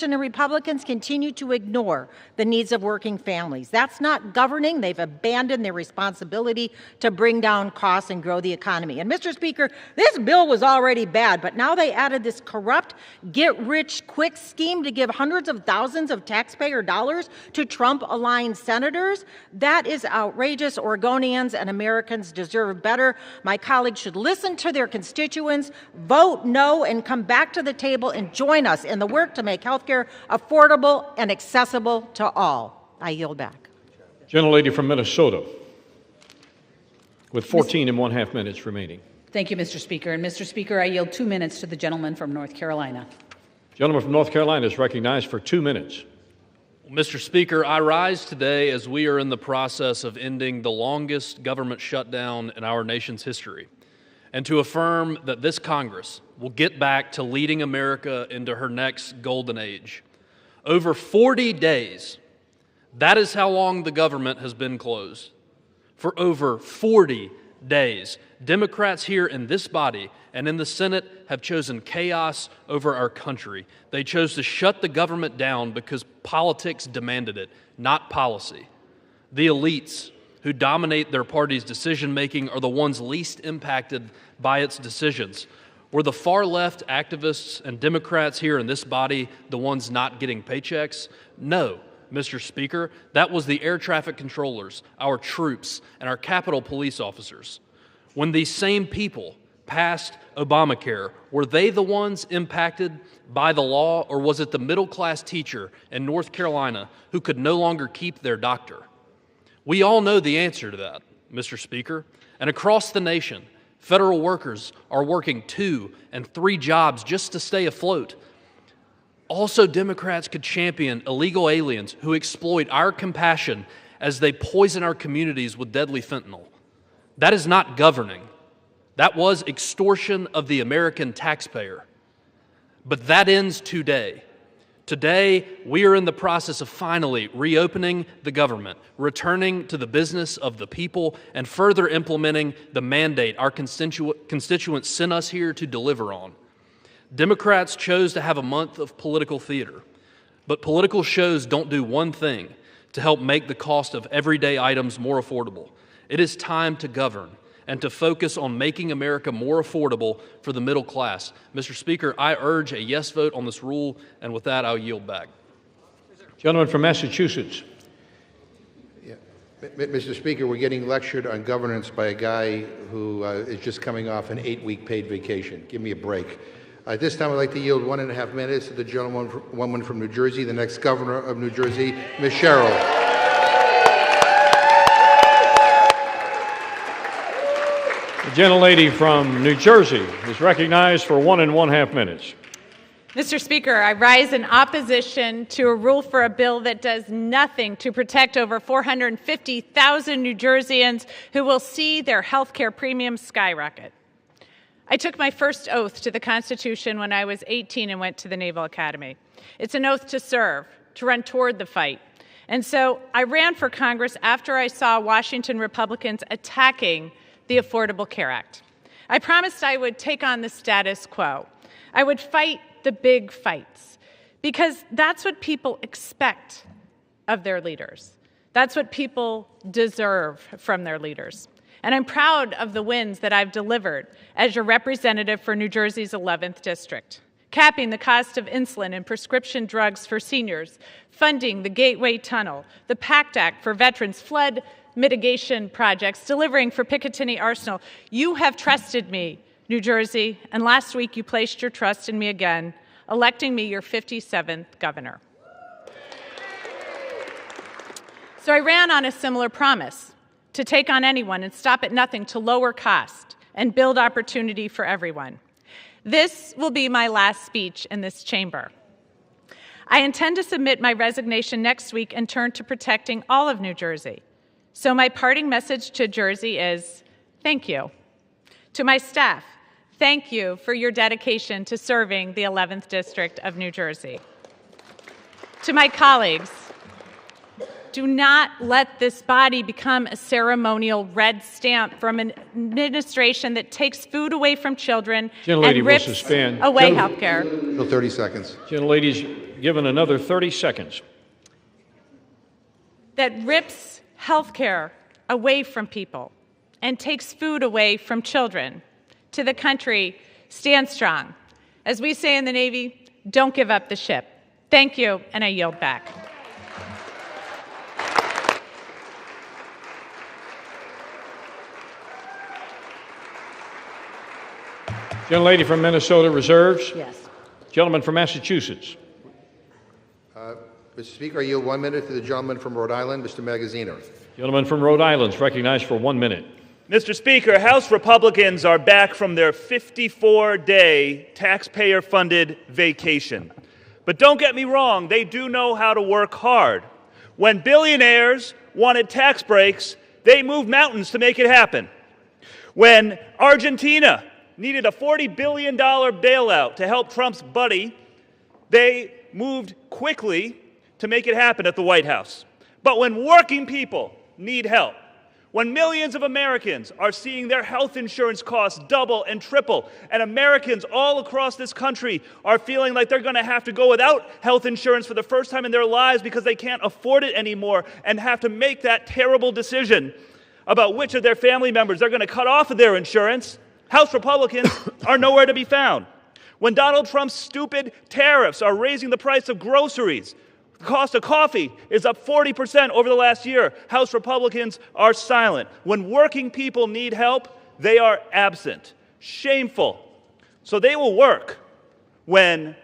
and Republicans continue to ignore the needs of working families. That's not governing. They've abandoned their responsibility to bring down costs and grow the economy. And Mr. Speaker, this bill was already bad, but now they added this corrupt get-rich-quick scheme to give hundreds of thousands of taxpayer dollars to Trump-aligned senators. That is outrageous. Oregonians and Americans deserve better. My colleagues should listen to their constituents, vote no, and come back to the table and join us in the work to make health care affordable and accessible to all. I yield back. Gentlelady from Minnesota, with 14 and 1/2 minutes remaining. Thank you, Mr. Speaker. And Mr. Speaker, I yield 2 minutes to the gentleman from North Carolina. Gentleman from North Carolina is recognized for 2 minutes. Mr. Speaker, I rise today as we are in the process of ending the longest government shutdown in our nation's history, and to affirm that this Congress will get back to leading America into her next golden age. Over 40 days, that is how long the government has been closed. For over 40 days, Democrats here in this body and in the Senate have chosen chaos over our country. They chose to shut the government down because politics demanded it, not policy. The elites who dominate their party's decision-making are the ones least impacted by its decisions. Were the far-left activists and Democrats here in this body the ones not getting paychecks? No, Mr. Speaker. That was the air traffic controllers, our troops, and our Capitol police officers. When these same people passed Obamacare, were they the ones impacted by the law, or was it the middle-class teacher in North Carolina who could no longer keep their doctor? We all know the answer to that, Mr. Speaker. And across the nation, federal workers are working 2 and 3 jobs just to stay afloat. Also, Democrats could champion illegal aliens who exploit our compassion as they poison our communities with deadly fentanyl. That is not governing. That was extortion of the American taxpayer. But that ends today. Today, we are in the process of finally reopening the government, returning to the business of the people, and further implementing the mandate our constituents sent us here to deliver on. Democrats chose to have a month of political theater, but political shows don't do one thing to help make the cost of everyday items more affordable. It is time to govern and to focus on making America more affordable for the middle class. Mr. Speaker, I urge a yes vote on this rule, and with that, I'll yield back. Gentleman from Massachusetts. Mr. Speaker, we're getting lectured on governance by a guy who is just coming off an 8-week paid vacation. Give me a break. At this time, I'd like to yield 1.5 minutes to the gentlewoman from New Jersey, the next governor of New Jersey, Ms. Sherrill. The gentlelady from New Jersey is recognized for 1 1/2 minutes. Mr. Speaker, I rise in opposition to a rule for a bill that does nothing to protect over 450,000 New Jerseyans who will see their health care premiums skyrocket. I took my first oath to the Constitution when I was 18 and went to the Naval Academy. It's an oath to serve, to run toward the fight. And so I ran for Congress after I saw Washington Republicans attacking the Affordable Care Act. I promised I would take on the status quo. I would fight the big fights, because that's what people expect of their leaders. That's what people deserve from their leaders. And I'm proud of the wins that I've delivered as your representative for New Jersey's 11th District. Capping the cost of insulin and prescription drugs for seniors, funding the Gateway Tunnel, the PACT Act for veterans, flood mitigation projects, delivering for Picatinny Arsenal. You have trusted me, New Jersey, and last week you placed your trust in me again, electing me your 57th governor. So I ran on a similar promise, to take on anyone and stop at nothing to lower cost and build opportunity for everyone. This will be my last speech in this chamber. I intend to submit my resignation next week and turn to protecting all of New Jersey. So my parting message to Jersey is, thank you. To my staff, thank you for your dedication to serving the 11th District of New Jersey. To my colleagues, do not let this body become a ceremonial red stamp from an administration that takes food away from children and rips away health care. 30 seconds. Gentleladies, given another 30 seconds. That rips health care away from people and takes food away from children. To the country, stand strong. As we say in the Navy, don't give up the ship. Thank you, and I yield back. Gentlelady from Minnesota reserves. Yes. Gentleman from Massachusetts. Mr. Speaker, I yield 1 minute to the gentleman from Rhode Island, Mr. Magazzino. Gentleman from Rhode Island is recognized for 1 minute. Mr. Speaker, House Republicans are back from their 54-day taxpayer-funded vacation. But don't get me wrong, they do know how to work hard. When billionaires wanted tax breaks, they moved mountains to make it happen. When Argentina needed a $40 billion bailout to help Trump's buddy, they moved quickly to make it happen at the White House. But when working people need help, when millions of Americans are seeing their health insurance costs double and triple, and Americans all across this country are feeling like they're going to have to go without health insurance for the first time in their lives because they can't afford it anymore and have to make that terrible decision about which of their family members they're going to cut off of their insurance, House Republicans are nowhere to be found. When Donald Trump's stupid tariffs are raising the price of groceries, the cost of coffee is up 40% over the last year, House Republicans are silent. When working people need help, they are absent. Shameful. So they will work when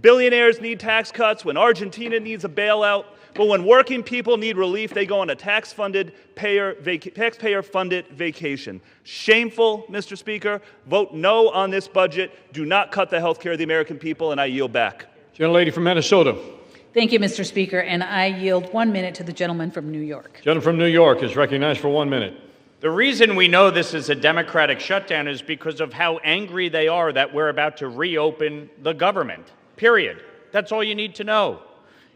billionaires need tax cuts, when Argentina needs a bailout, but when working people need relief, they go on a taxpayer-funded vacation. Shameful, Mr. Speaker. Vote no on this budget. Do not cut the health care of the American people, and I yield back. Gentlelady from Minnesota. Thank you, Mr. Speaker, and I yield 1 minute to the gentleman from New York. Gentleman from New York is recognized for 1 minute. The reason we know this is a Democratic shutdown is because of how angry they are that we're about to reopen the government, period. That's all you need to know.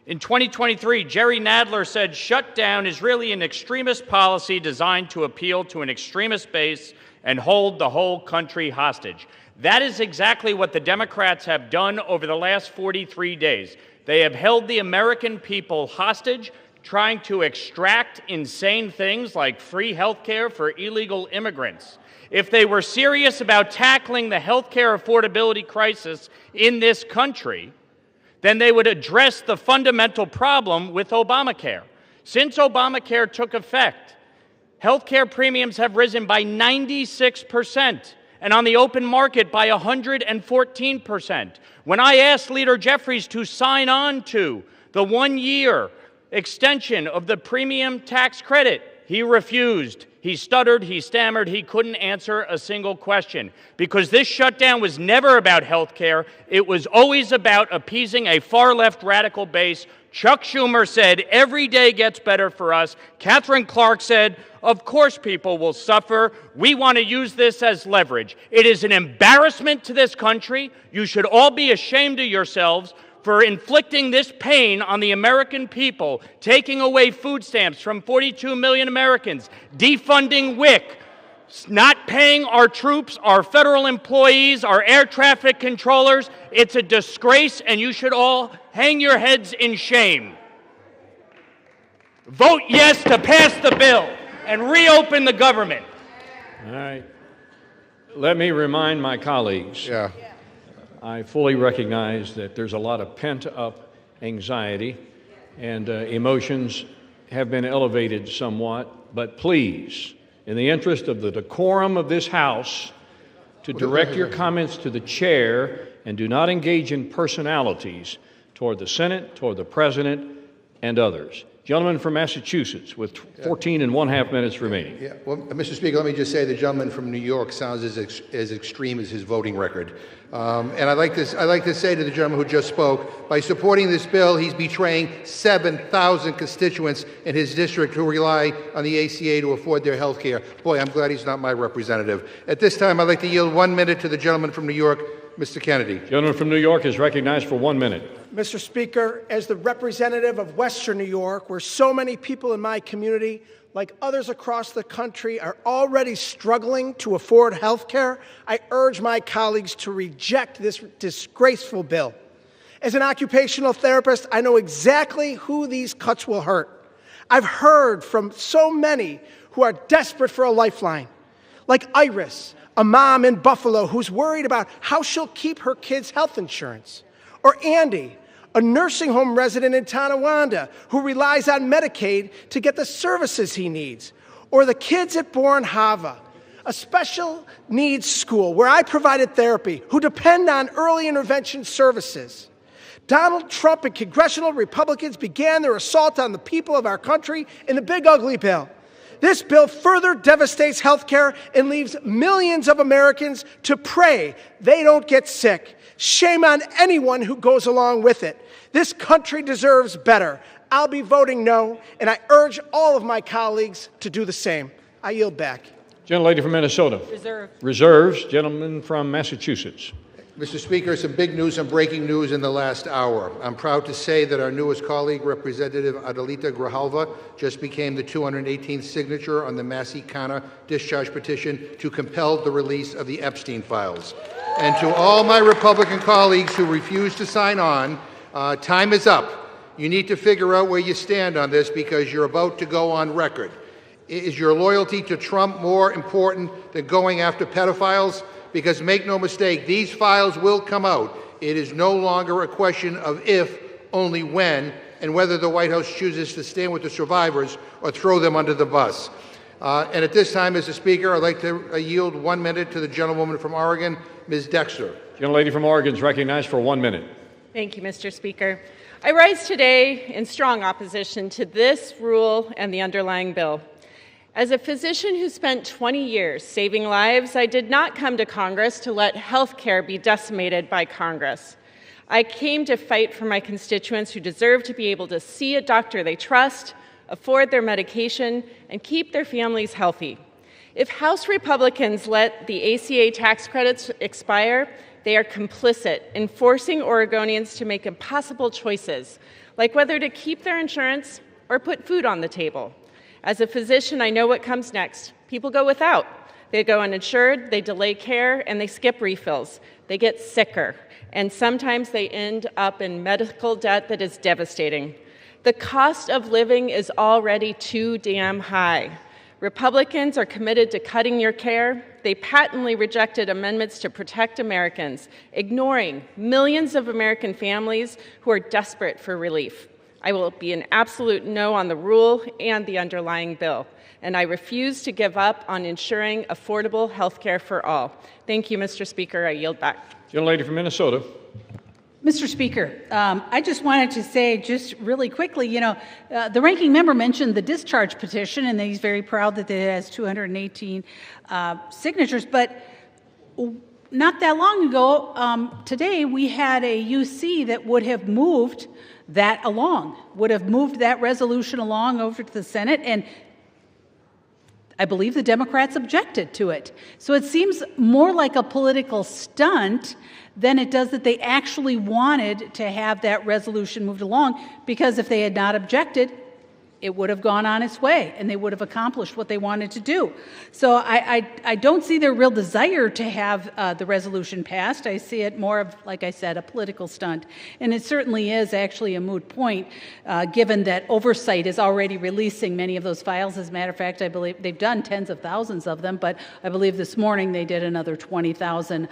In 2023, Jerry Nadler said shutdown is really an extremist policy designed to appeal to an extremist base and hold the whole country hostage. That is exactly what the Democrats have done over the last 43 days. They have held the American people hostage, trying to extract insane things like free health care for illegal immigrants. If they were serious about tackling the health care affordability crisis in this country, then they would address the fundamental problem with Obamacare. Since Obamacare took effect, health care premiums have risen by 96%, and on the open market by 114%. When I asked Leader Jeffries to sign on to the 1-year extension of the premium tax credit, he refused. He stuttered, he stammered, he couldn't answer a single question. Because this shutdown was never about health care, it was always about appeasing a far-left radical base. Chuck Schumer said, every day gets better for us. Catherine Clark said, of course people will suffer. We want to use this as leverage. It is an embarrassment to this country. You should all be ashamed of yourselves for inflicting this pain on the American people, taking away food stamps from 42 million Americans, defunding WIC, not paying our troops, our federal employees, our air traffic controllers. It's a disgrace, and you should all hang your heads in shame. Vote yes to pass the bill and reopen the government. All right. Let me remind my colleagues. Yeah. I fully recognize that there's a lot of pent-up anxiety and emotions have been elevated somewhat, but please, in the interest of the decorum of this House, to direct your comments to the chair and do not engage in personalities toward the Senate, toward the President, and others. Gentleman from Massachusetts with 14 and 1/2 minutes remaining. Yeah. Well, Mr. Speaker, let me just say the gentleman from New York sounds as extreme as his voting record. And I'd like to say to the gentleman who just spoke, by supporting this bill, he's betraying 7,000 constituents in his district who rely on the ACA to afford their health care. Boy, I'm glad he's not my representative. At this time, I'd like to yield 1 minute to the gentleman from New York, Mr. Kennedy. Gentleman from New York is recognized for 1 minute. Mr. Speaker, as the representative of Western New York, where so many people in my community, like others across the country, are already struggling to afford health care, I urge my colleagues to reject this disgraceful bill. As an occupational therapist, I know exactly who these cuts will hurt. I've heard from so many who are desperate for a lifeline, like Iris, a mom in Buffalo who's worried about how she'll keep her kids' health insurance, or Andy, a nursing home resident in Tonawanda who relies on Medicaid to get the services he needs, or the kids at Bourne Hava, a special needs school where I provided therapy, who depend on early intervention services. Donald Trump and congressional Republicans began their assault on the people of our country in the Big Ugly Bill. This bill further devastates health care and leaves millions of Americans to pray they don't get sick. Shame on anyone who goes along with it. This country deserves better. I'll be voting no, and I urge all of my colleagues to do the same. I yield back. Gentlelady from Minnesota. Reserve. Reserves. Gentleman from Massachusetts. Mr. Speaker, some big news and breaking news in the last hour. I'm proud to say that our newest colleague, Representative Adelita Grijalva, just became the 218th signature on the Massey-Kana discharge petition to compel the release of the Epstein files. And to all my Republican colleagues who refuse to sign on, time is up. You need to figure out where you stand on this because you're about to go on record. Is your loyalty to Trump more important than going after pedophiles? Because make no mistake, these files will come out. It is no longer a question of if, only when, and whether the White House chooses to stand with the survivors or throw them under the bus. And at this time, Mr. Speaker, I'd like to yield 1 minute to the gentlewoman from Oregon, Ms. Dexter. Gentlelady from Oregon is recognized for 1 minute. Thank you, Mr. Speaker. I rise today in strong opposition to this rule and the underlying bill. As a physician who spent 20 years saving lives, I did not come to Congress to let health care be decimated by Congress. I came to fight for my constituents who deserve to be able to see a doctor they trust, afford their medication, and keep their families healthy. If House Republicans let the ACA tax credits expire, they are complicit in forcing Oregonians to make impossible choices, like whether to keep their insurance or put food on the table. As a physician, I know what comes next. People go without. They go uninsured, they delay care, and they skip refills. They get sicker, and sometimes they end up in medical debt that is devastating. The cost of living is already too damn high. Republicans are committed to cutting your care. They patently rejected amendments to protect Americans, ignoring millions of American families who are desperate for relief. I will be an absolute no on the rule and the underlying bill, and I refuse to give up on ensuring affordable health care for all. Thank you, Mr. Speaker. I yield back. Gentlelady from Minnesota. Mr. Speaker, I just wanted to say just really quickly, the ranking member mentioned the discharge petition, and that he's very proud that it has 218 signatures, but not that long ago, today, we had a UC that would have moved that along, would have moved that resolution along over to the Senate, and I believe the Democrats objected to it. So it seems more like a political stunt than it does that they actually wanted to have that resolution moved along, because if they had not objected, it would have gone on its way, and they would have accomplished what they wanted to do. So I don't see their real desire to have the resolution passed. I see it more of, like I said, a political stunt. And it certainly is actually a moot point, given that oversight is already releasing many of those files. As a matter of fact, I believe they've done tens of thousands of them, but I believe this morning they did another 20,000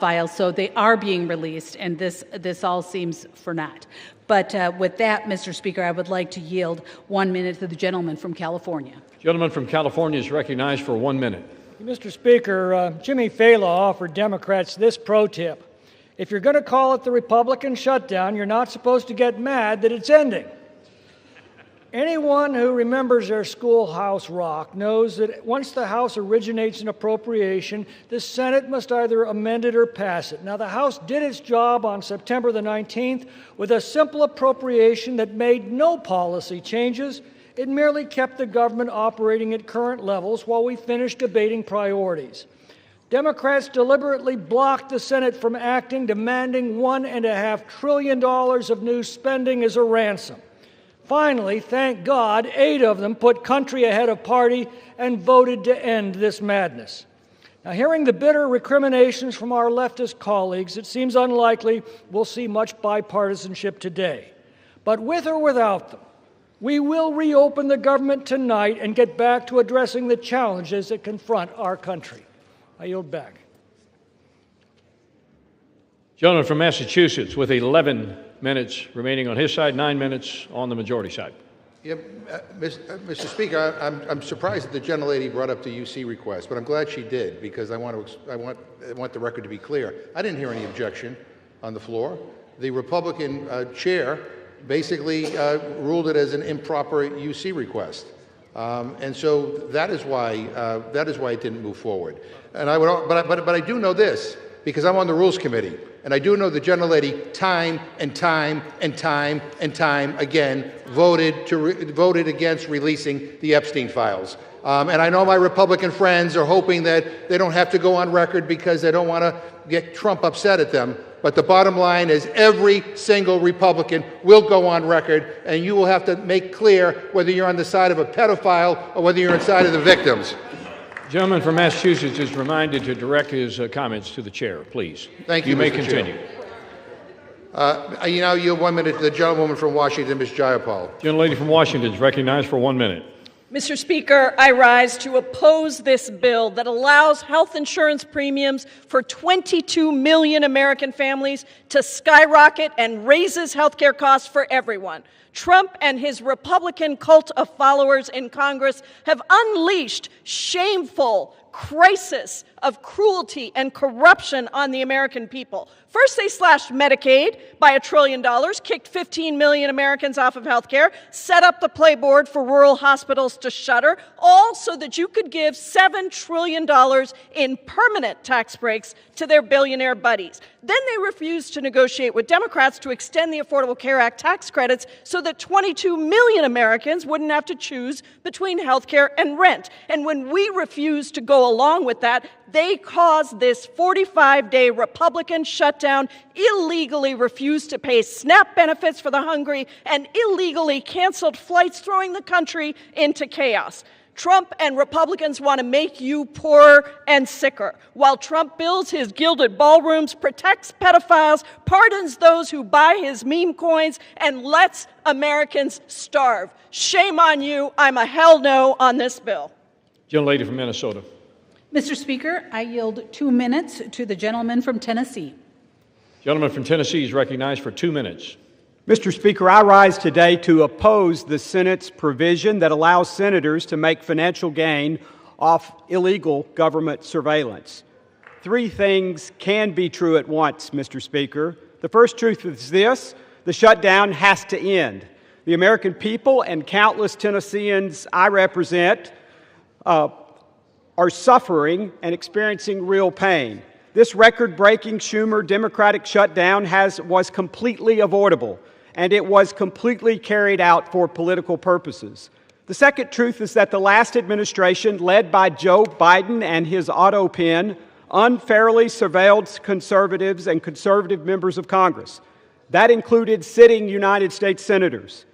files. So they are being released, and this all seems for naught. But with that, Mr. Speaker, I would like to yield 1 minute to the gentleman from California. Gentleman from California is recognized for 1 minute. Mr. Speaker, Jimmy Fallon offered Democrats this pro tip. If you're going to call it the Republican shutdown, you're not supposed to get mad that it's ending. Anyone who remembers their schoolhouse rock knows that once the House originates an appropriation, the Senate must either amend it or pass it. Now, the House did its job on September the 19th with a simple appropriation that made no policy changes. It merely kept the government operating at current levels while we finished debating priorities. Democrats deliberately blocked the Senate from acting, demanding $1.5 trillion of new spending as a ransom. Finally, thank God, 8 of them put country ahead of party and voted to end this madness. Now, hearing the bitter recriminations from our leftist colleagues, it seems unlikely we'll see much bipartisanship today. But with or without them, we will reopen the government tonight and get back to addressing the challenges that confront our country. I yield back. Gentleman from Massachusetts with 11 minutes remaining on his side, 9 minutes on the majority side. Yeah, Mr. Speaker, I'm surprised that the gentlelady brought up the UC request, but I'm glad she did because I want the record to be clear. I didn't hear any objection on the floor. The Republican chair basically ruled it as an improper UC request, and so that is why it didn't move forward. And but I do know this because I'm on the Rules Committee. And I do know the gentlelady time and time again voted against releasing the Epstein files. And I know my Republican friends are hoping that they don't have to go on record because they don't want to get Trump upset at them. But the bottom line is every single Republican will go on record, and you will have to make clear whether you're on the side of a pedophile or whether you're on the side of the victims. The gentleman from Massachusetts is reminded to direct his comments to the chair, please. Thank you, You may Mr. continue. Chair. You now yield 1 minute to the gentlewoman from Washington, Ms. Jayapal. Gentlelady from Washington is recognized for 1 minute. Mr. Speaker, I rise to oppose this bill that allows health insurance premiums for 22 million American families to skyrocket and raises health care costs for everyone. Trump and his Republican cult of followers in Congress have unleashed shameful crisis of cruelty and corruption on the American people. First, they slashed Medicaid by $1 trillion, kicked 15 million Americans off of health care, set up the playboard for rural hospitals to shutter, all so that you could give $7 trillion in permanent tax breaks to their billionaire buddies. Then they refused to negotiate with Democrats to extend the Affordable Care Act tax credits so that 22 million Americans wouldn't have to choose between health care and rent. And when we refused to go along with that, they caused this 45-day Republican shutdown, illegally refused to pay SNAP benefits for the hungry, and illegally canceled flights, throwing the country into chaos. Trump and Republicans want to make you poorer and sicker. While Trump builds his gilded ballrooms, protects pedophiles, pardons those who buy his meme coins, and lets Americans starve. Shame on you. I'm a hell no on this bill. Gentlelady from Minnesota. Mr. Speaker, I yield 2 minutes to the gentleman from Tennessee. Gentleman from Tennessee is recognized for 2 minutes. Mr. Speaker, I rise today to oppose the Senate's provision that allows senators to make financial gain off illegal government surveillance. 3 things can be true at once, Mr. Speaker. The first truth is this: the shutdown has to end. The American people and countless Tennesseans I represent are suffering and experiencing real pain. This record-breaking Schumer Democratic shutdown was completely avoidable, and it was completely carried out for political purposes. The second truth is that the last administration, led by Joe Biden and his auto pen, unfairly surveilled conservatives and conservative members of Congress. That included sitting United States senators.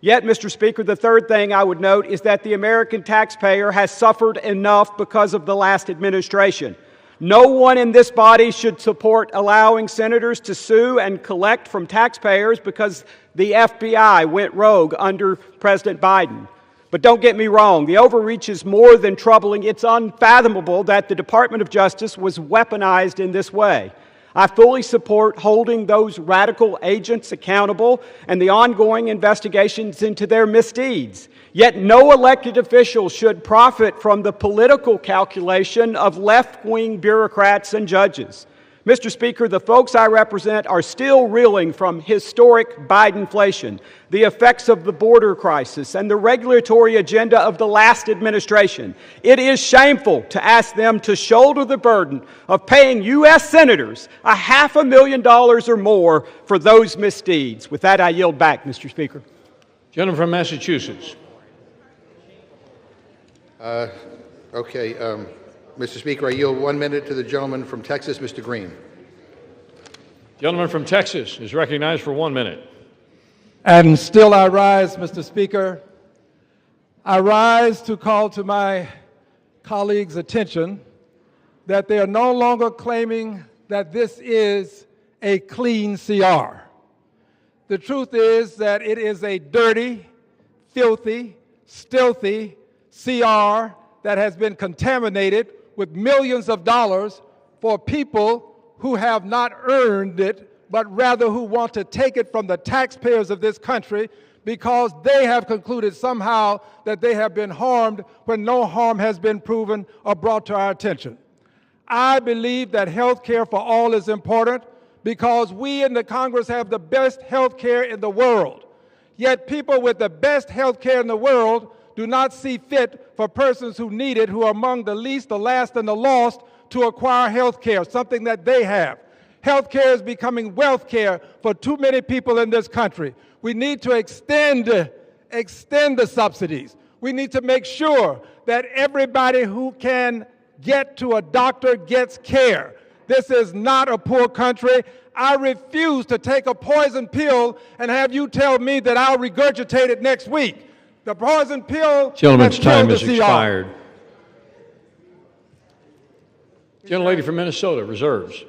Yet, Mr. Speaker, the third thing I would note is that the American taxpayer has suffered enough because of the last administration. No one in this body should support allowing senators to sue and collect from taxpayers because the FBI went rogue under President Biden. But don't get me wrong, the overreach is more than troubling. It's unfathomable that the Department of Justice was weaponized in this way. I fully support holding those radical agents accountable and the ongoing investigations into their misdeeds. Yet no elected official should profit from the political calculation of left-wing bureaucrats and judges. Mr. Speaker, the folks I represent are still reeling from historic Bidenflation, the effects of the border crisis, and the regulatory agenda of the last administration. It is shameful to ask them to shoulder the burden of paying U.S. senators $500,000 or more for those misdeeds. With that, I yield back, Mr. Speaker. Gentleman from Massachusetts. Mr. Speaker, I yield 1 minute to the gentleman from Texas, Mr. Green. Gentleman from Texas is recognized for 1 minute. And still I rise, Mr. Speaker. I rise to call to my colleagues' attention that they are no longer claiming that this is a clean CR. The truth is that it is a dirty, filthy, stealthy CR that has been contaminated with millions of dollars for people who have not earned it, but rather who want to take it from the taxpayers of this country because they have concluded somehow that they have been harmed when no harm has been proven or brought to our attention. I believe that health care for all is important because we in the Congress have the best health care in the world. Yet people with the best health care in the world do not see fit for persons who need it, who are among the least, the last, and the lost, to acquire health care, something that they have. Health care is becoming wealth care for too many people in this country. We need to extend the subsidies. We need to make sure that everybody who can get to a doctor gets care. This is not a poor country. I refuse to take a poison pill and have you tell me that I'll regurgitate it next week. The poison pill. Gentleman's time has CR. expired. Gentlelady from Minnesota, reserves.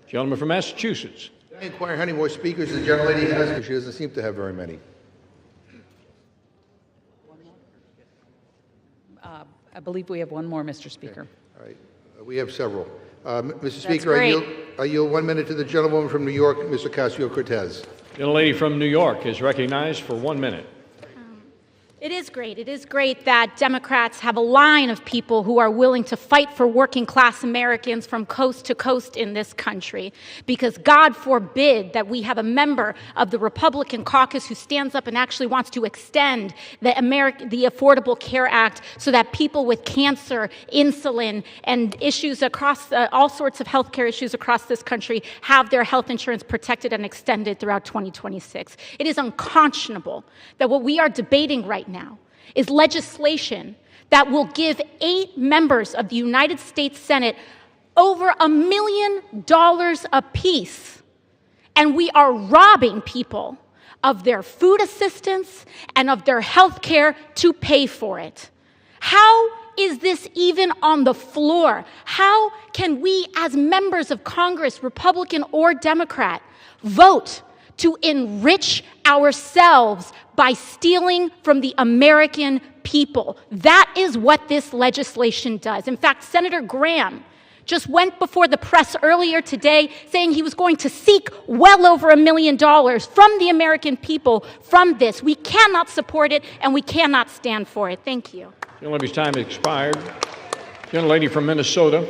Gentleman from Massachusetts. I inquire how many more speakers the gentlelady has, because she doesn't seem to have very many. I believe we have one more, Mr. Speaker. Okay. All right. We have several. Mr. Speaker, great. I yield 1 minute to the gentlewoman from New York, Ms. Ocasio-Cortez. Gentlelady from New York is recognized for 1 minute. It is great. It is great that Democrats have a line of people who are willing to fight for working class Americans from coast to coast in this country. Because God forbid that we have a member of the Republican caucus who stands up and actually wants to extend the Affordable Care Act so that people with cancer, insulin, and issues across all sorts of healthcare issues across this country have their health insurance protected and extended throughout 2026. It is unconscionable that what we are debating right now is legislation that will give 8 members of the United States Senate over $1 million apiece. And we are robbing people of their food assistance and of their health care to pay for it. How is this even on the floor? How can we, as members of Congress, Republican or Democrat, vote to enrich ourselves by stealing from the American people? That is what this legislation does. In fact, Senator Graham just went before the press earlier today saying he was going to seek well over $1 million from the American people from this. We cannot support it, and we cannot stand for it. Thank you. Gentlelady's time has expired. Gentlelady from Minnesota.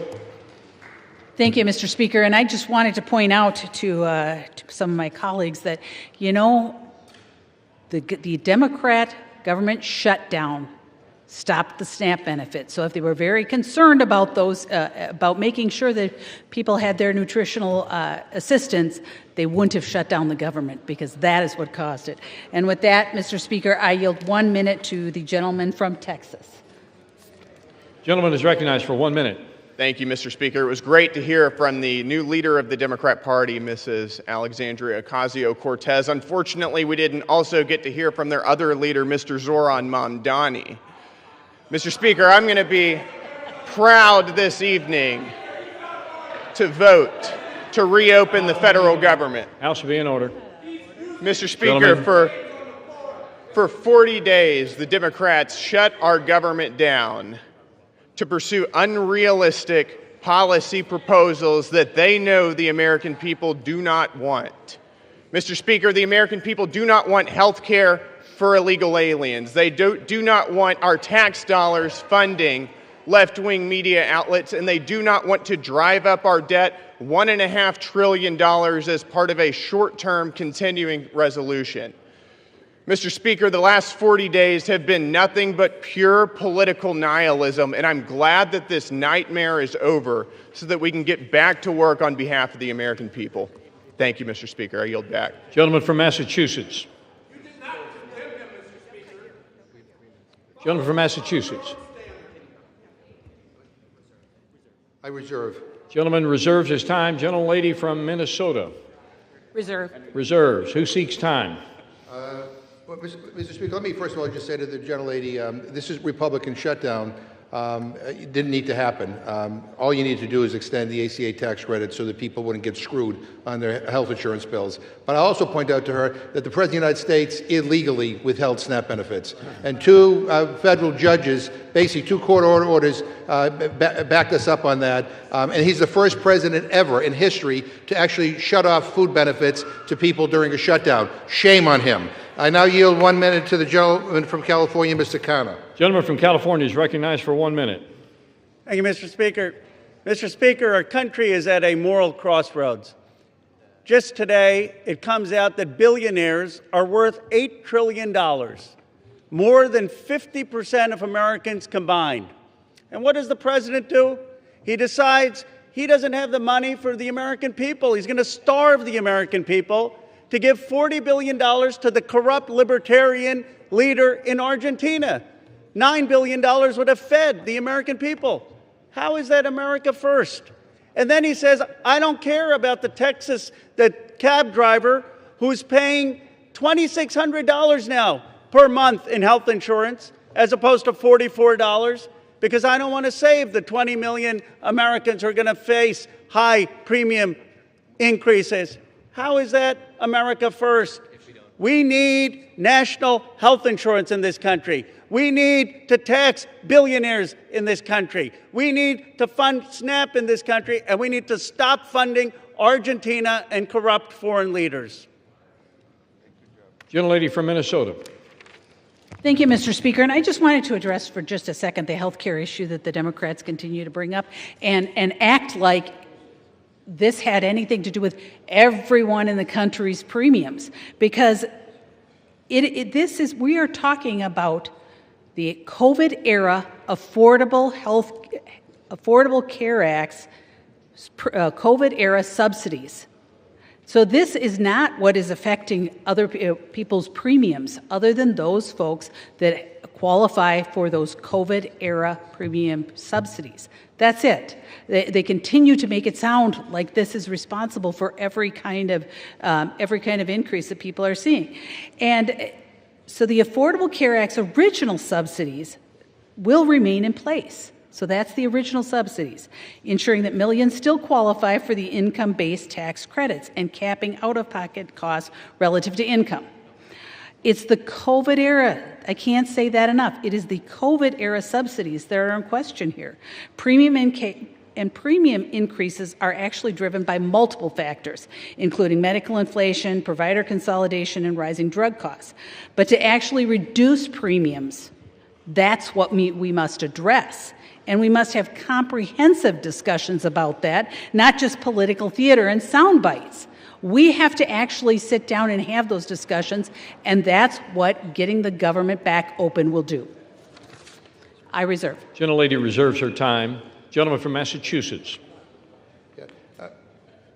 Thank you, Mr. Speaker. And I just wanted to point out to some of my colleagues that, you know, the Democrat government shutdown stopped the SNAP benefit. So if they were very concerned about those, about making sure that people had their nutritional assistance, they wouldn't have shut down the government, because that is what caused it. And with that, Mr. Speaker, I yield 1 minute to the gentleman from Texas. Gentleman is recognized for 1 minute. Thank you, Mr. Speaker. It was great to hear from the new leader of the Democrat Party, Mrs. Alexandria Ocasio-Cortez. Unfortunately, we didn't also get to hear from their other leader, Mr. Zoran Mamdani. Mr. Speaker, I'm going to be proud this evening to vote to reopen the federal government. House will be in order. Mr. Speaker, for 40 days, the Democrats shut our government down to pursue unrealistic policy proposals that they know the American people do not want. Mr. Speaker, the American people do not want health care for illegal aliens. They do not want our tax dollars funding left-wing media outlets, and they do not want to drive up our debt $1.5 trillion as part of a short-term continuing resolution. Mr. Speaker, the last 40 days have been nothing but pure political nihilism, and I'm glad that this nightmare is over so that we can get back to work on behalf of the American people. Thank you, Mr. Speaker. I yield back. Gentleman from Massachusetts. Gentleman from Massachusetts. I reserve. Gentleman reserves his time. Gentlelady from Minnesota. Reserve. Reserves. Who seeks time? Well, Mr. Speaker, let me first of all just say to the gentlelady, this is Republican shutdown. It didn't need to happen. All you need to do is extend the ACA tax credit so that people wouldn't get screwed on their health insurance bills. But I also point out to her that the President of the United States illegally withheld SNAP benefits. And two federal judges, basically two court orders, backed us up on that. And he's the first president ever in history to actually shut off food benefits to people during a shutdown. Shame on him. I now yield 1 minute to the gentleman from California, Mr. Khanna. Gentleman from California is recognized for 1 minute. Thank you, Mr. Speaker. Mr. Speaker, our country is at a moral crossroads. Just today, it comes out that billionaires are worth $8 trillion, more than 50% of Americans combined. And what does the president do? He decides he doesn't have the money for the American people. He's going to starve the American people to give $40 billion to the corrupt libertarian leader in Argentina. $9 billion would have fed the American people. How is that America first? And then he says, I don't care about the cab driver who's paying $2,600 now per month in health insurance as opposed to $44 because I don't want to save the 20 million Americans who are going to face high premium increases. How is that America first? We need national health insurance in this country. We need to tax billionaires in this country. We need to fund SNAP in this country, and we need to stop funding Argentina and corrupt foreign leaders. Gentlelady from Minnesota. Thank you, Mr. Speaker. And I just wanted to address for just a second the health care issue that the Democrats continue to bring up and act like this had anything to do with everyone in the country's premiums, because we are talking about the COVID era Affordable Care Act's COVID era subsidies. So this is not what is affecting other people's premiums, other than those folks that qualify for those COVID era premium subsidies. That's it. They continue to make it sound like this is responsible for every kind of increase that people are seeing. And so the Affordable Care Act's original subsidies will remain in place. So that's the original subsidies, ensuring that millions still qualify for the income-based tax credits and capping out-of-pocket costs relative to income. It's the COVID era. I can't say that enough. It is the COVID era subsidies that are in question here. Premium increases are actually driven by multiple factors, including medical inflation, provider consolidation, and rising drug costs. But to actually reduce premiums, that's what we must address. And we must have comprehensive discussions about that, not just political theater and sound bites. We have to actually sit down and have those discussions, and that's what getting the government back open will do. I reserve. Gentlelady reserves her time. Gentleman from Massachusetts.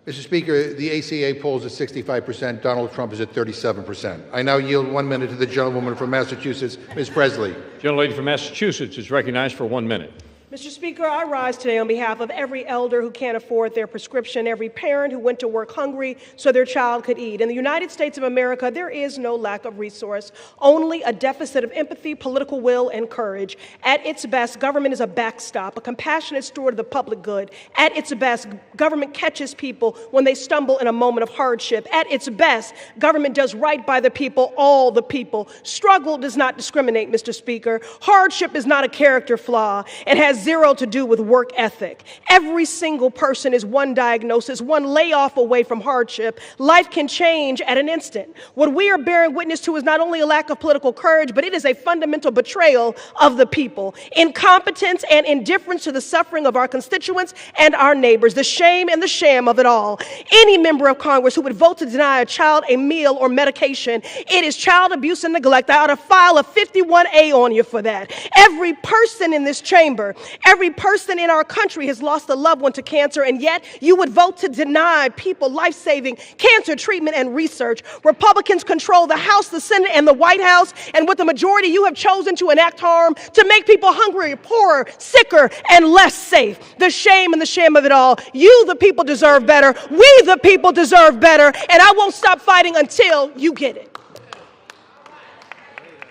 Mr. Speaker, the ACA polls at 65%. Donald Trump is at 37%. I now yield 1 minute to the gentlewoman from Massachusetts, Ms. Presley. Gentlelady from Massachusetts is recognized for 1 minute. Mr. Speaker, I rise today on behalf of every elder who can't afford their prescription, every parent who went to work hungry so their child could eat. In the United States of America, there is no lack of resource, only a deficit of empathy, political will, and courage. At its best, government is a backstop, a compassionate steward of the public good. At its best, government catches people when they stumble in a moment of hardship. At its best, government does right by the people, all the people. Struggle does not discriminate, Mr. Speaker. Hardship is not a character flaw. It has zero to do with work ethic. Every single person is one diagnosis, one layoff away from hardship. Life can change at an instant. What we are bearing witness to is not only a lack of political courage, but it is a fundamental betrayal of the people. Incompetence and indifference to the suffering of our constituents and our neighbors. The shame and the sham of it all. Any member of Congress who would vote to deny a child a meal or medication, it is child abuse and neglect. I ought to file a 51A on you for that. Every person in this chamber, every person in our country has lost a loved one to cancer, and yet you would vote to deny people life-saving cancer treatment and research. Republicans control the House, the Senate, and the White House, and with the majority, you have chosen to enact harm to make people hungrier, poorer, sicker, and less safe. The shame and the shame of it all. You, the people, deserve better. We, the people, deserve better, and I won't stop fighting until you get it.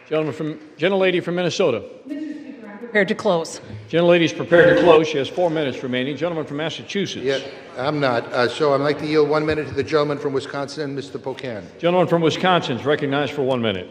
Gentlelady from Minnesota. Mr. Speaker, on prepared to close. Gentlelady's prepared to close. She has 4 minutes remaining. Gentleman from Massachusetts. Yeah, I'm not. So I'd like to yield 1 minute to the gentleman from Wisconsin, Mr. Pocan. Gentleman from Wisconsin is recognized for 1 minute.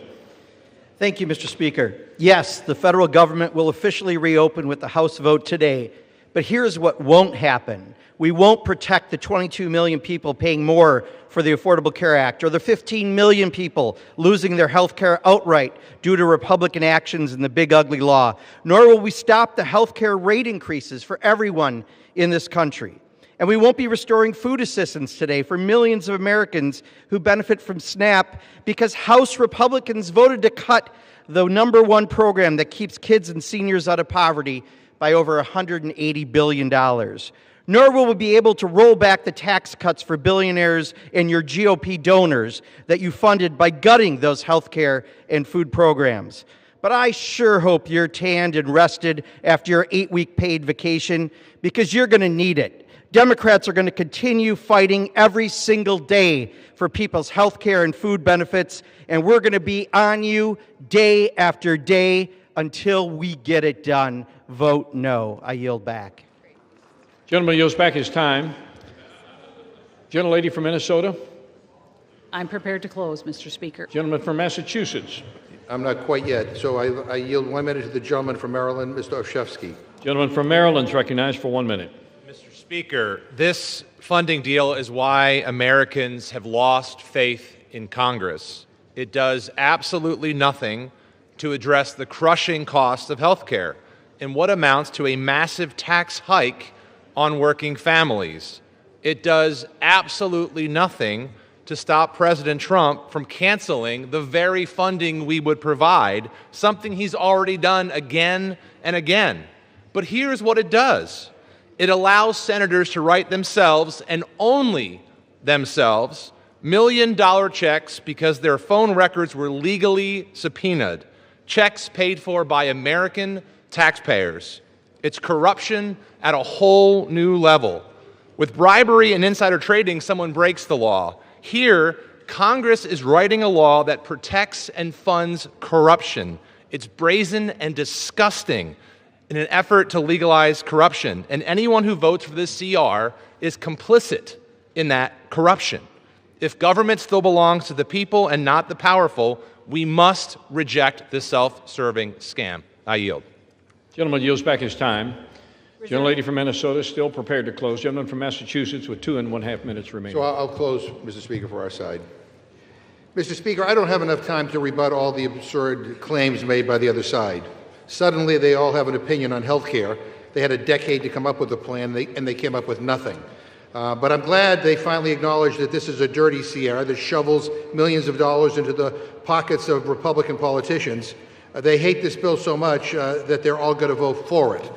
Thank you, Mr. Speaker. Yes, the federal government will officially reopen with the House vote today. But here's what won't happen. We won't protect the 22 million people paying more for the Affordable Care Act, or the 15 million people losing their health care outright due to Republican actions in the big ugly law. Nor will we stop the health care rate increases for everyone in this country. And we won't be restoring food assistance today for millions of Americans who benefit from SNAP because House Republicans voted to cut the #1 program that keeps kids and seniors out of poverty by over $180 billion. Nor will we be able to roll back the tax cuts for billionaires and your GOP donors that you funded by gutting those health care and food programs. But I sure hope you're tanned and rested after your 8-week paid vacation, because you're going to need it. Democrats are going to continue fighting every single day for people's health care and food benefits, and we're going to be on you day after day until we get it done. Vote no. I yield back. Gentleman yields back his time. Gentlelady from Minnesota. I'm prepared to close, Mr. Speaker. Gentleman from Massachusetts. I'm not quite yet, so I yield 1 minute to the gentleman from Maryland, Mr. Olszewski. Gentleman from Maryland is recognized for 1 minute. Mr. Speaker, this funding deal is why Americans have lost faith in Congress. It does absolutely nothing to address the crushing cost of health care and what amounts to a massive tax hike on working families. It does absolutely nothing to stop President Trump from canceling the very funding we would provide, something he's already done again and again. But here's what it does. It allows senators to write themselves, and only themselves, million-dollar checks because their phone records were legally subpoenaed, checks paid for by American taxpayers. It's corruption at a whole new level. With bribery and insider trading, someone breaks the law. Here, Congress is writing a law that protects and funds corruption. It's brazen and disgusting in an effort to legalize corruption. And anyone who votes for this CR is complicit in that corruption. If government still belongs to the people and not the powerful, we must reject this self-serving scam. I yield. Gentleman yields back his time. Gentlelady from Minnesota is still prepared to close. Gentleman from Massachusetts with 2.5 minutes remaining. So I'll close, Mr. Speaker, for our side. Mr. Speaker, I don't have enough time to rebut all the absurd claims made by the other side. Suddenly, they all have an opinion on health care. They had a decade to come up with a plan, and they came up with nothing. But I'm glad they finally acknowledged that this is a dirty Sierra that shovels millions of dollars into the pockets of Republican politicians. They hate this bill so much that they're all going to vote for it.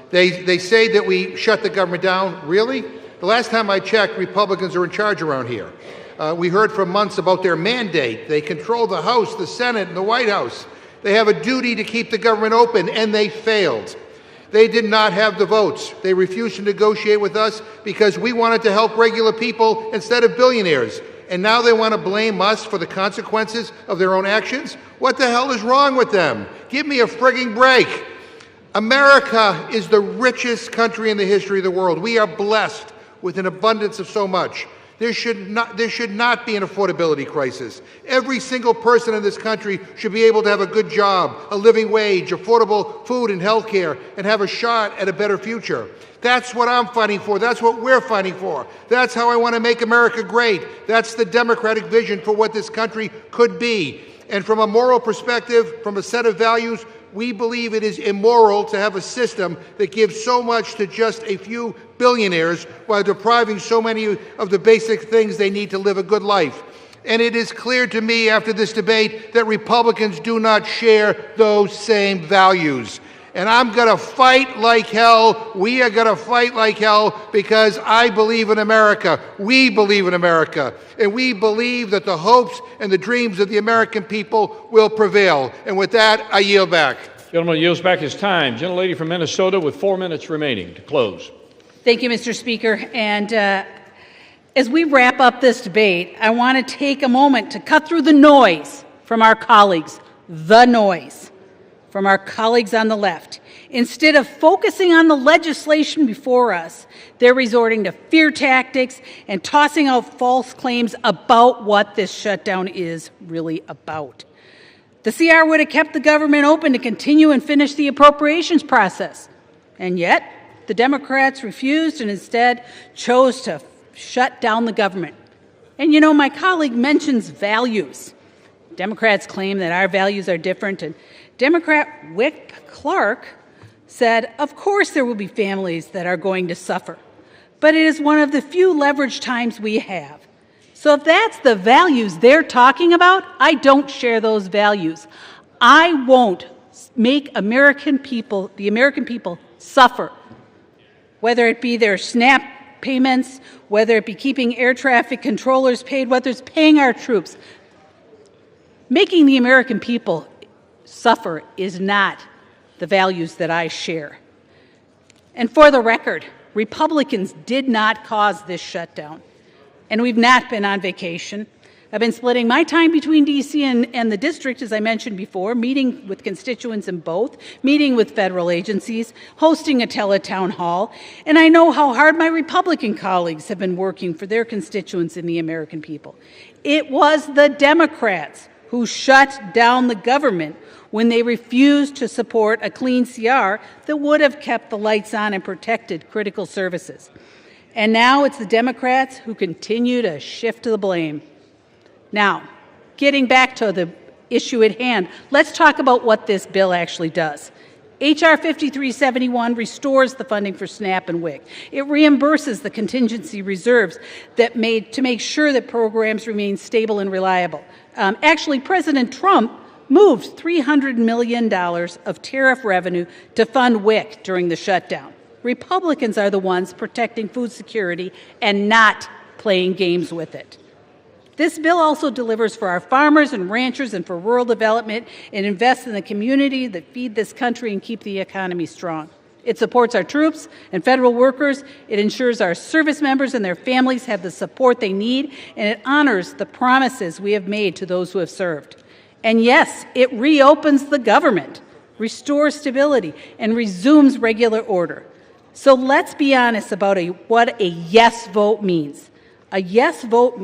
They say that we shut the government down. Really? The last time I checked, Republicans are in charge around here. We heard for months about their mandate. They control the House, the Senate, and the White House. They have a duty to keep the government open, and they failed. They did not have the votes. They refused to negotiate with us because we wanted to help regular people instead of billionaires. And now they want to blame us for the consequences of their own actions? What the hell is wrong with them? Give me a frigging break. America is the richest country in the history of the world. We are blessed with an abundance of so much. There should not be an affordability crisis. Every single person in this country should be able to have a good job, a living wage, affordable food and health care, and have a shot at a better future. That's what I'm fighting for. That's what we're fighting for. That's how I want to make America great. That's the Democratic vision for what this country could be. And from a moral perspective, from a set of values, we believe it is immoral to have a system that gives so much to just a few billionaires while depriving so many of the basic things they need to live a good life. And it is clear to me after this debate that Republicans do not share those same values. And I'm going to fight like hell. We are going to fight like hell because I believe in America. We believe in America. And we believe that the hopes and the dreams of the American people will prevail. And with that, I yield back. Gentleman yields back his time. Gentlelady from Minnesota with 4 minutes remaining to close. Thank you, Mr. Speaker. And as we wrap up this debate, I want to take a moment to cut through the noise from our colleagues, the noise from our colleagues on the left. Instead of focusing on the legislation before us, they're resorting to fear tactics and tossing out false claims about what this shutdown is really about. The CR would have kept the government open to continue and finish the appropriations process. And yet, the Democrats refused and instead chose to shut down the government. And you know, my colleague mentions values. Democrats claim that our values are different, and Democrat Wick Clark said, of course there will be families that are going to suffer, but it is one of the few leverage times we have. So if that's the values they're talking about, I don't share those values. I won't make the American people suffer, whether it be their SNAP payments, whether it be keeping air traffic controllers paid, whether it's paying our troops. Making the American people suffer is not the values that I share. And for the record, Republicans did not cause this shutdown, and we've not been on vacation. I've been splitting my time between D.C. and the district, as I mentioned before, meeting with constituents in both, meeting with federal agencies, hosting a teletown hall, and I know how hard my Republican colleagues have been working for their constituents and the American people. It was the Democrats who shut down the government when they refused to support a clean CR that would have kept the lights on and protected critical services. And now it's the Democrats who continue to shift the blame. Now, getting back to the issue at hand, let's talk about what this bill actually does. H.R. 5371 restores the funding for SNAP and WIC. It reimburses the contingency reserves to make sure that programs remain stable and reliable. Actually, President Trump moved $300 million of tariff revenue to fund WIC during the shutdown. Republicans are the ones protecting food security and not playing games with it. This bill also delivers for our farmers and ranchers and for rural development and invests in the community that feed this country and keep the economy strong. It supports our troops and federal workers. It ensures our service members and their families have the support they need, and it honors the promises we have made to those who have served. And yes, it reopens the government, restores stability, and resumes regular order. So let's be honest about what a yes vote means. A yes vote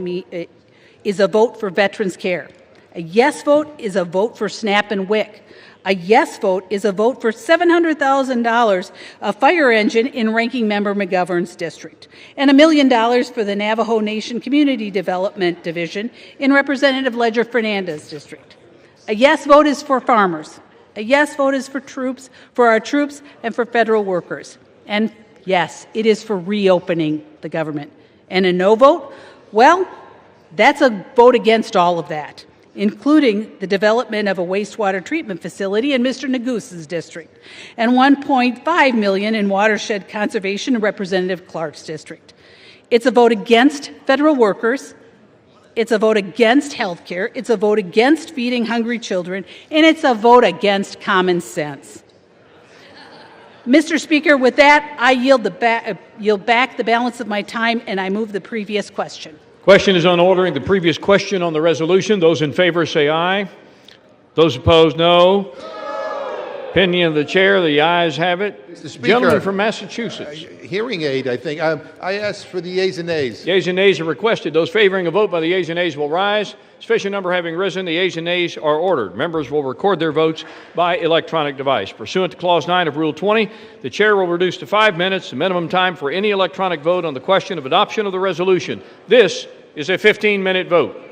is a vote for veterans care. A yes vote is a vote for SNAP and WIC. A yes vote is a vote for $700,000 a fire engine in Ranking Member McGovern's district, and $1 million for the Navajo Nation Community Development Division in Representative Ledger Fernandez's district. A yes vote is for farmers. A yes vote is for our troops, and for federal workers. And yes, it is for reopening the government. And a no vote? Well, that's a vote against all of that, including the development of a wastewater treatment facility in Mr. Negus's district, and $1.5 million in watershed conservation in Representative Clark's district. It's a vote against federal workers. It's a vote against health care. It's a vote against feeding hungry children, and it's a vote against common sense. Mr. Speaker, with that, I yield back the balance of my time, and I move the previous question. Question is on ordering the previous question on the resolution. Those in favor say aye. Those opposed, no. Opinion of the chair, the ayes have it. Mr. Speaker, Gentleman from Massachusetts. Hearing aid, I think. I asked for the yeas and nays. Yeas and nays are requested. Those favoring a vote by the yeas and nays will rise. Sufficient number having risen, the yeas and nays are ordered. Members will record their votes by electronic device. Pursuant to Clause 9 of Rule 20, the chair will reduce to 5 minutes the minimum time for any electronic vote on the question of adoption of the resolution. This is a 15-minute vote.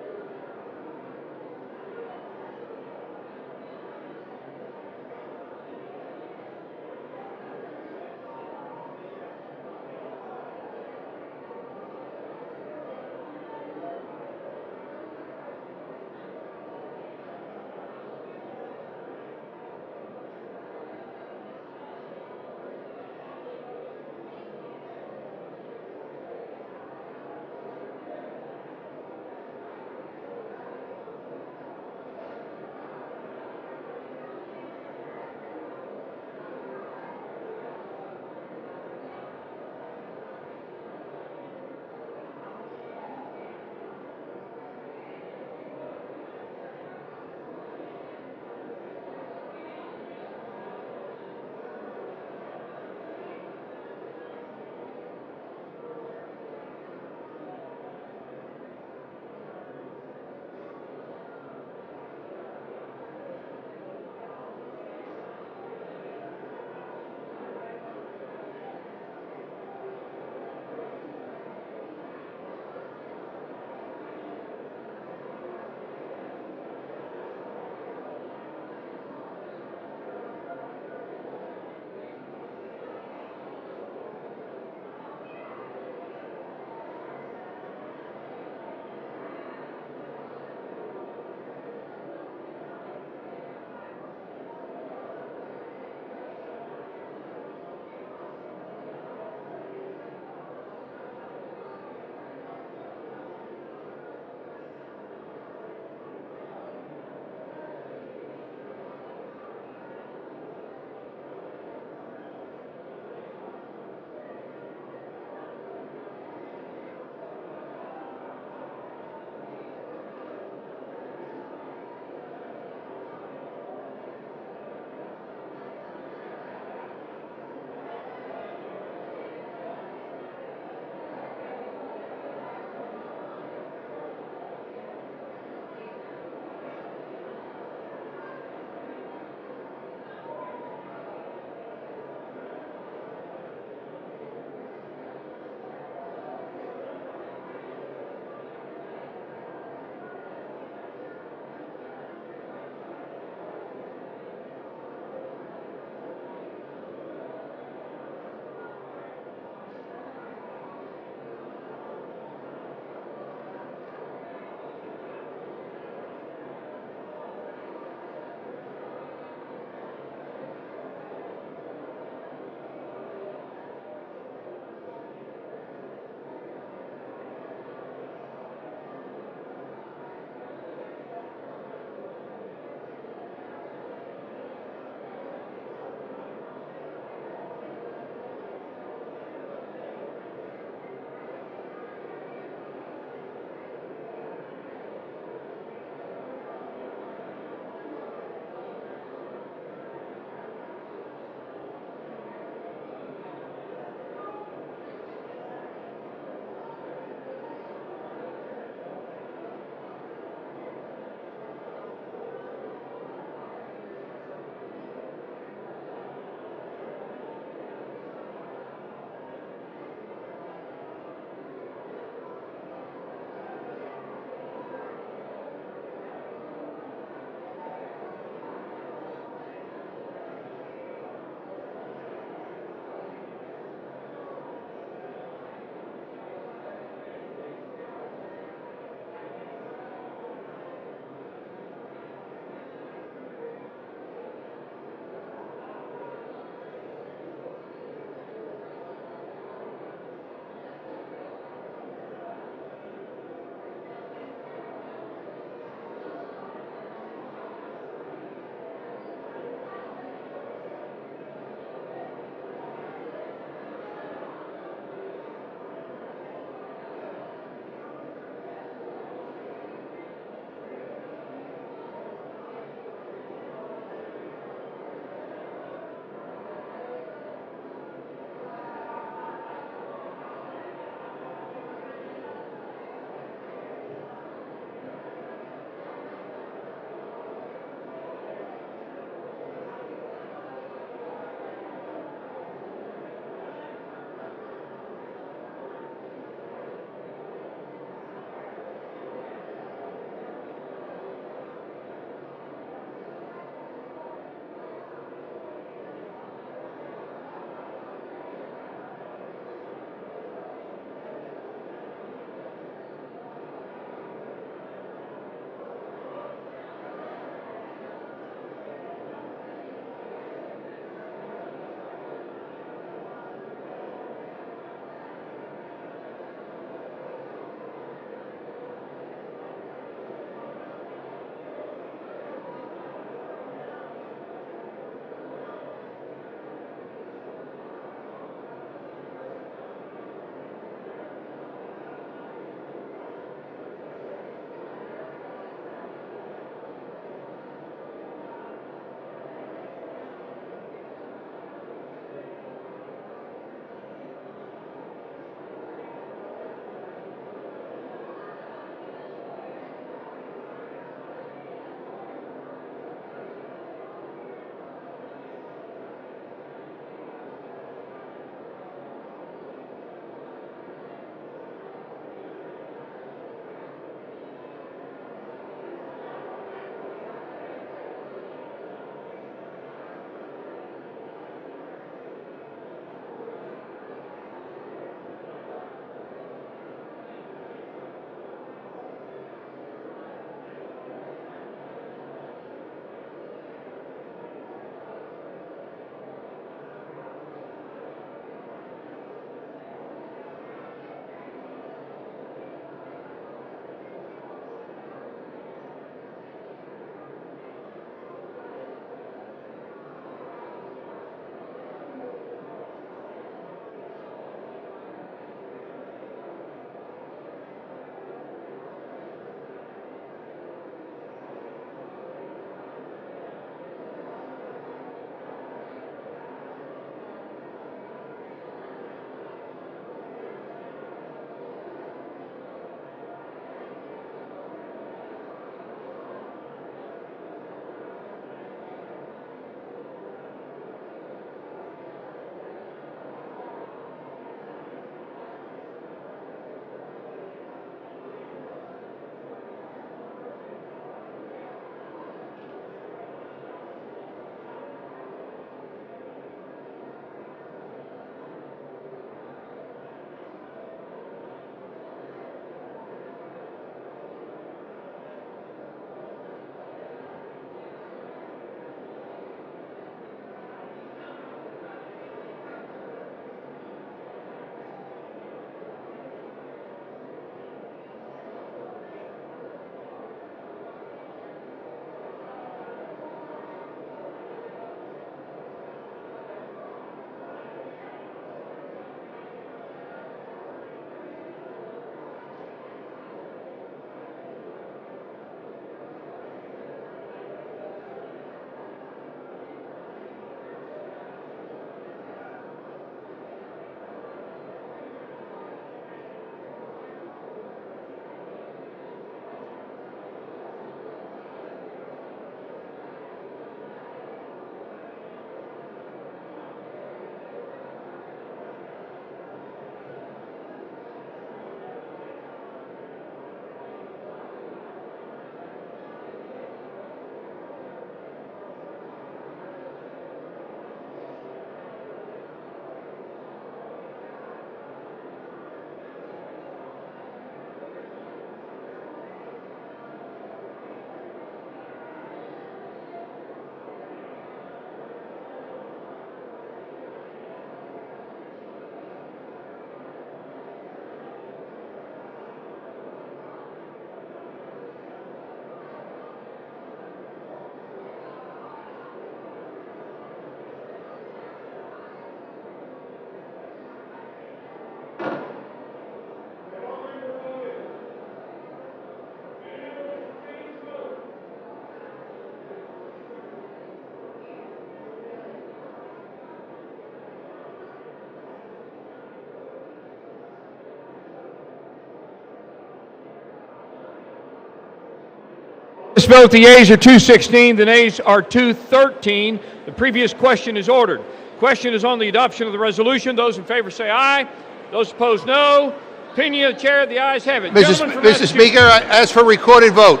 vote, the yeas are 216, the nays are 213. The previous question is ordered. Question is on the adoption of the resolution. Those in favor say aye. Those opposed, no. Opinion of the chair, the ayes have it. Mr. Speaker, I ask for recorded vote.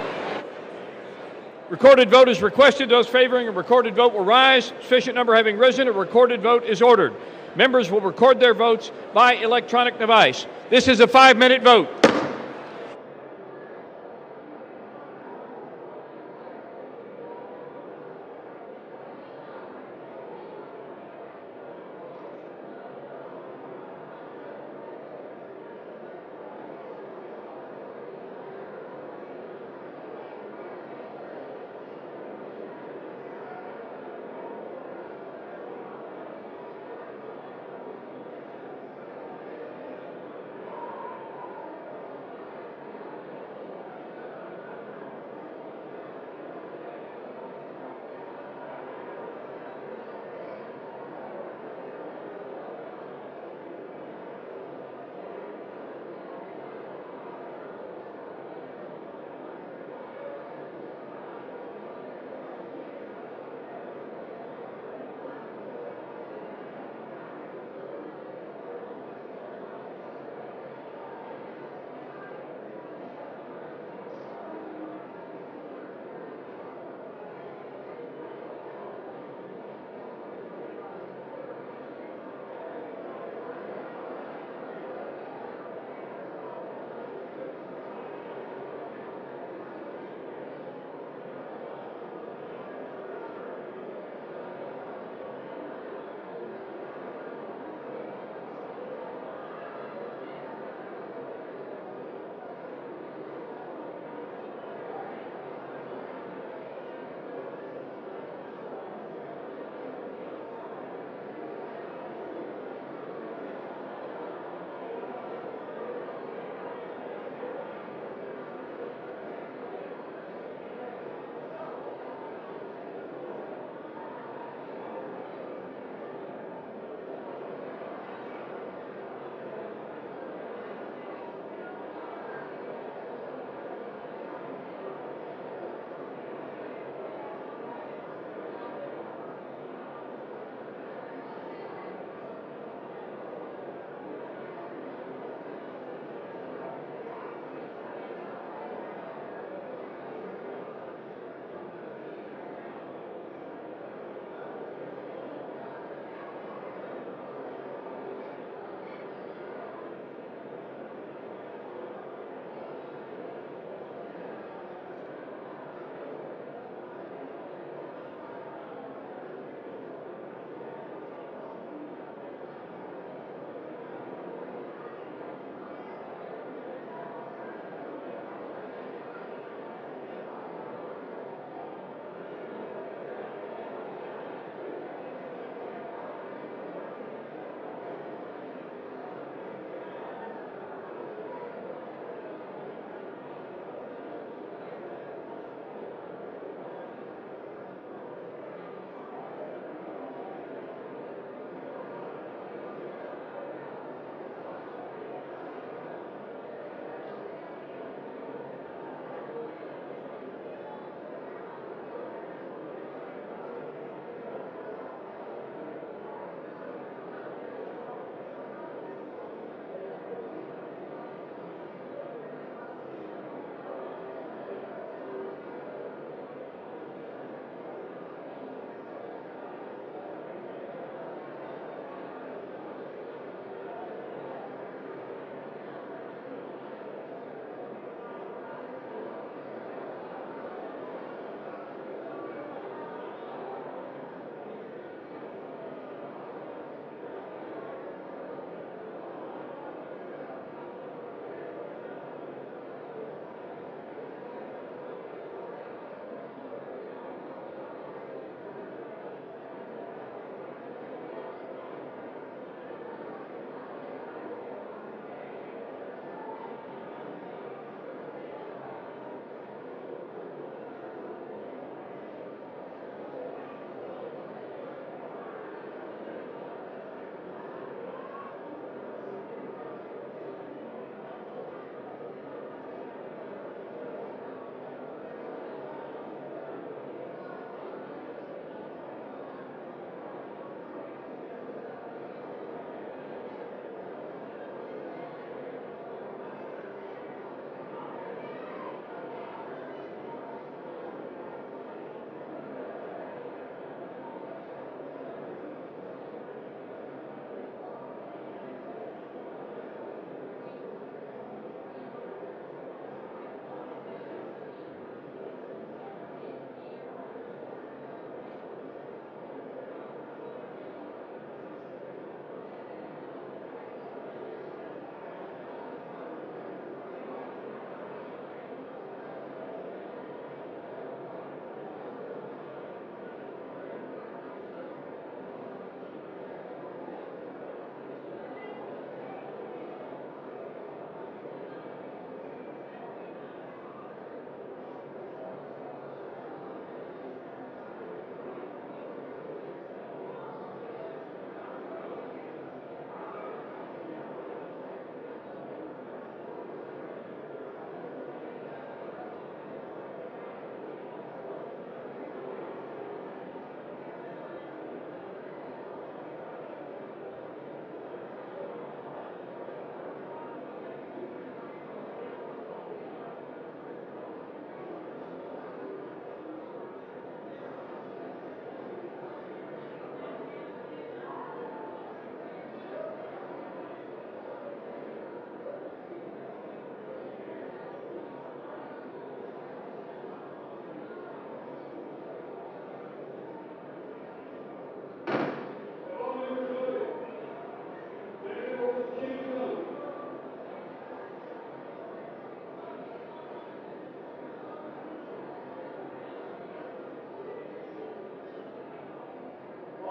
Recorded vote is requested. Those favoring a recorded vote will rise. Sufficient number having risen, a recorded vote is ordered. Members will record their votes by electronic device. This is a 5-minute vote.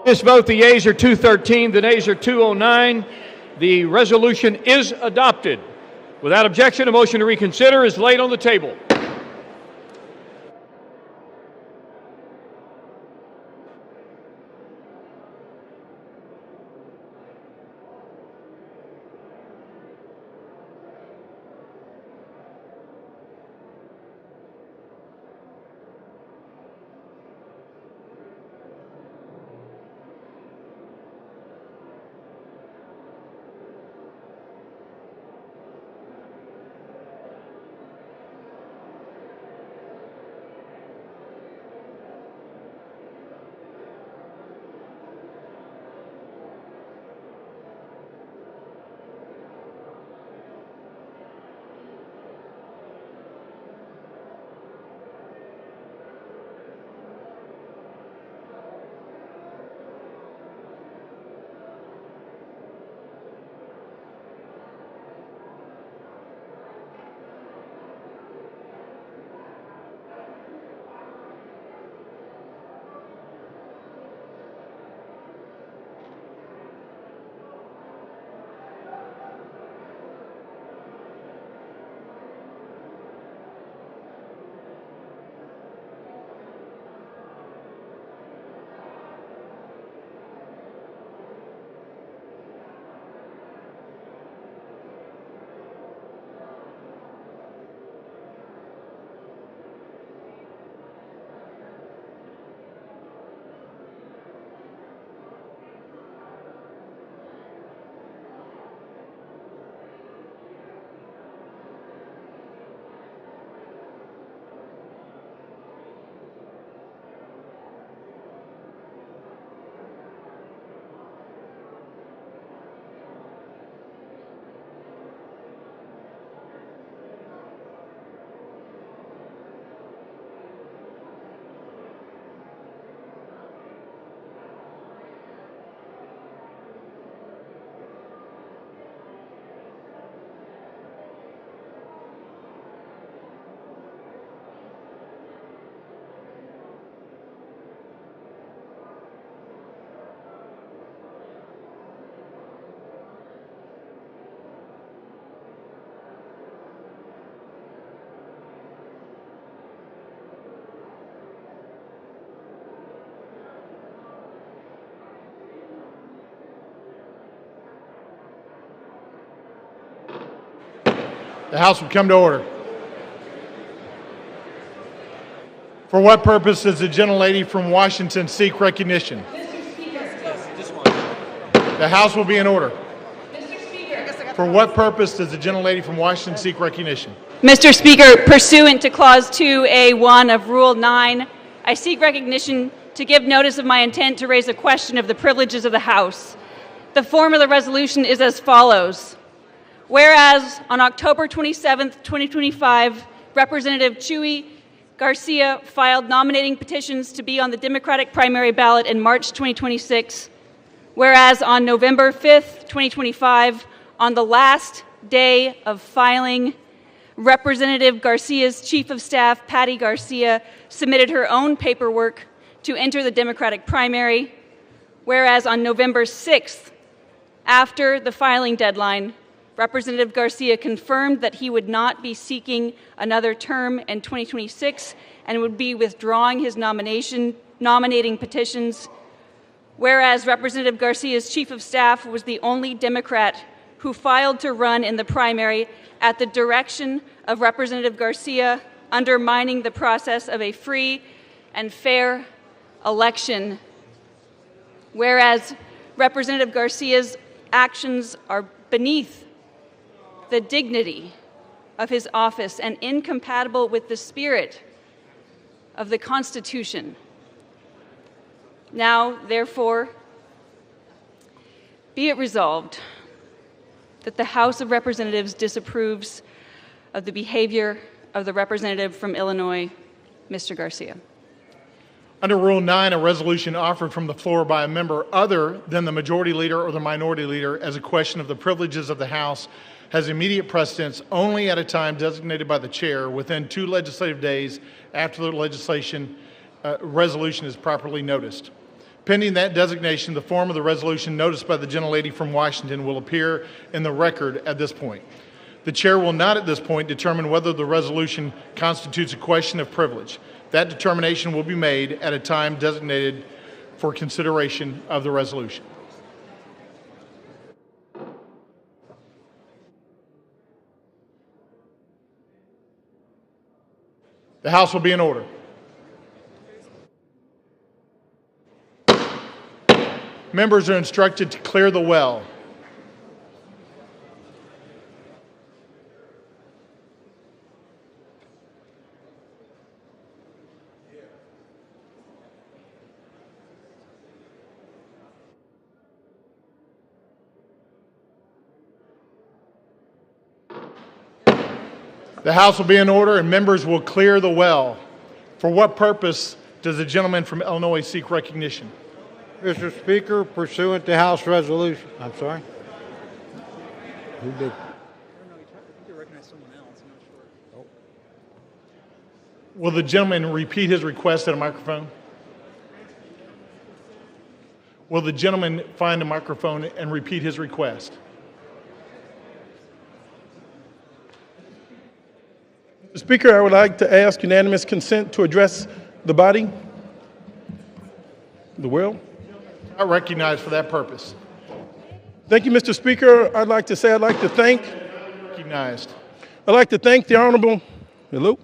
This vote, the yeas are 213, the nays are 209. The resolution is adopted. Without objection, a motion to reconsider is laid on the table. The House would come to order. For what purpose does the gentlelady from Washington seek recognition? The House will be in order. For what purpose does the gentlelady from Washington seek recognition? Mr. Speaker, pursuant to Clause 2A1 of Rule 9, I seek recognition to give notice of my intent to raise a question of the privileges of the House. The form of the resolution is as follows. Whereas on October 27, 2025, Representative Chuy Garcia filed nominating petitions to be on the Democratic primary ballot in March 2026. Whereas on November 5th, 2025, on the last day of filing, Representative Garcia's Chief of Staff, Patty Garcia, submitted her own paperwork to enter the Democratic primary. Whereas on November 6th, after the filing deadline, Representative Garcia confirmed that he would not be seeking another term in 2026 and would be withdrawing his nominating petitions. Whereas Representative Garcia's Chief of Staff was the only Democrat who filed to run in the primary at the direction of Representative Garcia, undermining the process of a free and fair election. Whereas Representative Garcia's actions are beneath the dignity of his office and incompatible with the spirit of the Constitution. Now, therefore, be it resolved that the House of Representatives disapproves of the behavior of the representative from Illinois, Mr. Garcia. Under Rule 9, a resolution offered from the floor by a member other than the majority leader or the minority leader as a question of the privileges of the House has immediate precedence only at a time designated by the chair within 2 legislative days after the resolution is properly noticed. Pending that designation, the form of the resolution noticed by the gentlelady from Washington will appear in the record at this point. The chair will not at this point determine whether the resolution constitutes a question of privilege. That determination will be made at a time designated for consideration of the resolution. The House will be in order. Members are instructed to clear the well. The House will be in order and members will clear the well. For what purpose does the gentleman from Illinois seek recognition? Mr. Speaker, pursuant to House Resolution, I'm sorry. Who did? Will the gentleman repeat his request at a microphone? Will the gentleman find a microphone and repeat his request? Mr. Speaker, I would like to ask unanimous consent to address the body, the will. I recognize for that purpose. Thank you, Mr. Speaker. I'd like to thank. Recognized. I'd like to thank the Honorable. Hello.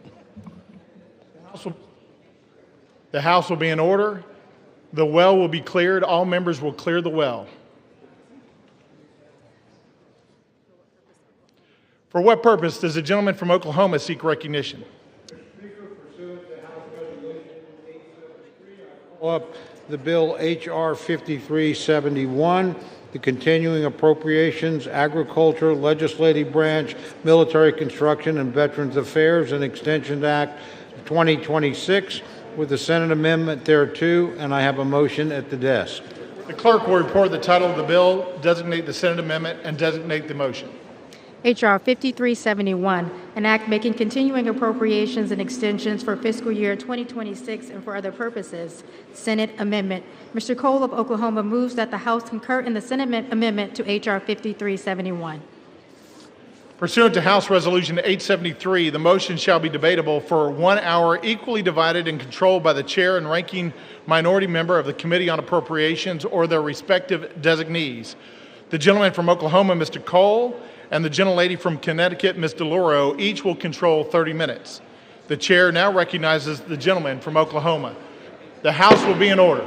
The House will be in order. The well will be cleared. All members will clear the well. For what purpose does the gentleman from Oklahoma seek recognition? Up the bill H.R. 5371, the Continuing Appropriations, Agriculture, Legislative Branch, Military Construction, and Veterans Affairs and Extension Act 2026 with the Senate amendment thereto, and I have a motion at the desk. The clerk will report the title of the bill, designate the Senate amendment, and designate the motion. H.R. 5371, an act making continuing appropriations and extensions for fiscal year 2026 and for other purposes. Senate amendment. Mr. Cole of Oklahoma moves that the House concur in the Senate amendment to H.R. 5371. Pursuant to House Resolution 873, the motion shall be debatable for 1 hour, equally divided and controlled by the chair and ranking minority member of the Committee on Appropriations or their respective designees. The gentleman from Oklahoma, Mr. Cole, and the gentlelady from Connecticut, Ms. DeLauro, each will control 30 minutes. The chair now recognizes the gentleman from Oklahoma. The House will be in order.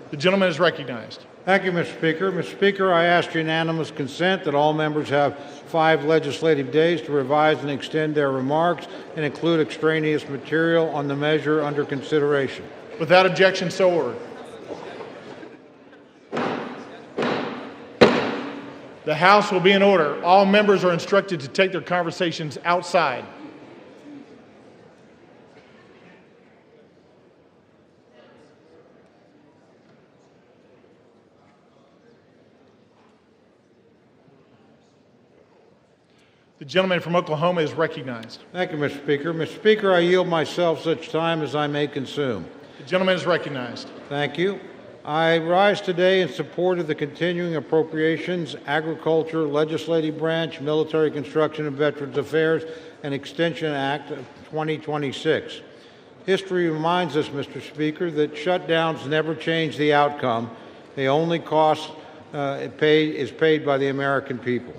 The gentleman is recognized. Thank you, Mr. Speaker. Mr. Speaker, I ask unanimous consent that all members have 5 legislative days to revise and extend their remarks and include extraneous material on the measure under consideration. Without objection, so ordered. The House will be in order. All members are instructed to take their conversations outside. The gentleman from Oklahoma is recognized. Thank you, Mr. Speaker. Mr. Speaker, I yield myself such time as I may consume. The gentleman is recognized. Thank you. I rise today in support of the Continuing Appropriations, Agriculture, Legislative Branch, Military Construction and Veterans Affairs, and Extension Act of 2026. History reminds us, Mr. Speaker, that shutdowns never change the outcome. The only cost is paid by the American people.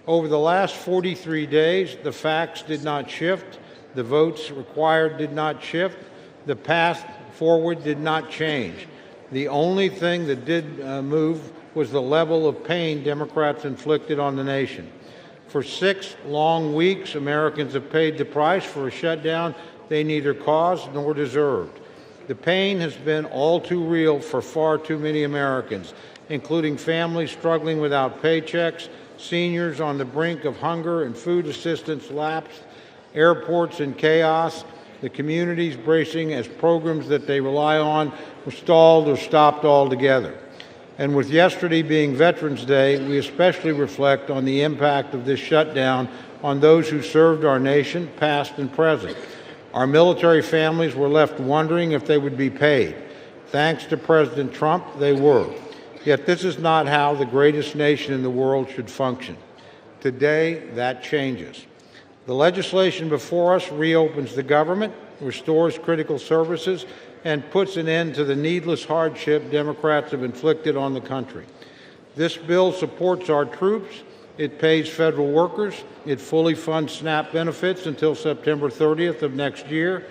Over the last 43 days, the facts did not shift, the votes required did not shift, the path forward did not change. The only thing that did move was the level of pain Democrats inflicted on the nation. For 6 long weeks, Americans have paid the price for a shutdown they neither caused nor deserved. The pain has been all too real for far too many Americans, including families struggling without paychecks, seniors on the brink of hunger and food assistance lapse, airports in chaos, the communities bracing as programs that they rely on were stalled or stopped altogether. And with yesterday being Veterans Day, we especially reflect on the impact of this shutdown on those who served our nation, past and present. Our military families were left wondering if they would be paid. Thanks to President Trump, they were. Yet this is not how the greatest nation in the world should function. Today, that changes. The legislation before us reopens the government, restores critical services, and puts an end to the needless hardship Democrats have inflicted on the country. This bill supports our troops. It pays federal workers. It fully funds SNAP benefits until September 30th of next year.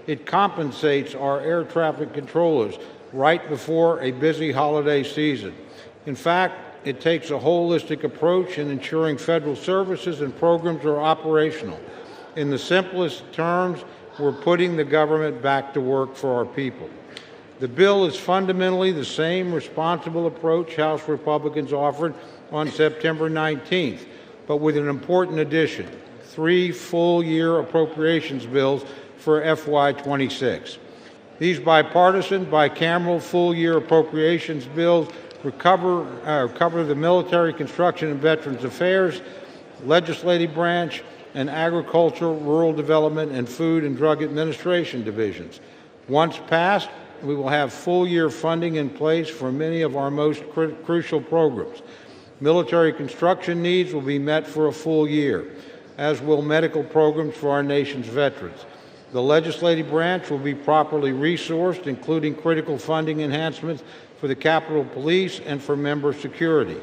It compensates our air traffic controllers right before a busy holiday season. In fact, it takes a holistic approach in ensuring federal services and programs are operational. In the simplest terms, we're putting the government back to work for our people. The bill is fundamentally the same responsible approach House Republicans offered on September 19th, but with an important addition: 3 full-year appropriations bills for FY26. These bipartisan, bicameral full-year appropriations bills cover the Military, Construction, and Veterans Affairs, Legislative Branch, and Agriculture, Rural Development, and Food and Drug Administration divisions. Once passed, we will have full-year funding in place for many of our most crucial programs. Military construction needs will be met for a full year, as will medical programs for our nation's veterans. The legislative branch will be properly resourced, including critical funding enhancements for the Capitol Police and for member security.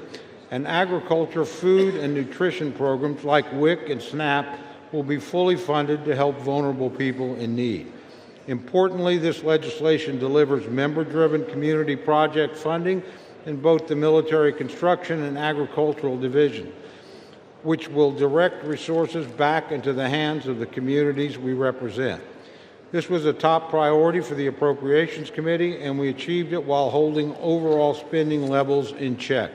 And agriculture, food, and nutrition programs like WIC and SNAP will be fully funded to help vulnerable people in need. Importantly, this legislation delivers member-driven community project funding in both the military construction and agricultural division, which will direct resources back into the hands of the communities we represent. This was a top priority for the Appropriations Committee, and we achieved it while holding overall spending levels in check.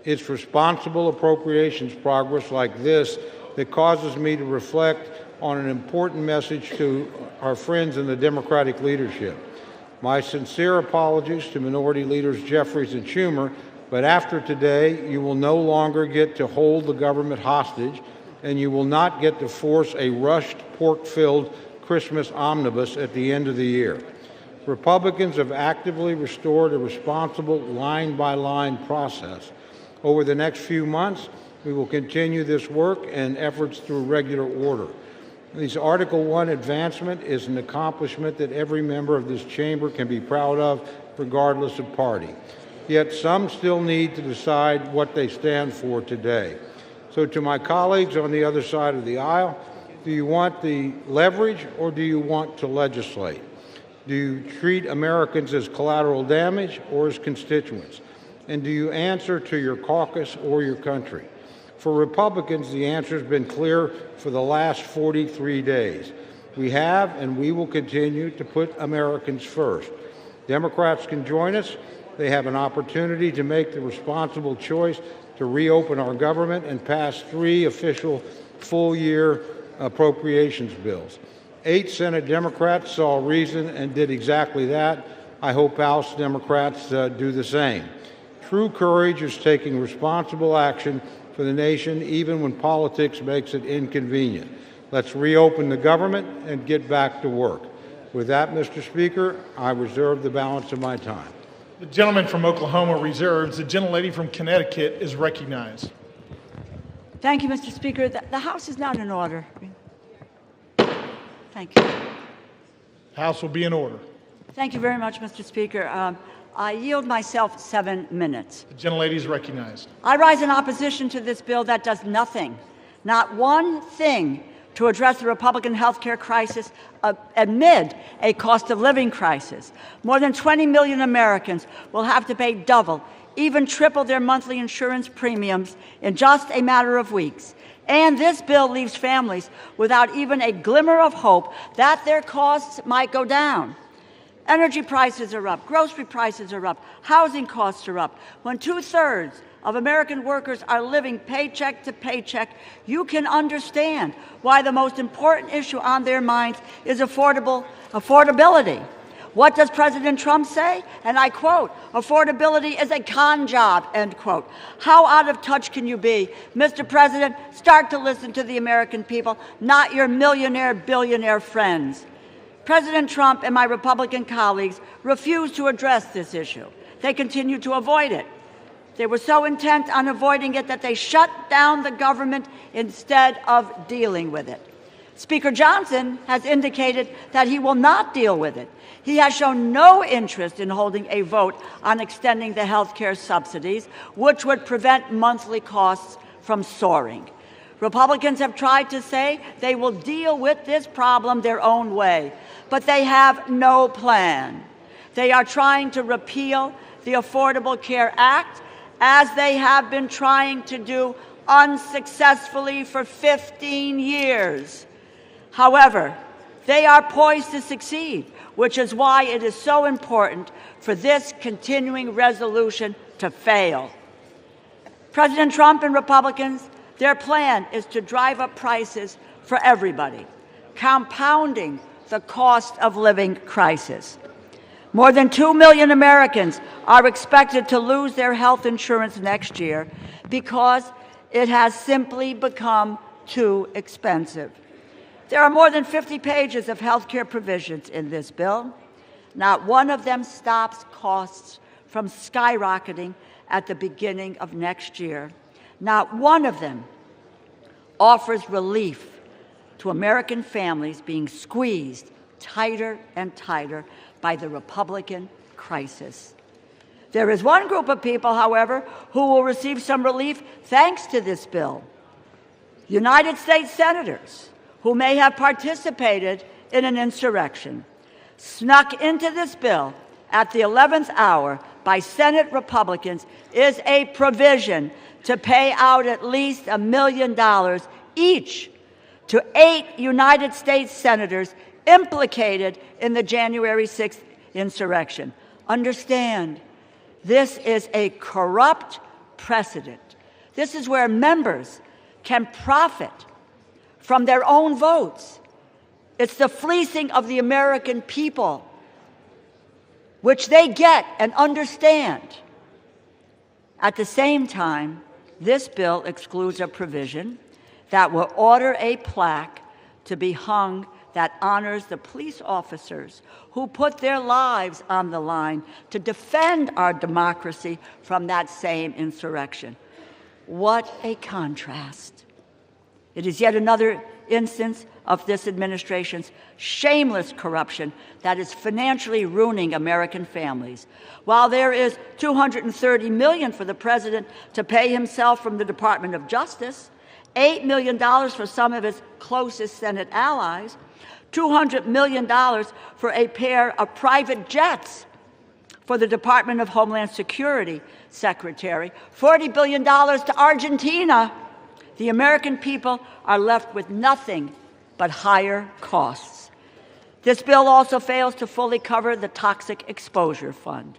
It's responsible appropriations progress like this that causes me to reflect on an important message to our friends in the Democratic leadership. My sincere apologies to Minority Leaders Jeffries and Schumer, but after today, you will no longer get to hold the government hostage, and you will not get to force a rushed, pork-filled Christmas omnibus at the end of the year. Republicans have actively restored a responsible line-by-line process. Over the next few months, we will continue this work and efforts through regular order. This Article 1 advancement is an accomplishment that every member of this chamber can be proud of, regardless of party. Yet some still need to decide what they stand for today. So to my colleagues on the other side of the aisle, do you want the leverage or do you want to legislate? Do you treat Americans as collateral damage or as constituents? And do you answer to your caucus or your country? For Republicans, the answer has been clear for the last 43 days. We have and we will continue to put Americans first. Democrats can join us. They have an opportunity to make the responsible choice to reopen our government and pass 3 official full-year appropriations bills. 8 Senate Democrats saw reason and did exactly that. I hope House Democrats do the same. True courage is taking responsible action for the nation, even when politics makes it inconvenient. Let's reopen the government and get back to work. With that, Mr. Speaker, I reserve the balance of my time. The gentleman from Oklahoma reserves. The gentlelady from Connecticut is recognized. Thank you, Mr. Speaker. The House is not in order. Thank you. House will be in order. Thank you very much, Mr. Speaker. I yield myself 7 minutes. The gentlelady is recognized. I rise in opposition to this bill that does nothing, not one thing, to address the Republican health care crisis amid a cost of living crisis. More than 20 million Americans will have to pay double, even triple their monthly insurance premiums in just a matter of weeks. And this bill leaves families without even a glimmer of hope that their costs might go down. Energy prices are up, grocery prices are up, housing costs are up. When 2/3 of American workers are living paycheck to paycheck, you can understand why the most important issue on their minds is affordability. What does President Trump say? And I quote, affordability is a con job, end quote. How out of touch can you be? Mr. President, start to listen to the American people, not your millionaire, billionaire friends. President Trump and my Republican colleagues refuse to address this issue. They continue to avoid it. They were so intent on avoiding it that they shut down the government instead of dealing with it. Speaker Johnson has indicated that he will not deal with it. He has shown no interest in holding a vote on extending the health care subsidies, which would prevent monthly costs from soaring. Republicans have tried to say they will deal with this problem their own way, but they have no plan. They are trying to repeal the Affordable Care Act, as they have been trying to do unsuccessfully for 15 years. However, they are poised to succeed, which is why it is so important for this continuing resolution to fail. President Trump and Republicans, their plan is to drive up prices for everybody, compounding the cost of living crisis. More than 2 million Americans are expected to lose their health insurance next year because it has simply become too expensive. There are more than 50 pages of health care provisions in this bill. Not one of them stops costs from skyrocketing at the beginning of next year. Not one of them offers relief to American families being squeezed tighter and tighter by the Republican crisis. There is one group of people, however, who will receive some relief thanks to this bill. United States senators who may have participated in an insurrection, snuck into this bill at the 11th hour by Senate Republicans, is a provision to pay out at least $1 million each to 8 United States senators implicated in the January 6th insurrection. Understand, this is a corrupt precedent. This is where members can profit from their own votes. It's the fleecing of the American people, which they get and understand. At the same time, this bill excludes a provision that will order a plaque to be hung that honors the police officers who put their lives on the line to defend our democracy from that same insurrection. What a contrast. It is yet another instance of this administration's shameless corruption that is financially ruining American families. While there is $230 million for the president to pay himself from the Department of Justice, $8 million for some of his closest Senate allies, $200 million for a pair of private jets for the Department of Homeland Security Secretary, $40 billion to Argentina, the American people are left with nothing but higher costs. This bill also fails to fully cover the Toxic Exposure Fund,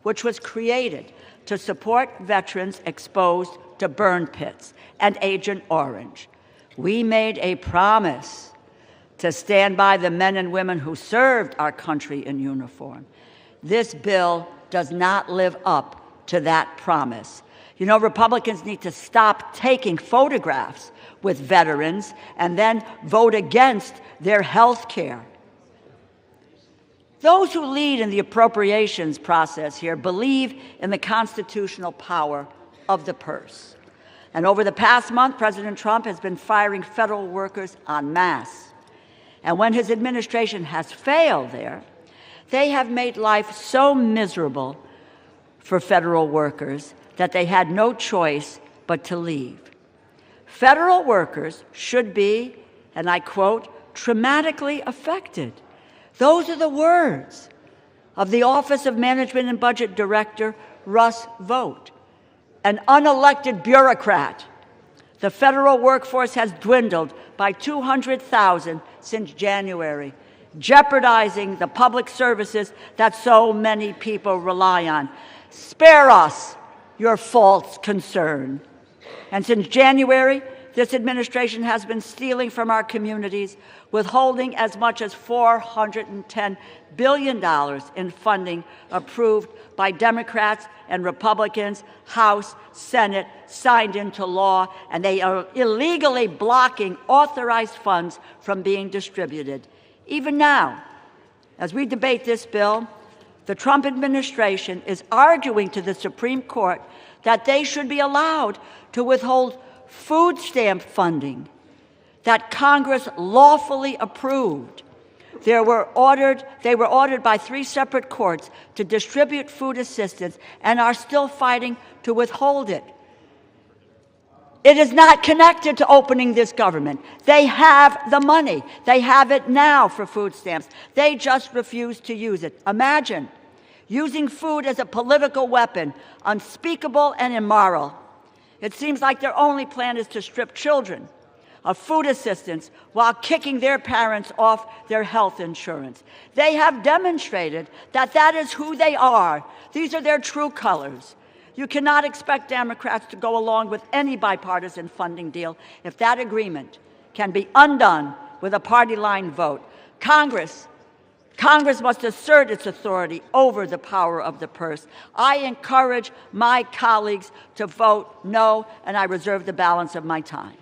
which was created to support veterans exposed to burn pits and Agent Orange. We made a promise to stand by the men and women who served our country in uniform. This bill does not live up to that promise. You know, Republicans need to stop taking photographs with veterans and then vote against their health care. Those who lead in the appropriations process here believe in the constitutional power of the purse. And over the past month, President Trump has been firing federal workers en masse. And when his administration has failed there, they have made life so miserable for federal workers that they had no choice but to leave. Federal workers should be, and I quote, traumatically affected. Those are the words of the Office of Management and Budget Director Russ Vought, an unelected bureaucrat. The federal workforce has dwindled by 200,000 since January, jeopardizing the public services that so many people rely on. Spare us your false concern. And since January, this administration has been stealing from our communities, withholding as much as $410 billion in funding approved by Democrats and Republicans, House, Senate, signed into law, and they are illegally blocking authorized funds from being distributed. Even now, as we debate this bill, the Trump administration is arguing to the Supreme Court that they should be allowed to withhold food stamp funding that Congress lawfully approved. They were ordered by 3 separate courts to distribute food assistance and are still fighting to withhold it. It is not connected to opening this government. They have the money. They have it now for food stamps. They just refuse to use it. Imagine using food as a political weapon, unspeakable and immoral. It seems like their only plan is to strip children of food assistance while kicking their parents off their health insurance. They have demonstrated that that is who they are. These are their true colors. You cannot expect Democrats to go along with any bipartisan funding deal if that agreement can be undone with a party line vote. Congress must assert its authority over the power of the purse. I encourage my colleagues to vote no, and I reserve the balance of my time.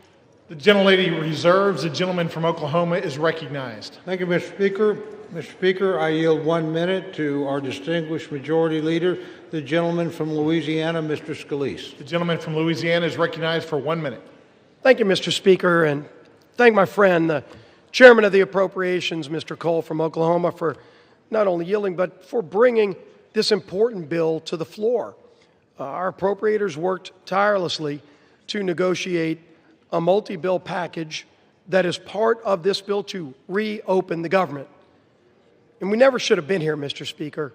The gentlelady reserves. The gentleman from Oklahoma is recognized. Thank you, Mr. Speaker. Mr. Speaker, I yield 1 minute to our distinguished majority leader, the gentleman from Louisiana, Mr. Scalise. The gentleman from Louisiana is recognized for 1 minute. Thank you, Mr. Speaker, and thank my friend, the Chairman of the Appropriations, Mr. Cole from Oklahoma, for not only yielding, but for bringing this important bill to the floor. Our appropriators worked tirelessly to negotiate a multi-bill package that is part of this bill to reopen the government. And we never should have been here, Mr. Speaker.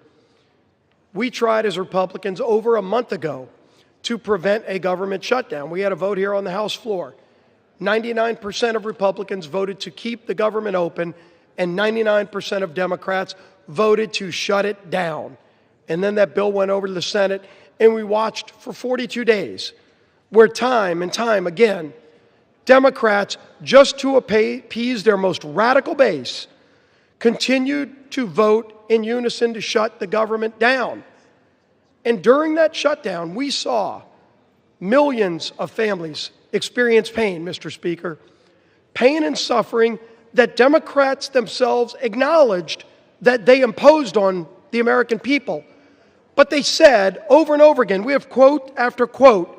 We tried as Republicans over a month ago to prevent a government shutdown. We had a vote here on the House floor. 99% of Republicans voted to keep the government open, and 99% of Democrats voted to shut it down. And then that bill went over to the Senate, and we watched for 42 days, where time and time again, Democrats, just to appease their most radical base, continued to vote in unison to shut the government down. And during that shutdown, we saw millions of families experience pain, Mr. Speaker, pain and suffering that Democrats themselves acknowledged that they imposed on the American people. But they said over and over again, we have quote after quote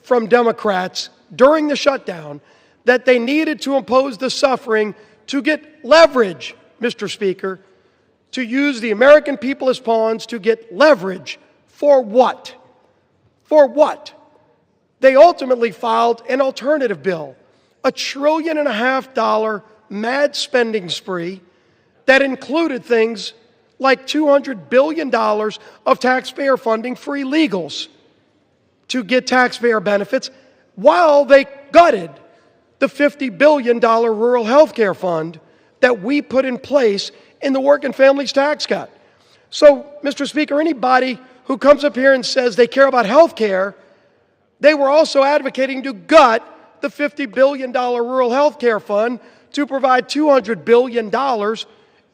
from Democrats during the shutdown, that they needed to impose the suffering to get leverage, Mr. Speaker, to use the American people as pawns to get leverage. For what? For what? They ultimately filed an alternative bill, a $1.5 trillion mad spending spree that included things like $200 billion of taxpayer funding for illegals to get taxpayer benefits, while they gutted the $50 billion rural health care fund that we put in place in the Working Families Tax Cut. So, Mr. Speaker, anybody who comes up here and says they care about health care, they were also advocating to gut the $50 billion rural health care fund to provide $200 billion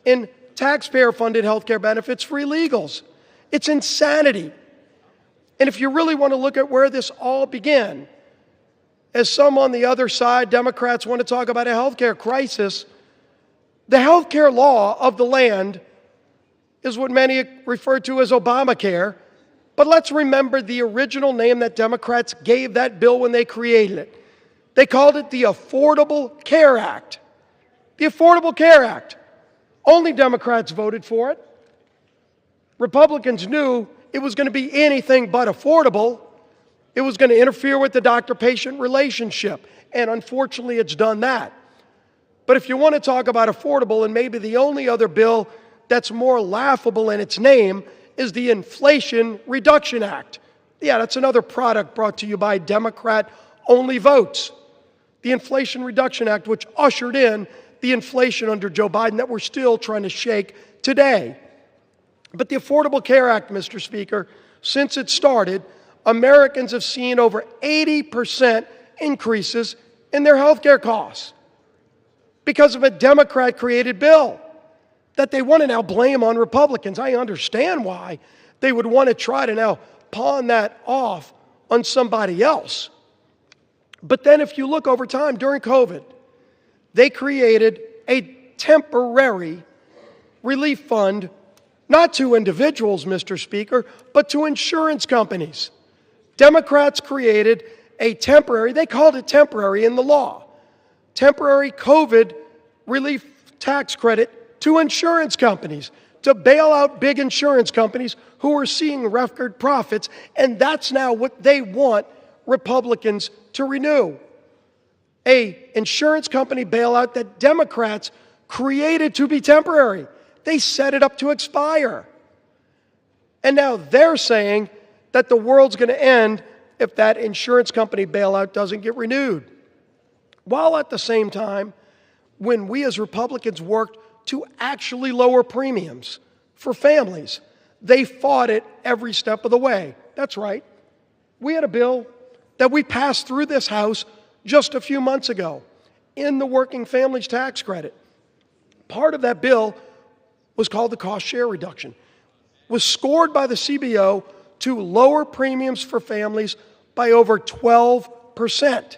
in taxpayer-funded health care benefits for illegals. It's insanity. And if you really want to look at where this all began, as some on the other side, Democrats, want to talk about a health care crisis, the health care law of the land is what many refer to as Obamacare. But let's remember the original name that Democrats gave that bill when they created it. They called it the Affordable Care Act. The Affordable Care Act. Only Democrats voted for it. Republicans knew it was going to be anything but affordable. It was going to interfere with the doctor-patient relationship, and unfortunately it's done that. But if you want to talk about affordable, and maybe the only other bill that's more laughable in its name is the Inflation Reduction Act. Yeah, that's another product brought to you by Democrat-only votes. The Inflation Reduction Act, which ushered in the inflation under Joe Biden that we're still trying to shake today. But the Affordable Care Act, Mr. Speaker, since it started, Americans have seen over 80% increases in their health care costs because of a Democrat-created bill that they want to now blame on Republicans. I understand why they would want to try to now pawn that off on somebody else. But then if you look over time, during COVID, they created a temporary relief fund, not to individuals, Mr. Speaker, but to insurance companies. Democrats created a temporary, they called it temporary in the law, temporary COVID relief tax credit to insurance companies to bail out big insurance companies who are seeing record profits, and that's now what they want Republicans to renew. An insurance company bailout that Democrats created to be temporary. They set it up to expire. And now they're saying that the world's going to end if that insurance company bailout doesn't get renewed. While at the same time, when we as Republicans worked to actually lower premiums for families, they fought it every step of the way. That's right. We had a bill that we passed through this House just a few months ago in the Working Families Tax Credit. Part of that bill was called the cost share reduction, was scored by the CBO to lower premiums for families by over 12%.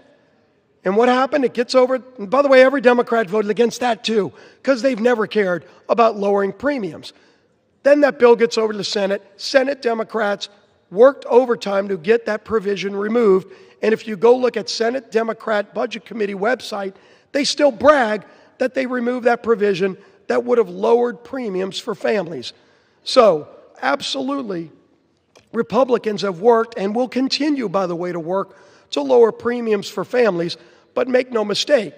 And what happened? It gets over, and by the way, every Democrat voted against that too, because they've never cared about lowering premiums. Then that bill gets over to the Senate. Senate Democrats worked overtime to get that provision removed. And if you go look at Senate Democrat Budget Committee website, they still brag that they removed that provision that would have lowered premiums for families. So, absolutely, Republicans have worked and will continue, by the way, to work to lower premiums for families, but make no mistake,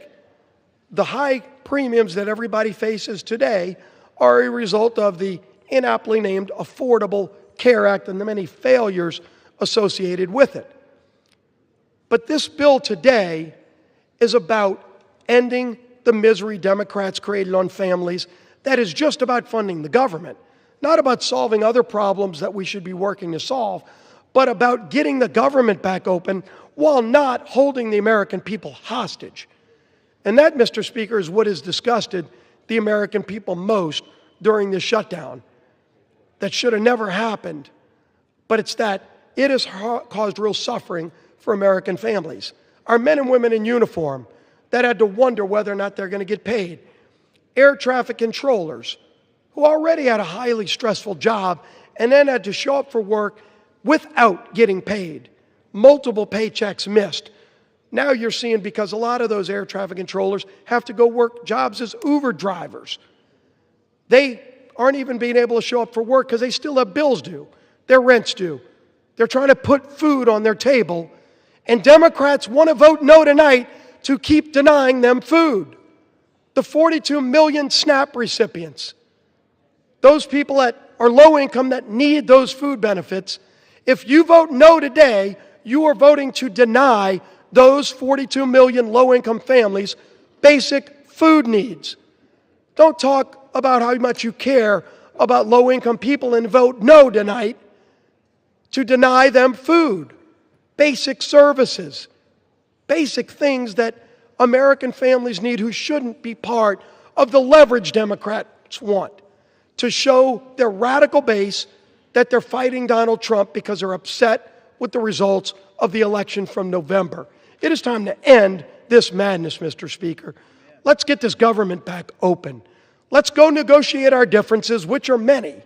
the high premiums that everybody faces today are a result of the inaptly named Affordable Care Act and the many failures associated with it. But this bill today is about ending the misery Democrats created on families. That is just about funding the government, not about solving other problems that we should be working to solve, but about getting the government back open while not holding the American people hostage. And that, Mr. Speaker, is what has disgusted the American people most during this shutdown. That should have never happened, but it's that it has caused real suffering for American families. Our men and women in uniform that had to wonder whether or not they're going to get paid. Air traffic controllers who already had a highly stressful job and then had to show up for work without getting paid. Multiple paychecks missed. Now you're seeing, because a lot of those air traffic controllers have to go work jobs as Uber drivers. They aren't even being able to show up for work because they still have bills due, their rent's due. They're trying to put food on their table, and Democrats want to vote no tonight to keep denying them food. The 42 million SNAP recipients, those people that are low income that need those food benefits, if you vote no today, you are voting to deny those 42 million low-income families basic food needs. Don't talk about how much you care about low-income people and vote no tonight to deny them food, basic services, basic things that American families need who shouldn't be part of the leverage Democrats want to show their radical base that they're fighting Donald Trump because they're upset with the results of the election from November. It is time to end this madness, Mr. Speaker. Let's get this government back open. Let's go negotiate our differences, which are many,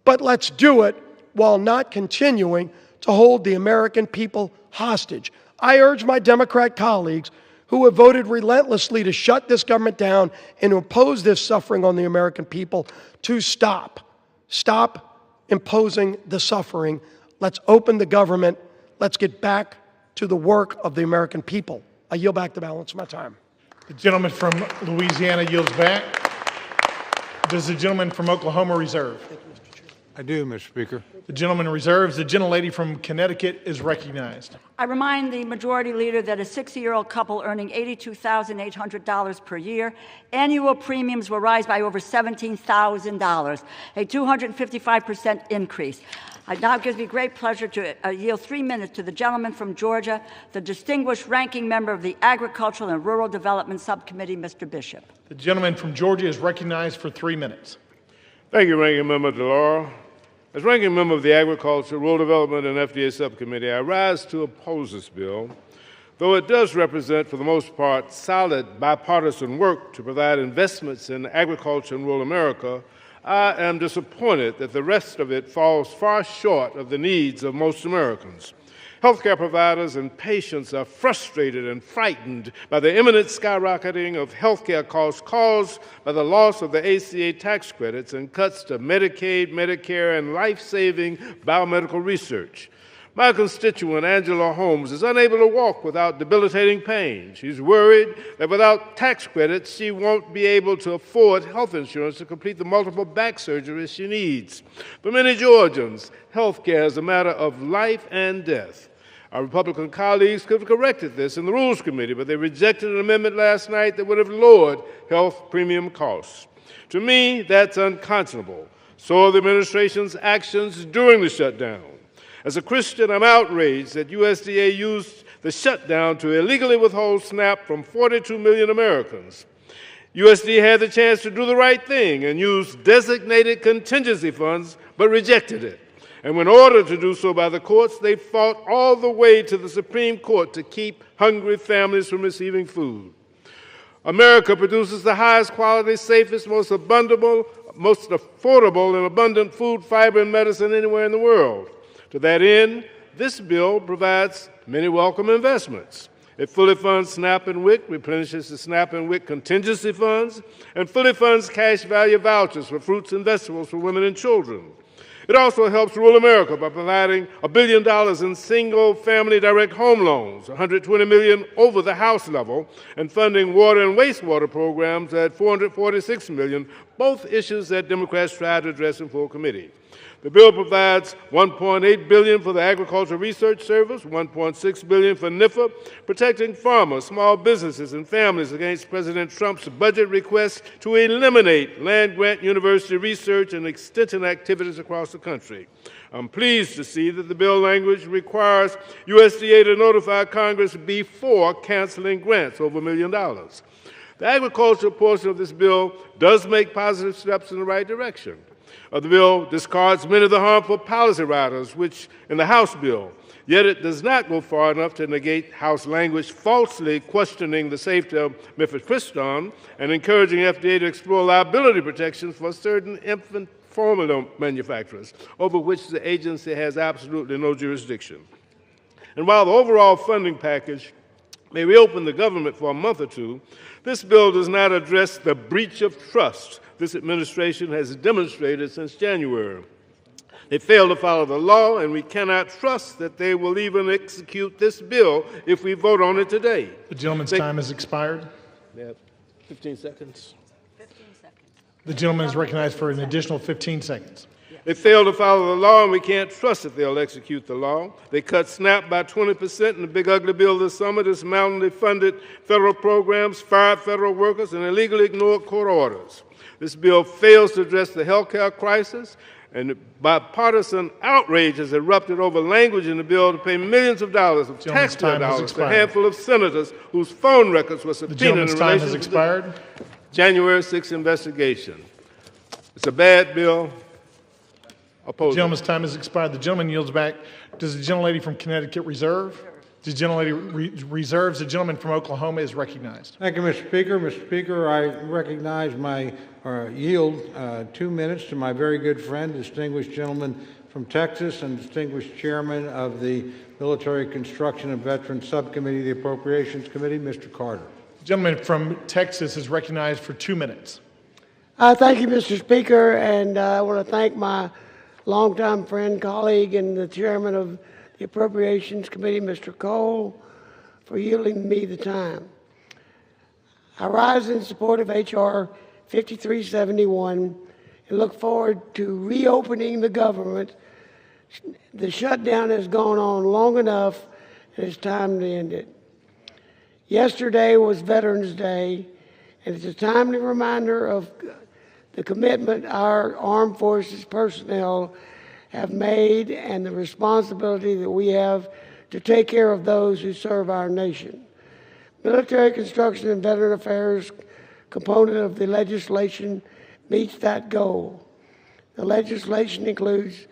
but let's do it while not continuing to hold the American people hostage. I urge my Democrat colleagues who have voted relentlessly to shut this government down and to impose this suffering on the American people to stop. Stop imposing the suffering. Let's open the government. Let's get back to the work of the American people. I yield back the balance of my time. The gentleman from Louisiana yields back. Does the gentleman from Oklahoma reserve? I do, Mr. Speaker. The gentleman reserves. The gentlelady from Connecticut is recognized. I remind the Majority Leader that a 60-year-old couple earning $82,800 per year, annual premiums will rise by over $17,000, a 255% increase. It now gives me great pleasure to yield 3 minutes to the gentleman from Georgia, the distinguished ranking member of the Agricultural and Rural Development Subcommittee, Mr. Bishop. The gentleman from Georgia is recognized for 3 minutes. Thank you, Ranking Member DeLauro. As Ranking Member of the Agriculture, Rural Development, and FDA Subcommittee, I rise to oppose this bill, though it does represent, for the most part, solid bipartisan work to provide investments in agriculture and rural America. I am disappointed that the rest of it falls far short of the needs of most Americans. Healthcare providers and patients are frustrated and frightened by the imminent skyrocketing of healthcare costs caused by the loss of the ACA tax credits and cuts to Medicaid, Medicare, and life-saving biomedical research. My constituent, Angela Holmes, is unable to walk without debilitating pain. She's worried that without tax credits, she won't be able to afford health insurance to complete the multiple back surgeries she needs. For many Georgians, health care is a matter of life and death. Our Republican colleagues could have corrected this in the Rules Committee, but they rejected an amendment last night that would have lowered health premium costs. To me, that's unconscionable. So are the administration's actions during the shutdown. As a Christian, I'm outraged that USDA used the shutdown to illegally withhold SNAP from 42 million Americans. USDA had the chance to do the right thing and use designated contingency funds, but rejected it. And when ordered to do so by the courts, they fought all the way to the Supreme Court to keep hungry families from receiving food. America produces the highest quality, safest, most affordable, and abundant food, fiber, and medicine anywhere in the world. To that end, this bill provides many welcome investments. It fully funds SNAP and WIC, replenishes the SNAP and WIC contingency funds, and fully funds cash value vouchers for fruits and vegetables for women and children. It also helps rural America by providing $1 billion in single-family direct home loans, $120 million over the House level, and funding water and wastewater programs at $446 million, both issues that Democrats tried to address in full committee. The bill provides $1.8 billion for the Agriculture Research Service, $1.6 billion for NIFA, protecting farmers, small businesses, and families against President Trump's budget request to eliminate land-grant university research and extension activities across the country. I'm pleased to see that the bill language requires USDA to notify Congress before canceling grants over $1 million. The agricultural portion of this bill does make positive steps in the right direction. The bill discards many of the harmful policy riders, which in the House bill, yet it does not go far enough to negate House language falsely questioning the safety of mifepristone and encouraging FDA to explore liability protections for certain infant formula manufacturers, over which the agency has absolutely no jurisdiction. And while the overall funding package may reopen the government for a month or two, this bill does not address the breach of trust this administration has demonstrated since January. They fail to follow the law, and we cannot trust that they will even execute this bill if we vote on it today. The gentleman's time has expired. They have 15 seconds. 15 seconds. The gentleman is recognized for an additional 15 seconds. They fail to follow the law, and we can't trust that they'll execute the law. They cut SNAP by 20% in the big ugly bill this summer, dismantling funded federal programs, fired federal workers, and illegally ignored court orders. This bill fails to address the health care crisis, and bipartisan outrage has erupted over language in the bill to pay millions of dollars of taxpayer dollars to a handful of senators whose phone records were subpoenaed in relation to the January 6th investigation. It's a bad bill. The gentleman's time has expired. The gentleman yields back. Does the gentlelady from Connecticut reserve? The gentlelady reserves. The gentleman from Oklahoma is recognized. Thank you, Mr. Speaker. Mr. Speaker, I recognize yield 2 minutes to my very good friend, distinguished gentleman from Texas and distinguished chairman of the Military Construction and Veterans Subcommittee, the Appropriations Committee, Mr. Carter. The gentleman from Texas is recognized for 2 minutes. Thank you, Mr. Speaker, and I want to thank my longtime friend, colleague, and the chairman of the Appropriations Committee, Mr. Cole, for yielding me the time. I rise in support of H.R. 5371 and look forward to reopening the government. The shutdown has gone on long enough, and it's time to end it. Yesterday was Veterans Day, and it's a timely reminder of the commitment our armed forces personnel have made and the responsibility that we have to take care of those who serve our nation. Military Construction and Veteran Affairs component of the legislation meets that goal. The legislation includes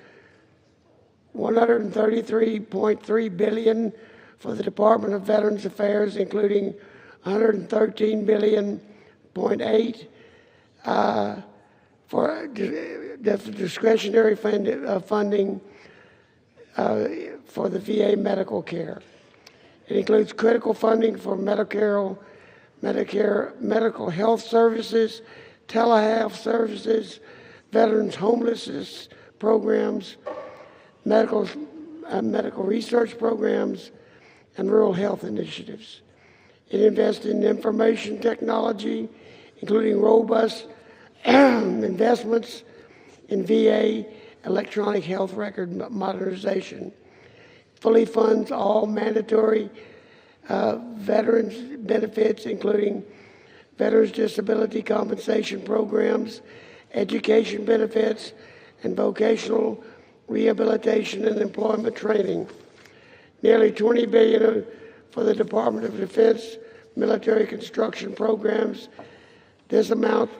$133.3 billion for the Department of Veterans Affairs, including $113.8 billion for discretionary funding for the VA medical care. It includes critical funding for Medicare, medical health services, telehealth services, veterans homelessness programs, medical research programs, and rural health initiatives. It invests in information technology, including robust investments in VA electronic health record modernization. Fully funds all mandatory veterans benefits, including veterans disability compensation programs, education benefits, and vocational rehabilitation and employment training. Nearly $20 billion for the Department of Defense military construction programs. This amount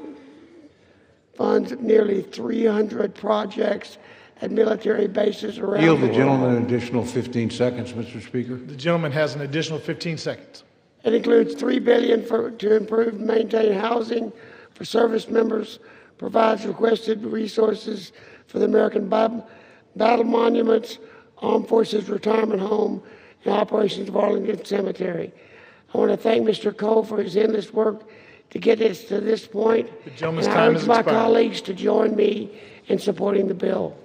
funds nearly 300 projects at military bases around Yield the the world. gentleman an additional 15 seconds, Mr. Speaker. The gentleman has an additional 15 seconds. It includes $3 billion to improve and maintain housing for service members, provides requested resources for the American Battle Monuments, Armed Forces Retirement Home, and operations of Arlington Cemetery. I want to thank Mr. Cole for his endless work to get us to this point. The gentleman's and time I has urge my expired. colleagues to join me in supporting the bill.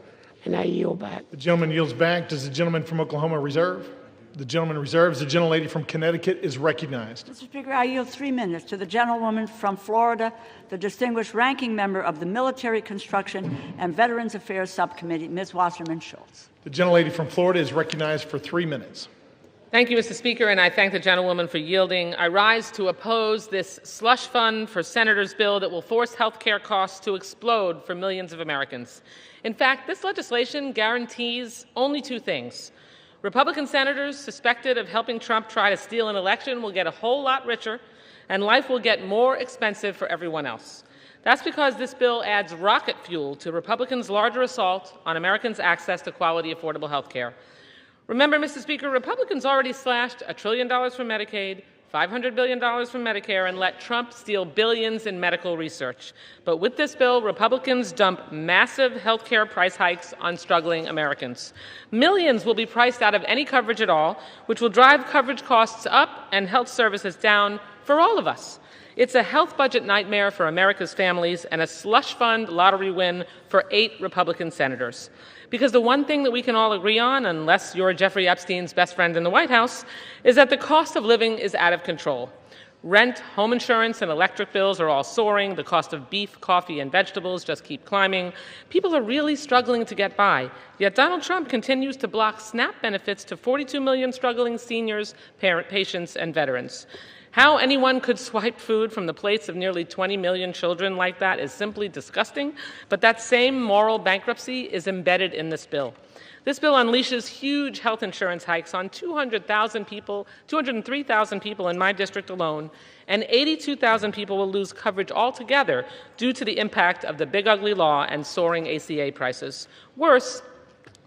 And I yield back. The gentleman yields back. Does the gentleman from Oklahoma reserve? The gentleman reserves. The gentlelady from Connecticut is recognized. Mr. Speaker, I yield 3 minutes to the gentlewoman from Florida, the distinguished ranking member of the Military Construction and Veterans Affairs Subcommittee, Ms. Wasserman Schultz. The gentlelady from Florida is recognized for 3 minutes. Thank you, Mr. Speaker, and I thank the gentlewoman for yielding. I rise to oppose this slush fund for senators bill that will force health care costs to explode for millions of Americans. In fact, this legislation guarantees only 2 things. Republican senators suspected of helping Trump try to steal an election will get a whole lot richer, and life will get more expensive for everyone else. That's because this bill adds rocket fuel to Republicans' larger assault on Americans' access to quality, affordable health care. Remember, Mr. Speaker, Republicans already slashed $1 trillion from Medicaid, $500 billion from Medicare, and let Trump steal billions in medical research. But with this bill, Republicans dump massive health care price hikes on struggling Americans. Millions will be priced out of any coverage at all, which will drive coverage costs up and health services down for all of us. It's a health budget nightmare for America's families and a slush fund lottery win for 8 Republican senators. Because the one thing that we can all agree on, unless you're Jeffrey Epstein's best friend in the White House, is that the cost of living is out of control. Rent, home insurance, and electric bills are all soaring. The cost of beef, coffee, and vegetables just keep climbing. People are really struggling to get by. Yet Donald Trump continues to block SNAP benefits to 42 million struggling seniors, patients, and veterans. How anyone could swipe food from the plates of nearly 20 million children like that is simply disgusting, but that same moral bankruptcy is embedded in this bill. This bill unleashes huge health insurance hikes on 203,000 people in my district alone, and 82,000 people will lose coverage altogether due to the impact of the big ugly law and soaring ACA prices. Worse,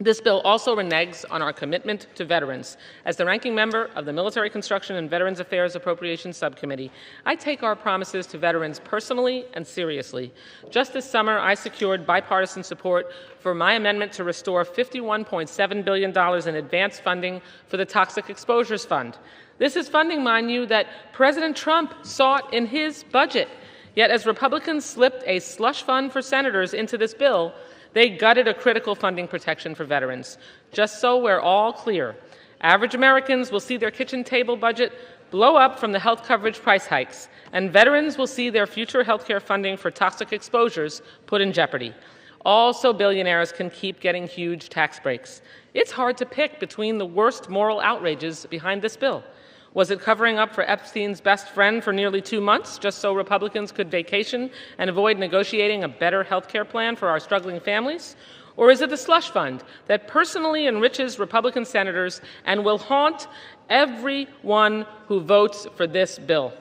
this bill also reneges on our commitment to veterans. As the ranking member of the Military Construction and Veterans Affairs Appropriations Subcommittee, I take our promises to veterans personally and seriously. Just this summer, I secured bipartisan support for my amendment to restore $51.7 billion in advance funding for the Toxic Exposures Fund. This is funding, mind you, that President Trump sought in his budget. Yet as Republicans slipped a slush fund for senators into this bill, they gutted a critical funding protection for veterans. Just so we're all clear, average Americans will see their kitchen table budget blow up from the health coverage price hikes, and veterans will see their future health care funding for toxic exposures put in jeopardy. Also, billionaires can keep getting huge tax breaks. It's hard to pick between the worst moral outrages behind this bill. Was it covering up for Epstein's best friend for nearly 2 months, just so Republicans could vacation and avoid negotiating a better health care plan for our struggling families? Or is it the slush fund that personally enriches Republican senators and will haunt everyone who votes for this bill?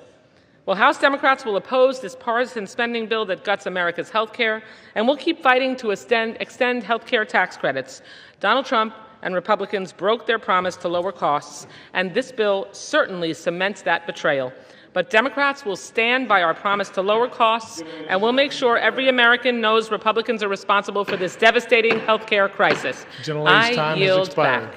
Well, House Democrats will oppose this partisan spending bill that guts America's health care, and we'll keep fighting to extend health care tax credits. Donald Trump and Republicans broke their promise to lower costs, and this bill certainly cements that betrayal. But Democrats will stand by our promise to lower costs, and we'll make sure every American knows Republicans are responsible for this devastating health care crisis. Gentlelady's time has yield expired. back.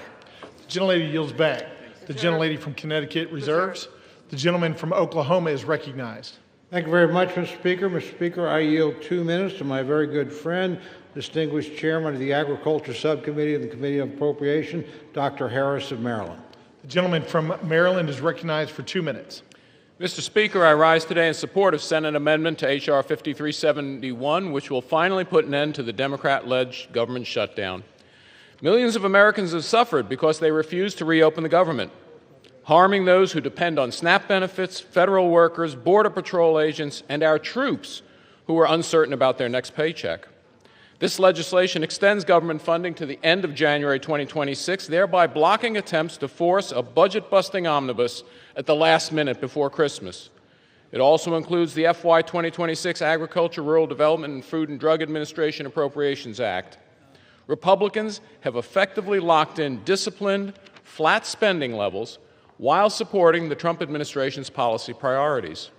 The gentlelady yields back. The gentlelady from Connecticut reserves. The gentleman from Oklahoma is recognized. Thank you very much, Mr. Speaker. Mr. Speaker, I yield 2 minutes to my very good friend, distinguished chairman of the Agriculture Subcommittee of the Committee on Appropriation, Dr. Harris of Maryland. The gentleman from Maryland is recognized for 2 minutes. Mr. Speaker, I rise today in support of Senate amendment to H.R. 5371, which will finally put an end to the Democrat-led government shutdown. Millions of Americans have suffered because they refuse to reopen the government, harming those who depend on SNAP benefits, federal workers, Border Patrol agents, and our troops who are uncertain about their next paycheck. This legislation extends government funding to the end of January 2026, thereby blocking attempts to force a budget-busting omnibus at the last minute before Christmas. It also includes the FY 2026 Agriculture, Rural Development, and Food and Drug Administration Appropriations Act. Republicans have effectively locked in disciplined, flat spending levels while supporting the Trump administration's policy priorities.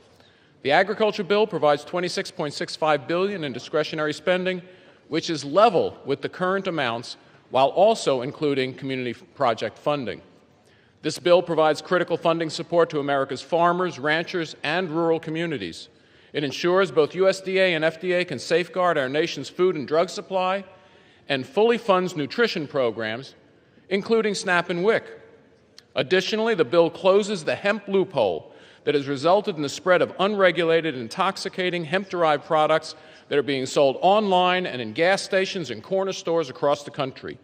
The agriculture bill provides $26.65 billion in discretionary spending, which is level with the current amounts, while also including community project funding. This bill provides critical funding support to America's farmers, ranchers, and rural communities. It ensures both USDA and FDA can safeguard our nation's food and drug supply, and fully funds nutrition programs, including SNAP and WIC. Additionally, the bill closes the hemp loophole that has resulted in the spread of unregulated, intoxicating hemp-derived products that are being sold online and in gas stations and corner stores across the country.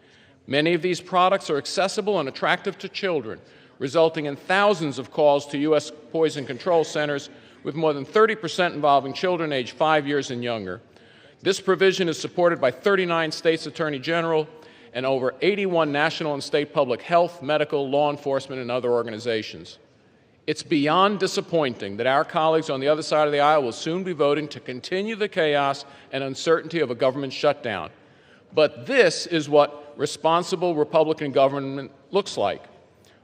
Many of these products are accessible and attractive to children, resulting in thousands of calls to U.S. poison control centers, with more than 30% involving children aged 5 years and younger. This provision is supported by 39 states' attorney general and over 81 national and state public health, medical, law enforcement, and other organizations. It's beyond disappointing that our colleagues on the other side of the aisle will soon be voting to continue the chaos and uncertainty of a government shutdown. But this is what responsible Republican government looks like.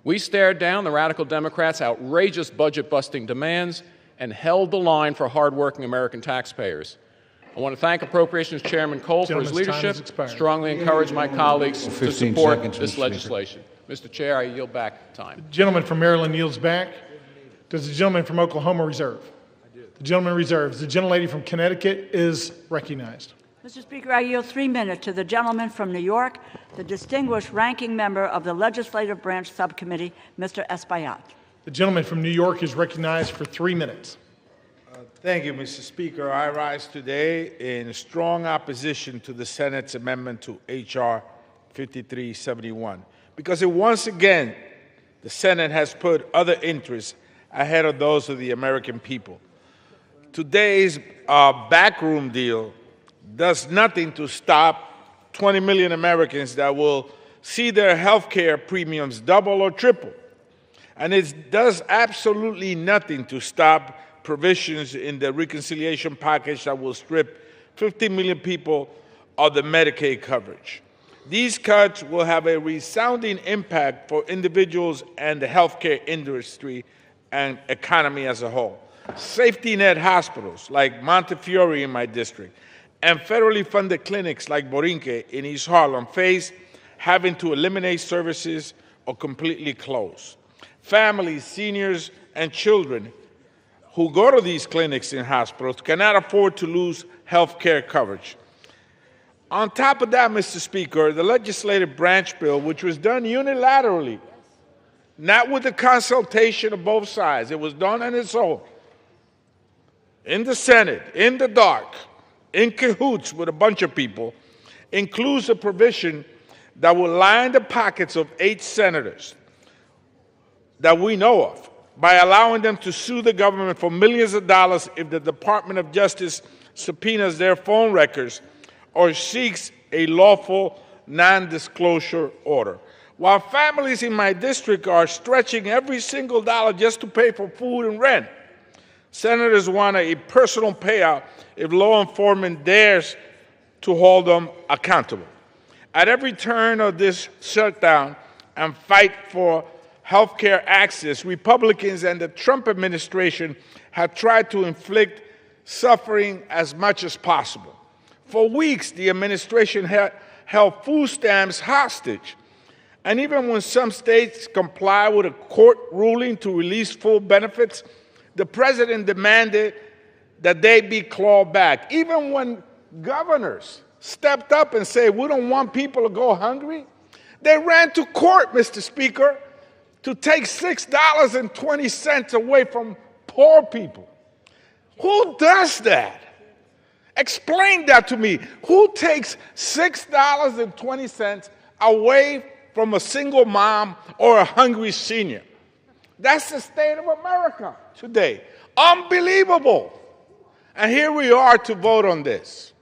We stared down the radical Democrats' outrageous budget-busting demands and held the line for hardworking American taxpayers. I want to thank Appropriations Chairman Cole for his leadership, strongly encourage my colleagues to support this legislation. Mr. Chair, I yield back time. The gentleman from Maryland yields back. Does the gentleman from Oklahoma reserve? The gentleman reserves. The gentlelady from Connecticut is recognized. Mr. Speaker, I yield 3 minutes to the gentleman from New York, the distinguished ranking member of the Legislative Branch Subcommittee, Mr. Espaillat. The gentleman from New York is recognized for 3 minutes. Thank you, Mr. Speaker. I rise today in strong opposition to the Senate's amendment to H.R. 5371 because once again, the Senate has put other interests ahead of those of the American people. Today's backroom deal does nothing to stop 20 million Americans that will see their health care premiums double or triple. And it does absolutely nothing to stop provisions in the reconciliation package that will strip 50 million people of the Medicaid coverage. These cuts will have a resounding impact for individuals and the healthcare industry and economy as a whole. Safety net hospitals like Montefiore in my district and federally funded clinics like Borinque in East Harlem face having to eliminate services or completely close. Families, seniors, and children who go to these clinics and hospitals cannot afford to lose health care coverage. On top of that, Mr. Speaker, the legislative branch bill, which was done unilaterally, not with the consultation of both sides. It was done on its own, in the Senate, in the dark, in cahoots with a bunch of people, includes a provision that will line the pockets of 8 senators that we know of by allowing them to sue the government for millions of dollars if the Department of Justice subpoenas their phone records or seeks a lawful non-disclosure order. While families in my district are stretching every single dollar just to pay for food and rent, senators want a personal payout if law enforcement dares to hold them accountable. At every turn of this shutdown and fight for health care access, Republicans and the Trump administration have tried to inflict suffering as much as possible. For weeks, the administration held food stamps hostage. And even when some states comply with a court ruling to release full benefits, the president demanded that they be clawed back. Even when governors stepped up and said, we don't want people to go hungry, they ran to court, Mr. Speaker, to take $6.20 away from poor people. Who does that? Explain that to me. Who takes $6.20 away from a single mom or a hungry senior? That's the state of America today. Unbelievable. And here we are to vote on this.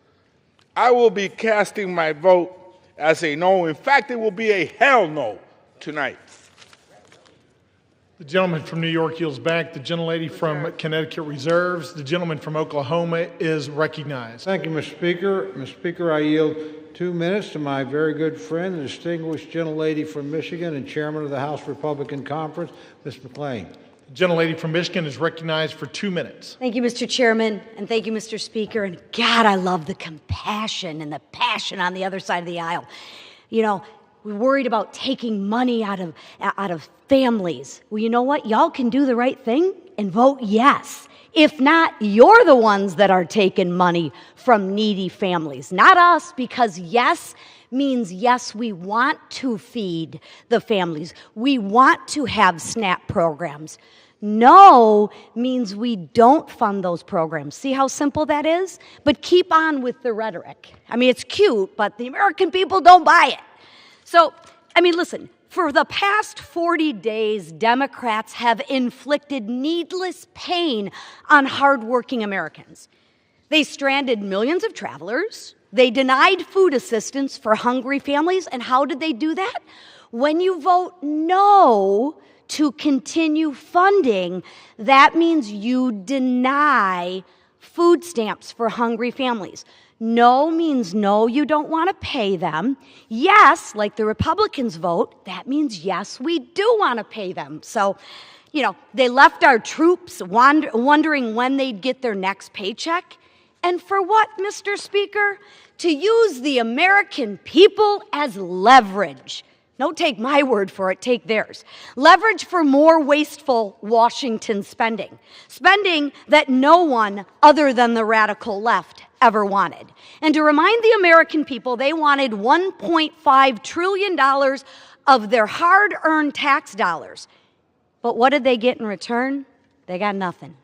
I will be casting my vote as a no. In fact, it will be a hell no tonight. The gentleman from New York yields back. The gentlelady from Connecticut reserves. The gentleman from Oklahoma is recognized. Thank you, Mr. Speaker. Mr. Speaker, I yield 2 minutes to my very good friend, the distinguished gentlelady from Michigan and chairman of the House Republican Conference, Ms. McClain. The gentlelady from Michigan is recognized for 2 minutes. Thank you, Mr. Chairman, and thank you, Mr. Speaker. And God, I love the compassion and the passion on the other side of the aisle. You know, we're worried about taking money out of families. Well, you know what? Y'all can do the right thing and vote yes. If not, you're the ones that are taking money from needy families, not us, because yes means yes, we want to feed the families. We want to have SNAP programs. No means we don't fund those programs. See how simple that is? But keep on with the rhetoric. I mean, it's cute, but the American people don't buy it. So, I mean, listen, for the past 40 days, Democrats have inflicted needless pain on hardworking Americans. They stranded millions of travelers. They denied food assistance for hungry families. And how did they do that? When you vote no to continue funding, that means you deny food stamps for hungry families. No means no, you don't want to pay them. Yes, like the Republicans vote, that means yes, we do want to pay them. So, you know, they left our troops wondering when they'd get their next paycheck. And for what, Mr. Speaker? To use the American people as leverage. Don't take my word for it, take theirs. Leverage for more wasteful Washington spending. Spending that no one other than the radical left ever wanted. And to remind the American people, they wanted $1.5 trillion of their hard-earned tax dollars. But what did they get in return? They got nothing.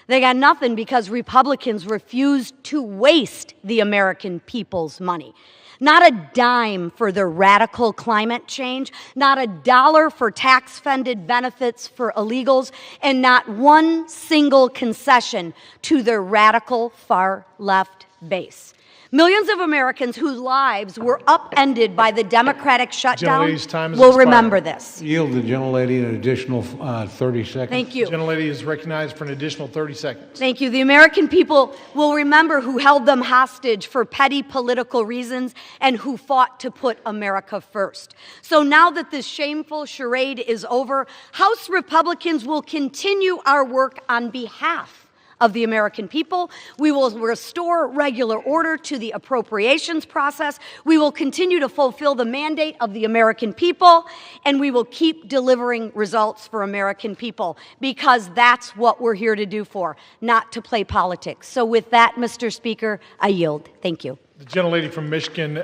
They got nothing because Republicans refused to waste the American people's money. Not a dime for their radical climate change, not a dollar for tax-funded benefits for illegals, and not one single concession to their radical far-left base. Millions of Americans whose lives were upended by the Democratic shutdown will remember this. Yield the gentlelady an additional 30 seconds. Thank you. The gentlelady is recognized for an additional 30 seconds. Thank you. The American people will remember who held them hostage for petty political reasons and who fought to put America first. So now that this shameful charade is over, House Republicans will continue our work on behalf of the American people. We will restore regular order to the appropriations process. We will continue to fulfill the mandate of the American people, and we will keep delivering results for American people, because that's what we're here to do for, not to play politics. So with that, Mr. Speaker, I yield. Thank you. The gentlelady from Michigan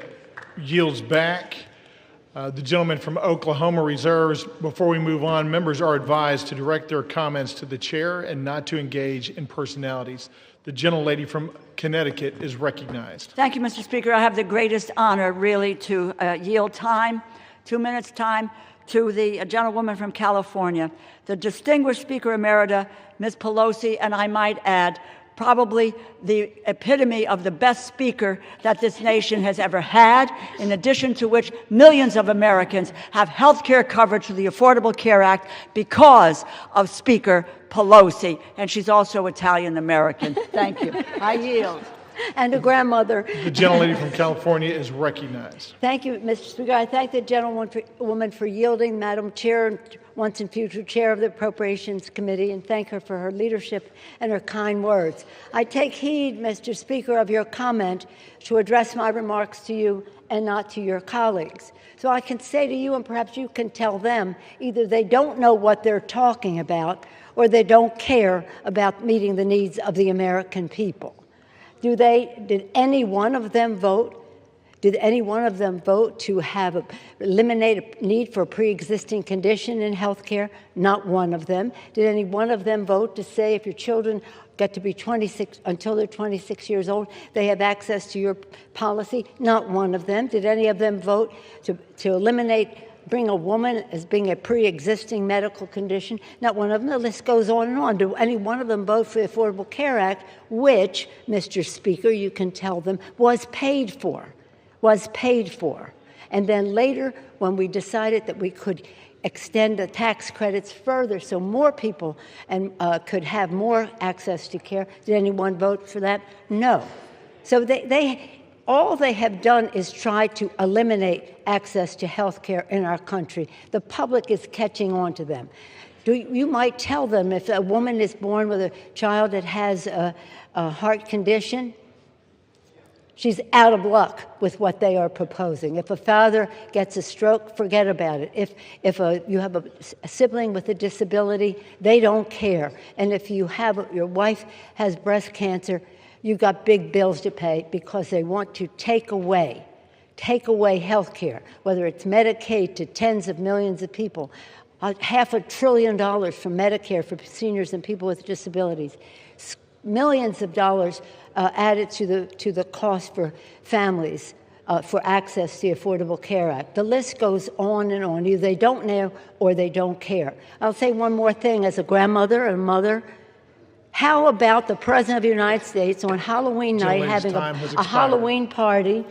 yields back. The gentleman from Oklahoma reserves. Before we move on, members are advised to direct their comments to the chair and not to engage in personalities. The gentlelady from Connecticut is recognized. Thank you, Mr. Speaker. I have the greatest honor, really, to yield time, 2 minutes time, to the gentlewoman from California, the distinguished Speaker Emerita, Ms. Pelosi, and I might add, probably the epitome of the best speaker that this nation has ever had, in addition to which millions of Americans have health care coverage through the Affordable Care Act because of Speaker Pelosi, and she's also Italian-American. Thank you. I yield. And a grandmother. The gentlelady from California is recognized. Thank you, Mr. Speaker. I thank the gentlewoman for yielding, Madam Chair, and once and future Chair of the Appropriations Committee, and thank her for her leadership and her kind words. I take heed, Mr. Speaker, of your comment to address my remarks to you and not to your colleagues. So I can say to you, and perhaps you can tell them, either they don't know what they're talking about or they don't care about meeting the needs of the American people. Did any one of them vote? Did any one of them vote to eliminate a need for a pre-existing condition in health care? Not one of them. Did any one of them vote to say if your children get to be 26, until they're 26 years old, they have access to your policy? Not one of them. Did any of them vote to bring a woman as being a pre-existing medical condition? Not one of them. The list goes on and on. Do any one of them vote for the Affordable Care Act, which, Mr. Speaker, you can tell them, was paid for? And then later, when we decided that we could extend the tax credits further so more people could have more access to care, did anyone vote for that? No. So all they have done is try to eliminate access to health care in our country. The public is catching on to them. You might tell them if a woman is born with a child that has a heart condition, she's out of luck with what they are proposing. If a father gets a stroke, forget about it. If you have a sibling with a disability, they don't care. And if your wife has breast cancer, you've got big bills to pay because they want to take away health care, whether it's Medicaid to tens of millions of people, $500 billion from Medicare for seniors and people with disabilities, millions of dollars added to the cost for families for access to the Affordable Care Act. The list goes on and on. Either they don't know or they don't care. I'll say one more thing as a grandmother and mother. How about the President of the United States on Halloween night having a Halloween party?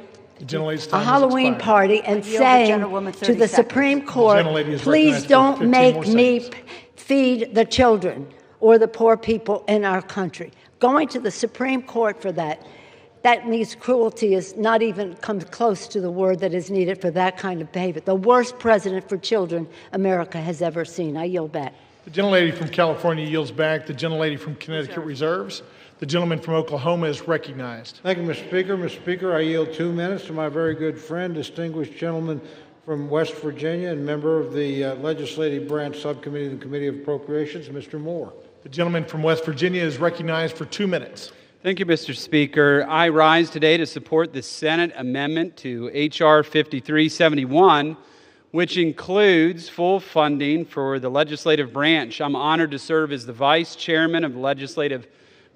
Halloween party and saying to the Supreme Court, please don't make me feed the children or the poor people in our country. Going to the Supreme Court for that means cruelty is not even comes close to the word that is needed for that kind of behavior. The worst president for children America has ever seen. I yield back. The gentlelady from California yields back. The gentlelady from Connecticut reserves. The gentleman from Oklahoma is recognized. Thank you, Mr. Speaker. Mr. Speaker, I yield 2 minutes to my very good friend, distinguished gentleman from West Virginia and member of the Legislative Branch Subcommittee and Committee of Appropriations, Mr. Moore. The gentleman from West Virginia is recognized for 2 minutes. Thank you, Mr. Speaker. I rise today to support the Senate amendment to H.R. 5371, which includes full funding for the legislative branch. I'm honored to serve as the vice chairman of the Legislative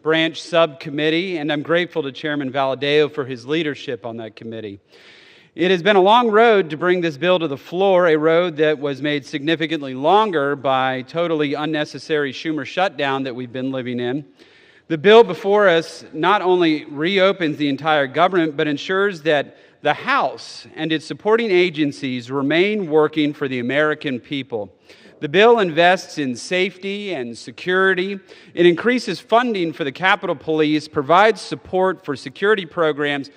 Branch Subcommittee, and I'm grateful to Chairman Valadao for his leadership on that committee. It has been a long road to bring this bill to the floor, a road that was made significantly longer by totally unnecessary Schumer shutdown that we've been living in. The bill before us not only reopens the entire government, but ensures that the House and its supporting agencies remain working for the American people. The bill invests in safety and security. It increases funding for the Capitol Police, provides support for security programs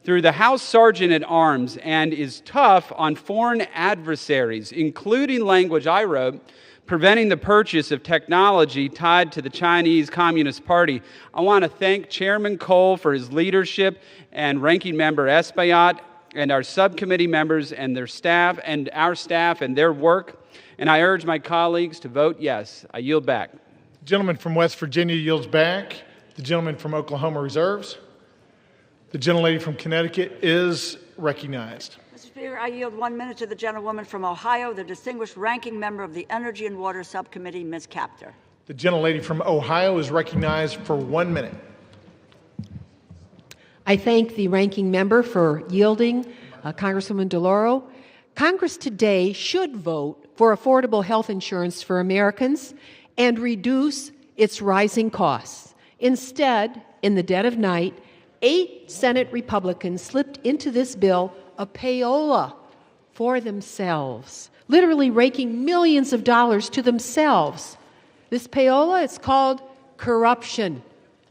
through the House Sergeant at Arms, and is tough on foreign adversaries, including language I wrote, preventing the purchase of technology tied to the Chinese Communist Party. I want to thank Chairman Cole for his leadership and Ranking Member Espaillat and our subcommittee members and their staff and our staff and their work. And I urge my colleagues to vote yes. I yield back. The gentleman from West Virginia yields back. The gentleman from Oklahoma reserves. The gentlelady from Connecticut is recognized. Mr. Speaker, I yield 1 minute to the gentlewoman from Ohio, the distinguished ranking member of the Energy and Water Subcommittee, Ms. Capter. The gentlelady from Ohio is recognized for 1 minute. I thank the ranking member for yielding, Congresswoman DeLauro. Congress today should vote for affordable health insurance for Americans and reduce its rising costs. Instead, in the dead of night, 8 Senate Republicans slipped into this bill a payola for themselves, literally raking millions of dollars to themselves. This payola, it's called corruption.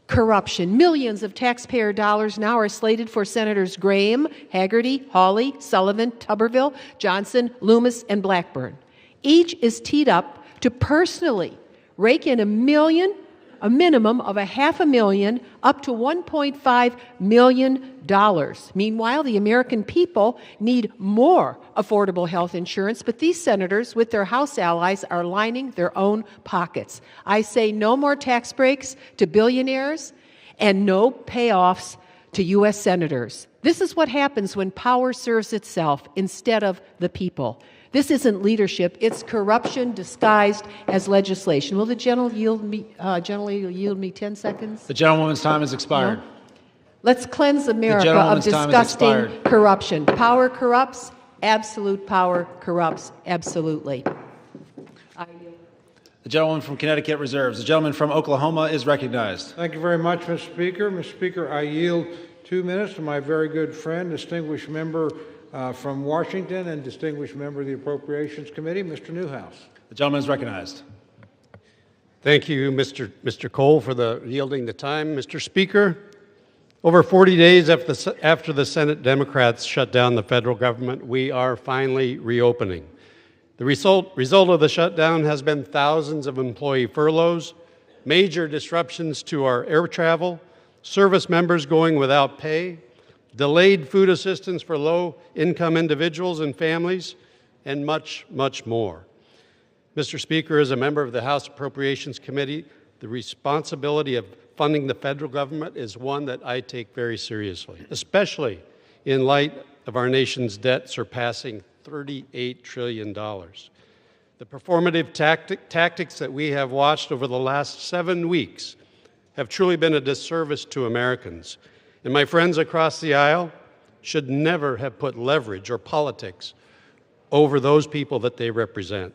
Corruption. Millions of taxpayer dollars now are slated for Senators Graham, Hagerty, Hawley, Sullivan, Tuberville, Johnson, Loomis, and Blackburn. Each is teed up to personally rake in a minimum of $500,000 up to $1.5 million. Meanwhile, the American people need more affordable health insurance, but these senators, with their House allies, are lining their own pockets. I say no more tax breaks to billionaires and no payoffs to U.S. senators. This is what happens when power serves itself instead of the people. This isn't leadership, it's corruption disguised as legislation. Will the gentleman yield me 10 seconds? The gentlewoman's time has expired. No? Let's cleanse America of disgusting corruption. Power corrupts, absolute power corrupts, absolutely. The gentleman from Connecticut reserves. The gentleman from Oklahoma is recognized. Thank you very much, Mr. Speaker. Mr. Speaker, I yield 2 minutes to my very good friend, distinguished member from Washington and distinguished member of the Appropriations Committee, Mr. Newhouse. The gentleman is recognized. Thank you, Mr. Cole, for yielding the time. Mr. Speaker, over 40 days after the Senate Democrats shut down the federal government, we are finally reopening. The result of the shutdown has been thousands of employee furloughs, major disruptions to our air travel, service members going without pay, delayed food assistance for low-income individuals and families, and much, much more. Mr. Speaker, as a member of the House Appropriations Committee, the responsibility of funding the federal government is one that I take very seriously, especially in light of our nation's debt surpassing $38 trillion. The performative tactics that we have watched over the last 7 weeks have truly been a disservice to Americans. And my friends across the aisle should never have put leverage or politics over those people that they represent.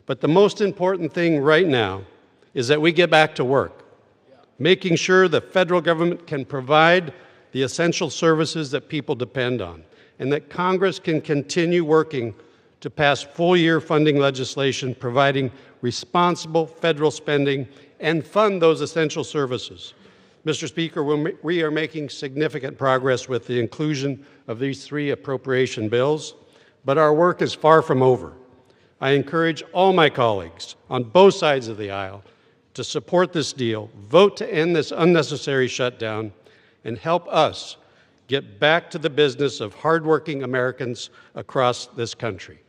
But the most important thing right now is that we get back to work, making sure the federal government can provide the essential services that people depend on, and that Congress can continue working to pass full-year funding legislation providing responsible federal spending and fund those essential services. Mr. Speaker, we are making significant progress with the inclusion of these 3 appropriation bills, but our work is far from over. I encourage all my colleagues on both sides of the aisle to support this deal, vote to end this unnecessary shutdown, and help us get back to the business of hardworking Americans across this country.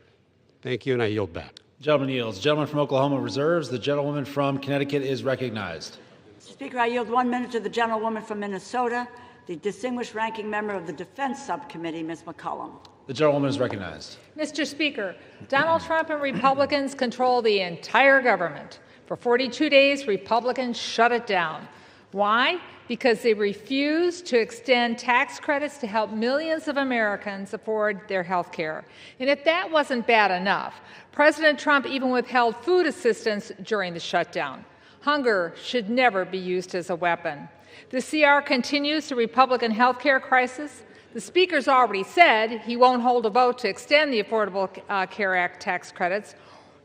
Thank you, and I yield back. Gentleman yields. The gentleman from Oklahoma reserves. The gentlewoman from Connecticut is recognized. Mr. Speaker, I yield 1 minute to the gentlewoman from Minnesota, the distinguished ranking member of the Defense Subcommittee, Ms. McCollum. The gentlewoman is recognized. Mr. Speaker, Donald Trump and Republicans control the entire government. For 42 days, Republicans shut it down. Why? Because they refuse to extend tax credits to help millions of Americans afford their health care. And if that wasn't bad enough, President Trump even withheld food assistance during the shutdown. Hunger should never be used as a weapon. The CR continues the Republican health care crisis. The Speaker's already said he won't hold a vote to extend the Affordable Care Act tax credits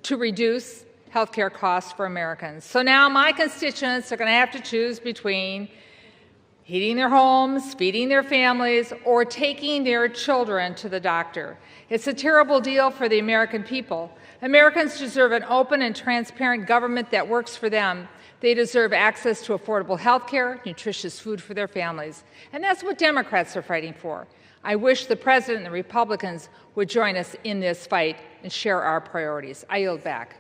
to reduce health care costs for Americans. So now my constituents are going to have to choose between heating their homes, feeding their families, or taking their children to the doctor. It's a terrible deal for the American people. Americans deserve an open and transparent government that works for them. They deserve access to affordable health care, nutritious food for their families. And that's what Democrats are fighting for. I wish the President and the Republicans would join us in this fight and share our priorities. I yield back.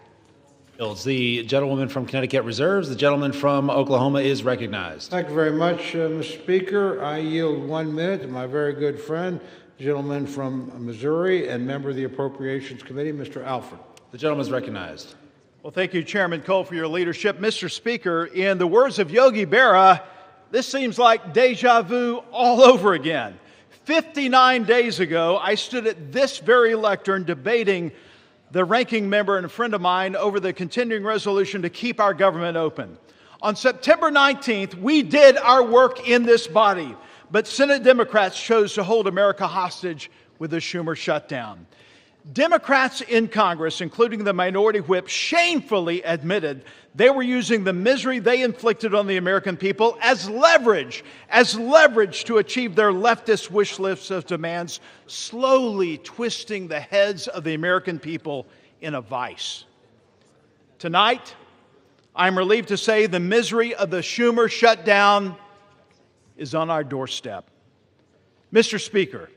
The gentlewoman from Connecticut reserves. The gentleman from Oklahoma is recognized. Thank you very much, Mr. Speaker. I yield 1 minute to my very good friend, gentleman from Missouri and member of the Appropriations Committee, Mr. Alford. The gentleman is recognized. Well, thank you, Chairman Cole, for your leadership. Mr. Speaker, in the words of Yogi Berra, this seems like deja vu all over again. 59 days ago, I stood at this very lectern debating the ranking member and a friend of mine over the continuing resolution to keep our government open. On September 19th, we did our work in this body, but Senate Democrats chose to hold America hostage with the Schumer shutdown. Democrats in Congress, including the minority whip, shamefully admitted they were using the misery they inflicted on the American people as leverage to achieve their leftist wish list of demands, slowly twisting the heads of the American people in a vice. Tonight, I'm relieved to say the misery of the Schumer shutdown is on our doorstep. Mr. Speaker,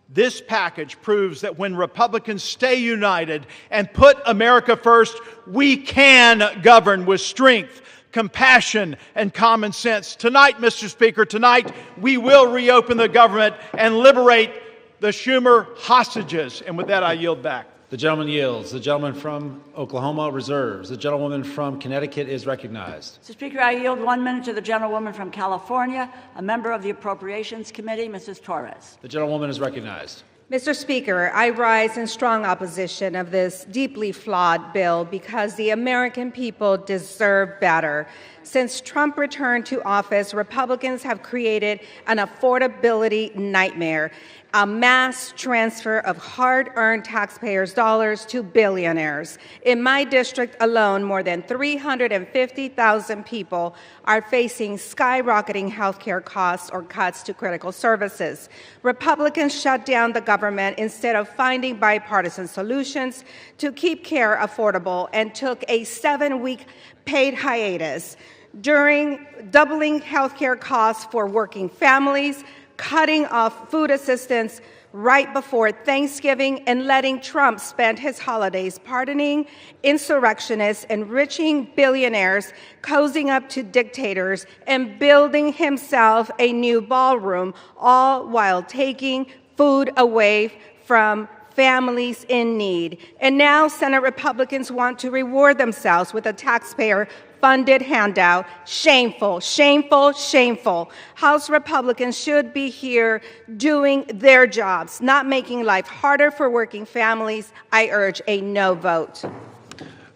this package proves that when Republicans stay united and put America first, we can govern with strength, compassion, and common sense. Tonight, Mr. Speaker, tonight we will reopen the government and liberate the Schumer hostages. And with that, I yield back. The gentleman yields. The gentleman from Oklahoma reserves. The gentlewoman from Connecticut is recognized. Mr. Speaker, I yield 1 minute to the gentlewoman from California, a member of the Appropriations Committee, Mrs. Torres. The gentlewoman is recognized. Mr. Speaker, I rise in strong opposition of this deeply flawed bill because the American people deserve better. Since Trump returned to office, Republicans have created an affordability nightmare, a mass transfer of hard-earned taxpayers' dollars to billionaires. In my district alone, more than 350,000 people are facing skyrocketing health care costs or cuts to critical services. Republicans shut down the government instead of finding bipartisan solutions to keep care affordable and took a 7-week paid hiatus, during doubling health care costs for working families, cutting off food assistance right before Thanksgiving, and letting Trump spend his holidays pardoning insurrectionists, enriching billionaires, cozying up to dictators, and building himself a new ballroom, all while taking food away from families in need. And now Senate Republicans want to reward themselves with a taxpayer-funded handout. Shameful, shameful, shameful. House Republicans should be here doing their jobs, not making life harder for working families. I urge a no vote.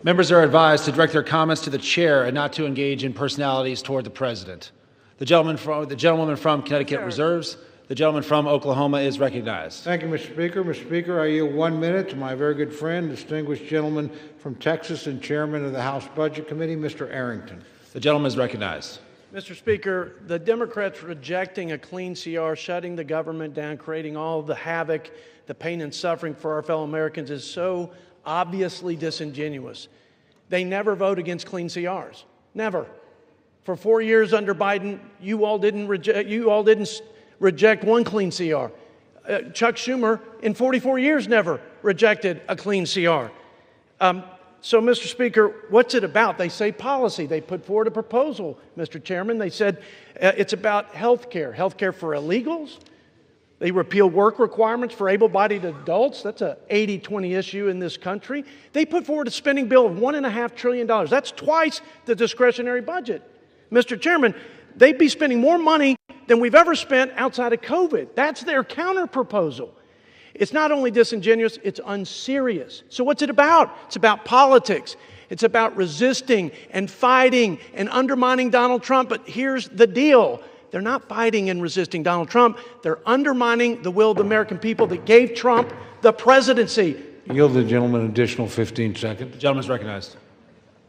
Members are advised to direct their comments to the chair and not to engage in personalities toward the president. The gentlewoman from Connecticut reserves. The gentleman from Oklahoma is recognized. Thank you, Mr. Speaker. Mr. Speaker, I yield 1 minute to my very good friend, distinguished gentleman from Texas and chairman of the House Budget Committee, Mr. Arrington. The gentleman is recognized. Mr. Speaker, the Democrats rejecting a clean CR, shutting the government down, creating all the havoc, the pain and suffering for our fellow Americans is so obviously disingenuous. They never vote against clean CRs. Never. For 4 years under Biden, you all didn't reject one clean CR. Chuck Schumer, in 44 years, never rejected a clean CR. So, Mr. Speaker, what's it about? They say policy. They put forward a proposal, Mr. Chairman. They said it's about health care for illegals. They repeal work requirements for able-bodied adults. That's an 80-20 issue in this country. They put forward a spending bill of $1.5 trillion. That's twice the discretionary budget. Mr. Chairman, they'd be spending more money than we've ever spent outside of COVID. That's their counter-proposal. It's not only disingenuous, it's unserious. So what's it about? It's about politics. It's about resisting and fighting and undermining Donald Trump. But here's the deal. They're not fighting and resisting Donald Trump. They're undermining the will of the American people that gave Trump the presidency. Yield the gentleman an additional 15 seconds. The gentleman is recognized.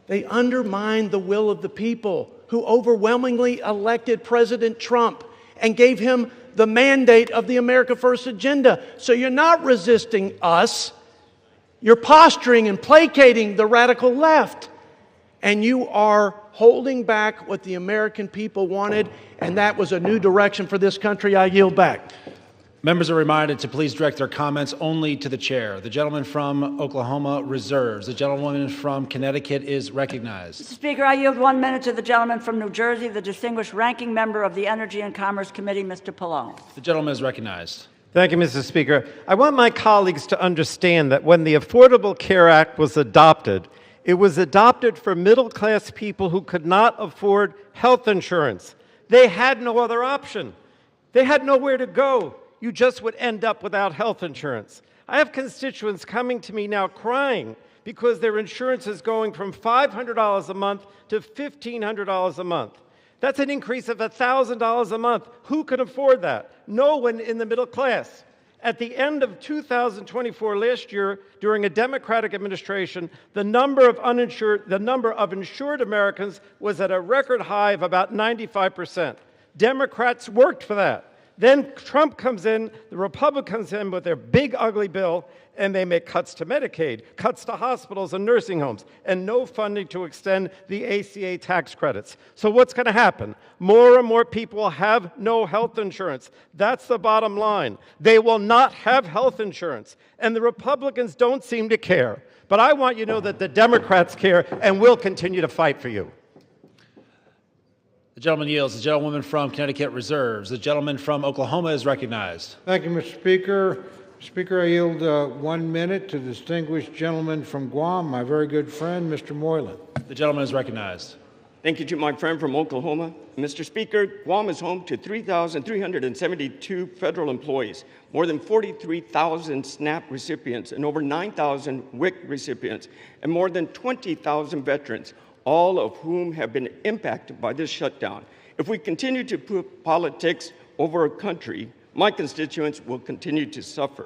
They undermined the will of the people who overwhelmingly elected President Trump and gave him the mandate of the America First agenda. So you're not resisting us. You're posturing and placating the radical left. And you are holding back what the American people wanted, and that was a new direction for this country. I yield back. Members are reminded to please direct their comments only to the chair. The gentleman from Oklahoma reserves. The gentlewoman from Connecticut is recognized. Mr. Speaker, I yield 1 minute to the gentleman from New Jersey, the distinguished ranking member of the Energy and Commerce Committee, Mr. Pallone. The gentleman is recognized. Thank you, Mr. Speaker. I want my colleagues to understand that when the Affordable Care Act was adopted, it was adopted for middle-class people who could not afford health insurance. They had no other option. They had nowhere to go. You just would end up without health insurance. I have constituents coming to me now crying because their insurance is going from $500 a month to $1,500 a month. That's an increase of $1,000 a month. Who can afford that? No one in the middle class. At the end of 2024, last year, during a Democratic administration, the number of insured Americans was at a record high of about 95%. Democrats worked for that. Then Trump comes in, the Republicans come in with their big, ugly bill, and they make cuts to Medicaid, cuts to hospitals and nursing homes, and no funding to extend the ACA tax credits. So what's going to happen? More and more people will have no health insurance. That's the bottom line. They will not have health insurance, and the Republicans don't seem to care. But I want you to know that the Democrats care and will continue to fight for you. The gentleman yields. The gentlewoman from Connecticut reserves. The gentleman from Oklahoma is recognized. Thank you, Mr. Speaker. Speaker, I yield 1 minute to the distinguished gentleman from Guam, my very good friend, Mr. Moylan. The gentleman is recognized. Thank you to my friend from Oklahoma. Mr. Speaker, Guam is home to 3,372 federal employees, more than 43,000 SNAP recipients, and over 9,000 WIC recipients, and more than 20,000 veterans, all of whom have been impacted by this shutdown. If we continue to put politics over our country, my constituents will continue to suffer.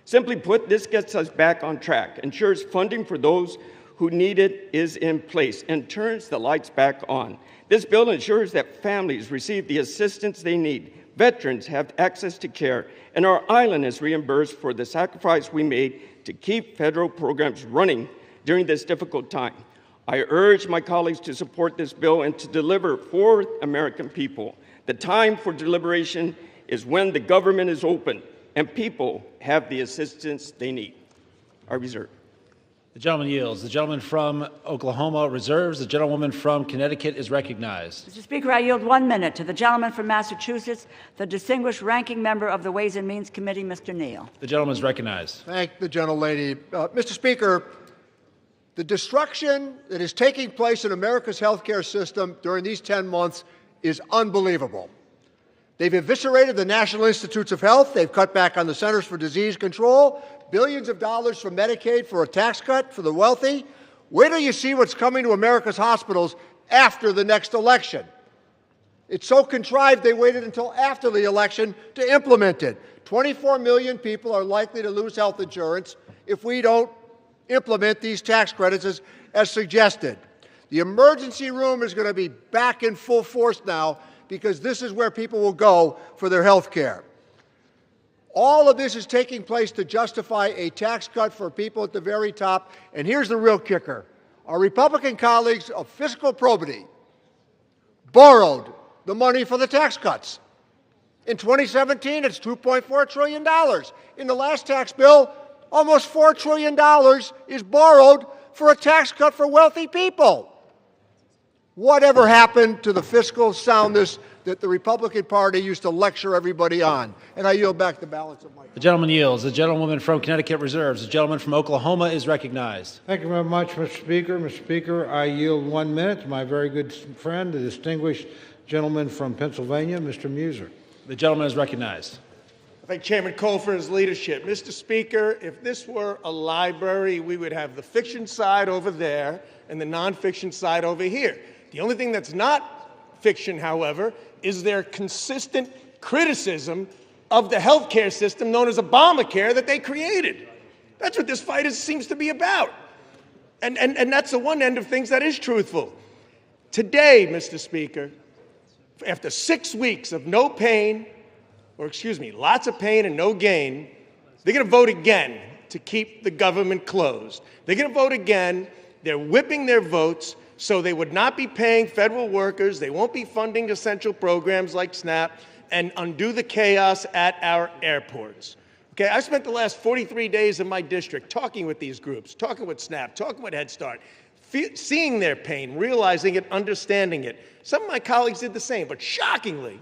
Simply put, this gets us back on track, ensures funding for those who need it is in place, and turns the lights back on. This bill ensures that families receive the assistance they need, veterans have access to care, and our island is reimbursed for the sacrifice we made to keep federal programs running during this difficult time. I urge my colleagues to support this bill and to deliver for American people. The time for deliberation is when the government is open and people have the assistance they need. I reserve. The gentleman yields. The gentleman from Oklahoma reserves. The gentlewoman from Connecticut is recognized. Mr. Speaker, I yield 1 minute to the gentleman from Massachusetts, the distinguished ranking member of the Ways and Means Committee, Mr. Neal. The gentleman is recognized. Thank the gentlelady. Mr. Speaker, the destruction that is taking place in America's healthcare system during these 10 months is unbelievable. They've eviscerated the National Institutes of Health. They've cut back on the Centers for Disease Control, billions of dollars from Medicaid for a tax cut for the wealthy. Where do you see what's coming to America's hospitals after the next election? It's so contrived they waited until after the election to implement it. 24 million people are likely to lose health insurance if we don't implement these tax credits as suggested. The emergency room is going to be back in full force now because this is where people will go for their health care. All of this is taking place to justify a tax cut for people at the very top. And here's the real kicker. Our Republican colleagues of fiscal probity borrowed the money for the tax cuts. In 2017, it's $2.4 trillion. In the last tax bill, almost $4 trillion is borrowed for a tax cut for wealthy people. Whatever happened to the fiscal soundness that the Republican Party used to lecture everybody on? And I yield back the balance of my time. The gentleman yields. The gentlewoman from Connecticut reserves. The gentleman from Oklahoma is recognized. Thank you very much, Mr. Speaker. Mr. Speaker, I yield 1 minute to my very good friend, the distinguished gentleman from Pennsylvania, Mr. Muser. The gentleman is recognized. I thank Chairman Cole for his leadership. Mr. Speaker, if this were a library, we would have the fiction side over there and the nonfiction side over here. The only thing that's not fiction, however, is their consistent criticism of the healthcare system known as Obamacare that they created. That's what this fight seems to be about. And that's the one end of things that is truthful. Today, Mr. Speaker, after 6 weeks of no pain, lots of pain and no gain, they're going to vote again to keep the government closed. They're going to vote again. They're whipping their votes so they would not be paying federal workers. They won't be funding essential programs like SNAP and undo the chaos at our airports. Okay, I spent the last 43 days in my district talking with these groups, talking with SNAP, talking with Head Start, seeing their pain, realizing it, understanding it. Some of my colleagues did the same, but shockingly,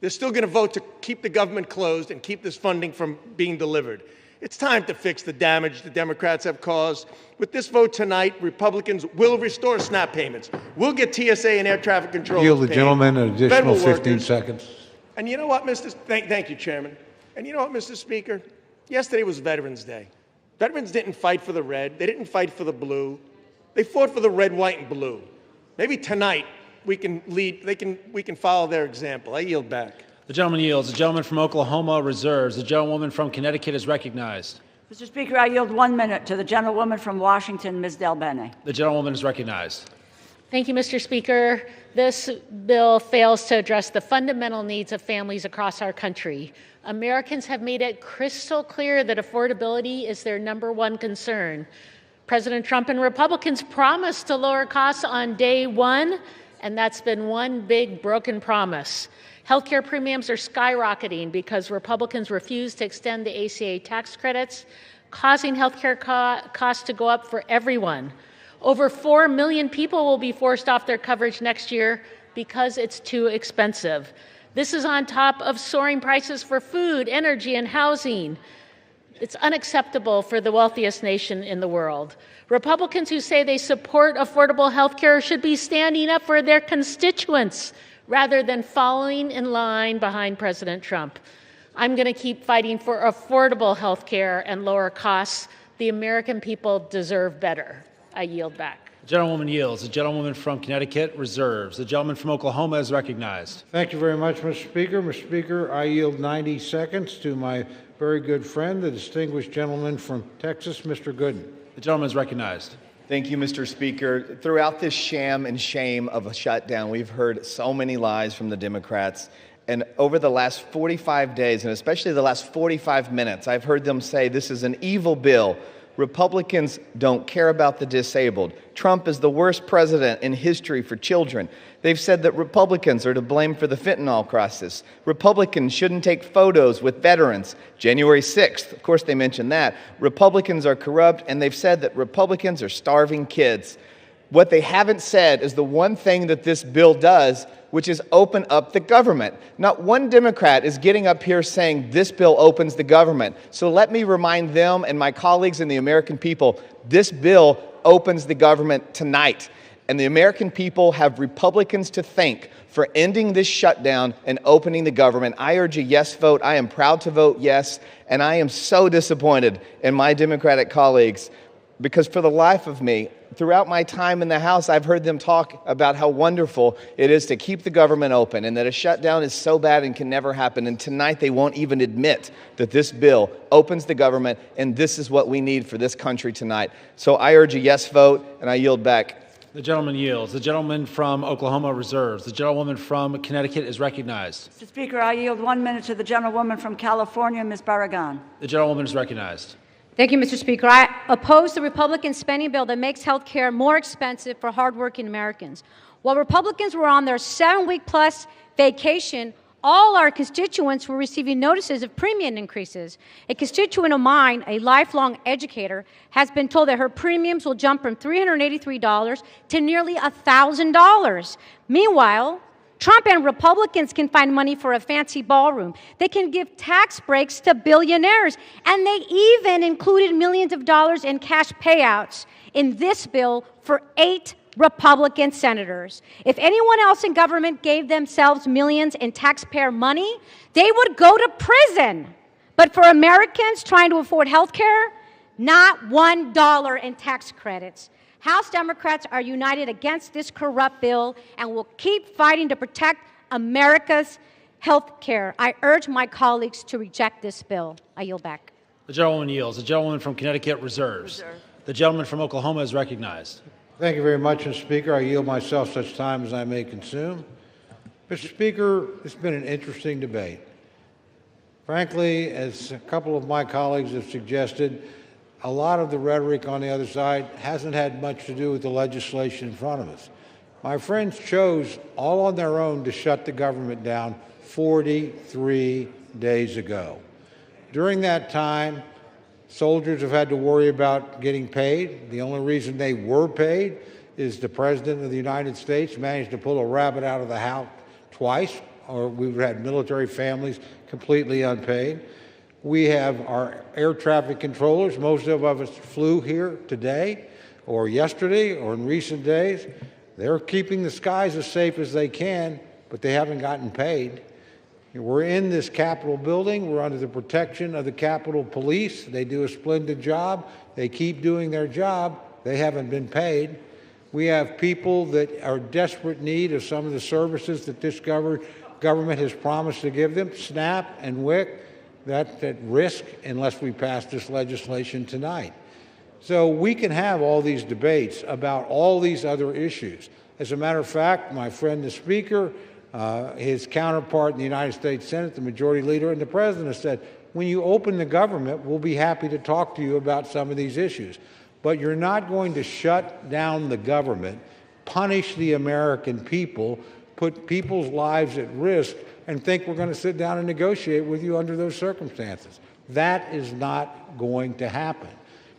They're still going to vote to keep the government closed and keep this funding from being delivered. It's time to fix the damage the Democrats have caused. With this vote tonight, Republicans will restore SNAP payments. We'll get TSA and air traffic control. Yield the gentleman an additional 15 seconds. And you know what, Thank you, Chairman. And you know what, Mr. Speaker? Yesterday was Veterans Day. Veterans didn't fight for the red. They didn't fight for the blue. They fought for the red, white, and blue. Maybe tonight we can follow their example. I yield back. The gentleman yields. The gentleman from Oklahoma reserves. The gentlewoman from Connecticut is recognized. Mr. Speaker, I yield 1 minute to the gentlewoman from Washington, Ms. Del Bene. The gentlewoman is recognized. Thank you, Mr. Speaker. This bill fails to address the fundamental needs of families across our country. Americans have made it crystal clear that affordability is their #1 concern. President Trump and Republicans promised to lower costs on day one, and that's been one big broken promise. Healthcare premiums are skyrocketing because Republicans refuse to extend the ACA tax credits, causing healthcare costs to go up for everyone. Over 4 million people will be forced off their coverage next year because it's too expensive. This is on top of soaring prices for food, energy, and housing. It's unacceptable for the wealthiest nation in the world. Republicans who say they support affordable health care should be standing up for their constituents rather than following in line behind President Trump. I'm going to keep fighting for affordable health care and lower costs. The American people deserve better. I yield back. The gentlewoman yields. The gentlewoman from Connecticut reserves. The gentleman from Oklahoma is recognized. Thank you very much, Mr. Speaker. Mr. Speaker, I yield 90 seconds to my very good friend, the distinguished gentleman from Texas, Mr. Gooden. The gentleman is recognized. Thank you, Mr. Speaker. Throughout this sham and shame of a shutdown, we've heard so many lies from the Democrats. And over the last 45 days, and especially the last 45 minutes, I've heard them say this is an evil bill. Republicans don't care about the disabled. Trump is the worst president in history for children. They've said that Republicans are to blame for the fentanyl crisis. Republicans shouldn't take photos with veterans. January 6th, of course they mentioned that. Republicans are corrupt, and they've said that Republicans are starving kids. What they haven't said is the one thing that this bill does, which is open up the government. Not one Democrat is getting up here saying this bill opens the government. So let me remind them and my colleagues and the American people, this bill opens the government tonight. And the American people have Republicans to thank for ending this shutdown and opening the government. I urge a yes vote. I am proud to vote yes. And I am so disappointed in my Democratic colleagues because for the life of me, throughout my time in the House, I've heard them talk about how wonderful it is to keep the government open and that a shutdown is so bad and can never happen. And tonight they won't even admit that this bill opens the government and this is what we need for this country tonight. So I urge a yes vote and I yield back. The gentleman yields. The gentleman from Oklahoma reserves. The gentlewoman from Connecticut is recognized. Mr. Speaker, I yield 1 minute to the gentlewoman from California, Ms. Barragan. The gentlewoman is recognized. Thank you, Mr. Speaker. I oppose the Republican spending bill that makes health care more expensive for hardworking Americans. While Republicans were on their 7-week-plus vacation, all our constituents were receiving notices of premium increases. A constituent of mine, a lifelong educator, has been told that her premiums will jump from $383 to nearly $1,000. Meanwhile, Trump and Republicans can find money for a fancy ballroom. They can give tax breaks to billionaires. And they even included millions of dollars in cash payouts in this bill for 8 Republican senators. If anyone else in government gave themselves millions in taxpayer money, they would go to prison. But for Americans trying to afford health care, not $1 in tax credits. House Democrats are united against this corrupt bill and will keep fighting to protect America's health care. I urge my colleagues to reject this bill. I yield back. The gentlewoman yields. The gentlewoman from Connecticut reserves. The gentleman from Oklahoma is recognized. Thank you very much, Mr. Speaker. I yield myself such time as I may consume. Mr. Speaker, it's been an interesting debate. Frankly, as a couple of my colleagues have suggested, a lot of the rhetoric on the other side hasn't had much to do with the legislation in front of us. My friends chose all on their own to shut the government down 43 days ago. During that time, soldiers have had to worry about getting paid. The only reason they were paid is the President of the United States managed to pull a rabbit out of the hat twice or we would have had military families completely unpaid. We have our air traffic controllers. Most of us flew here today or yesterday or in recent days. They're keeping the skies as safe as they can, but they haven't gotten paid. We're in this Capitol building. We're under the protection of the Capitol Police. They do a splendid job. They keep doing their job. They haven't been paid. We have people that are in desperate need of some of the services that this government has promised to give them. SNAP and WIC, that's at risk unless we pass this legislation tonight. So we can have all these debates about all these other issues. As a matter of fact, my friend, the Speaker, his counterpart in the United States Senate, the Majority Leader, and the President have said, when you open the government, we'll be happy to talk to you about some of these issues. But you're not going to shut down the government, punish the American people, put people's lives at risk, and think we're going to sit down and negotiate with you under those circumstances. That is not going to happen.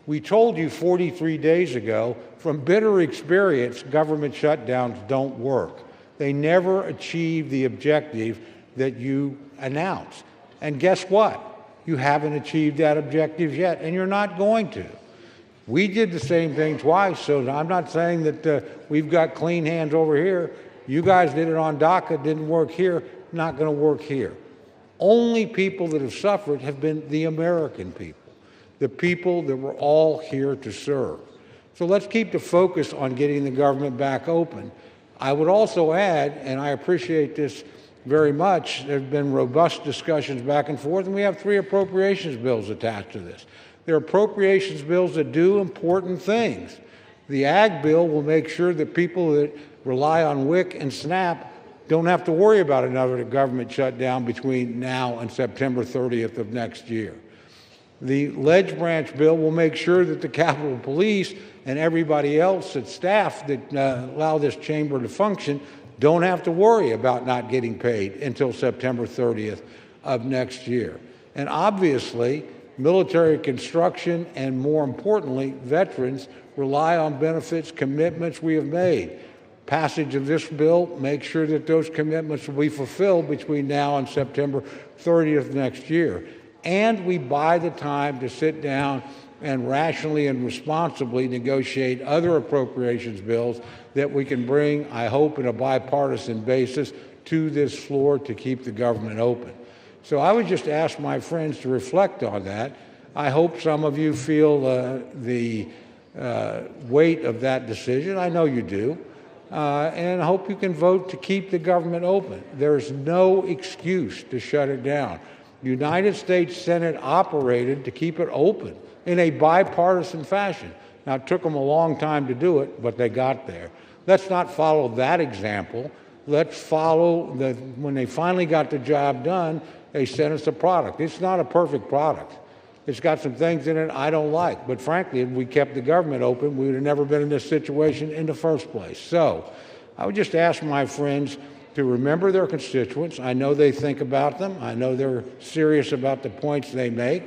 We told you 43 days ago, from bitter experience, government shutdowns don't work. They never achieve the objective that you announced. And guess what? You haven't achieved that objective yet, and you're not going to. We did the same thing twice, so I'm not saying that we've got clean hands over here. You guys did it on DACA, didn't work here, not going to work here. Only people that have suffered have been the American people, the people that we're all here to serve. So let's keep the focus on getting the government back open. I would also add, and I appreciate this very much, there have been robust discussions back and forth, and we have 3 appropriations bills attached to this. They're appropriations bills that do important things. The Ag bill will make sure that people that rely on WIC and SNAP don't have to worry about another government shutdown between now and September 30th of next year. The Ledge Branch bill will make sure that the Capitol Police and everybody else at staff that allow this chamber to function don't have to worry about not getting paid until September 30th of next year. And obviously, military construction and, more importantly, veterans rely on benefits commitments we have made. Passage of this bill makes sure that those commitments will be fulfilled between now and September 30th next year. And we buy the time to sit down and rationally and responsibly negotiate other appropriations bills that we can bring, I hope, in a bipartisan basis to this floor to keep the government open. So I would just ask my friends to reflect on that. I hope some of you feel the weight of that decision. I know you do. And I hope you can vote to keep the government open. There's no excuse to shut it down. The United States Senate operated to keep it open in a bipartisan fashion. Now, it took them a long time to do it, but they got there. Let's not follow that example. Let's follow when they finally got the job done, they sent us a product. It's not a perfect product. It's got some things in it I don't like. But frankly, if we kept the government open, we would have never been in this situation in the first place. So I would just ask my friends to remember their constituents. I know they think about them. I know they're serious about the points they make.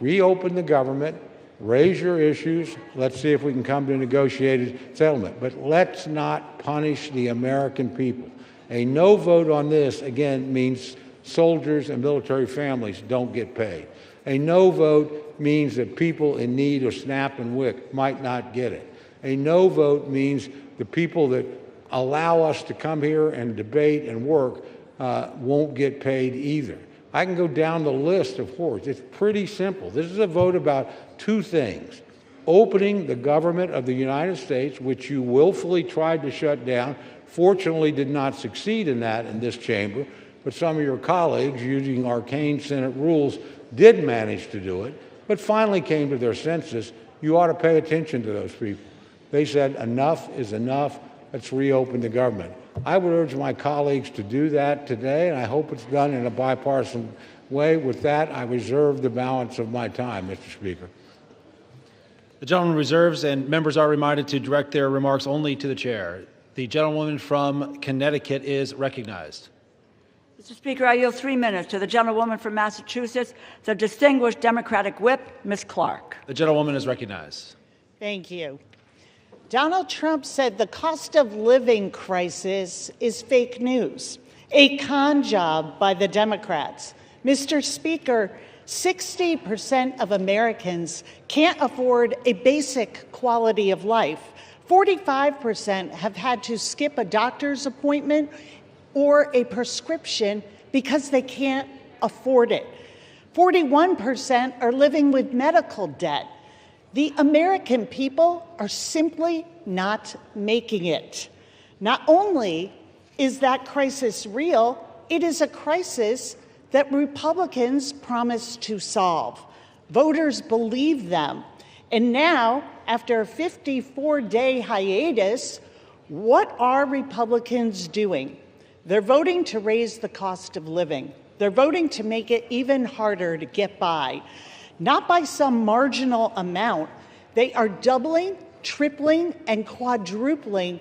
Reopen the government. Raise your issues. Let's see if we can come to a negotiated settlement. But let's not punish the American people. A no vote on this, again, means soldiers and military families don't get paid. A no vote means that people in need of SNAP and WIC might not get it. A no vote means the people that allow us to come here and debate and work won't get paid either. I can go down the list of horrors. It's pretty simple. This is a vote about 2 things. Opening the government of the United States, which you willfully tried to shut down, fortunately did not succeed in that in this chamber, but some of your colleagues, using arcane Senate rules, did manage to do it, but finally came to their senses. You ought to pay attention to those people. They said, enough is enough. Let's reopen the government. I would urge my colleagues to do that today, and I hope it's done in a bipartisan way. With that, I reserve the balance of my time, Mr. Speaker. The gentleman reserves, and members are reminded to direct their remarks only to the chair. The gentlewoman from Connecticut is recognized. Mr. Speaker, I yield 3 minutes to the gentlewoman from Massachusetts, the distinguished Democratic whip, Ms. Clark. The gentlewoman is recognized. Thank you. Donald Trump said the cost of living crisis is fake news, a con job by the Democrats. Mr. Speaker, 60% of Americans can't afford a basic quality of life. 45% have had to skip a doctor's appointment or a prescription because they can't afford it. 41% are living with medical debt. The American people are simply not making it. Not only is that crisis real, it is a crisis that Republicans promised to solve. Voters believe them. And now, after a 54-day hiatus, what are Republicans doing? They're voting to raise the cost of living. They're voting to make it even harder to get by. Not by some marginal amount. They are doubling, tripling, and quadrupling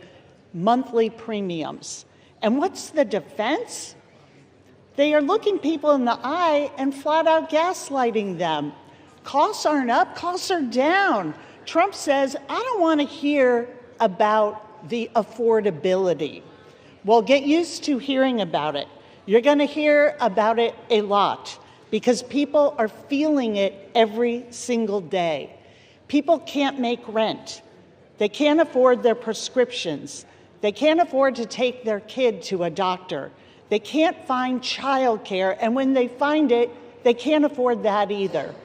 monthly premiums. And what's the defense? They are looking people in the eye and flat out gaslighting them. Costs aren't up, costs are down. Trump says, I don't want to hear about the affordability. Well, get used to hearing about it. You're going to hear about it a lot because people are feeling it every single day. People can't make rent. They can't afford their prescriptions. They can't afford to take their kid to a doctor. They can't find childcare, and when they find it, they can't afford that either.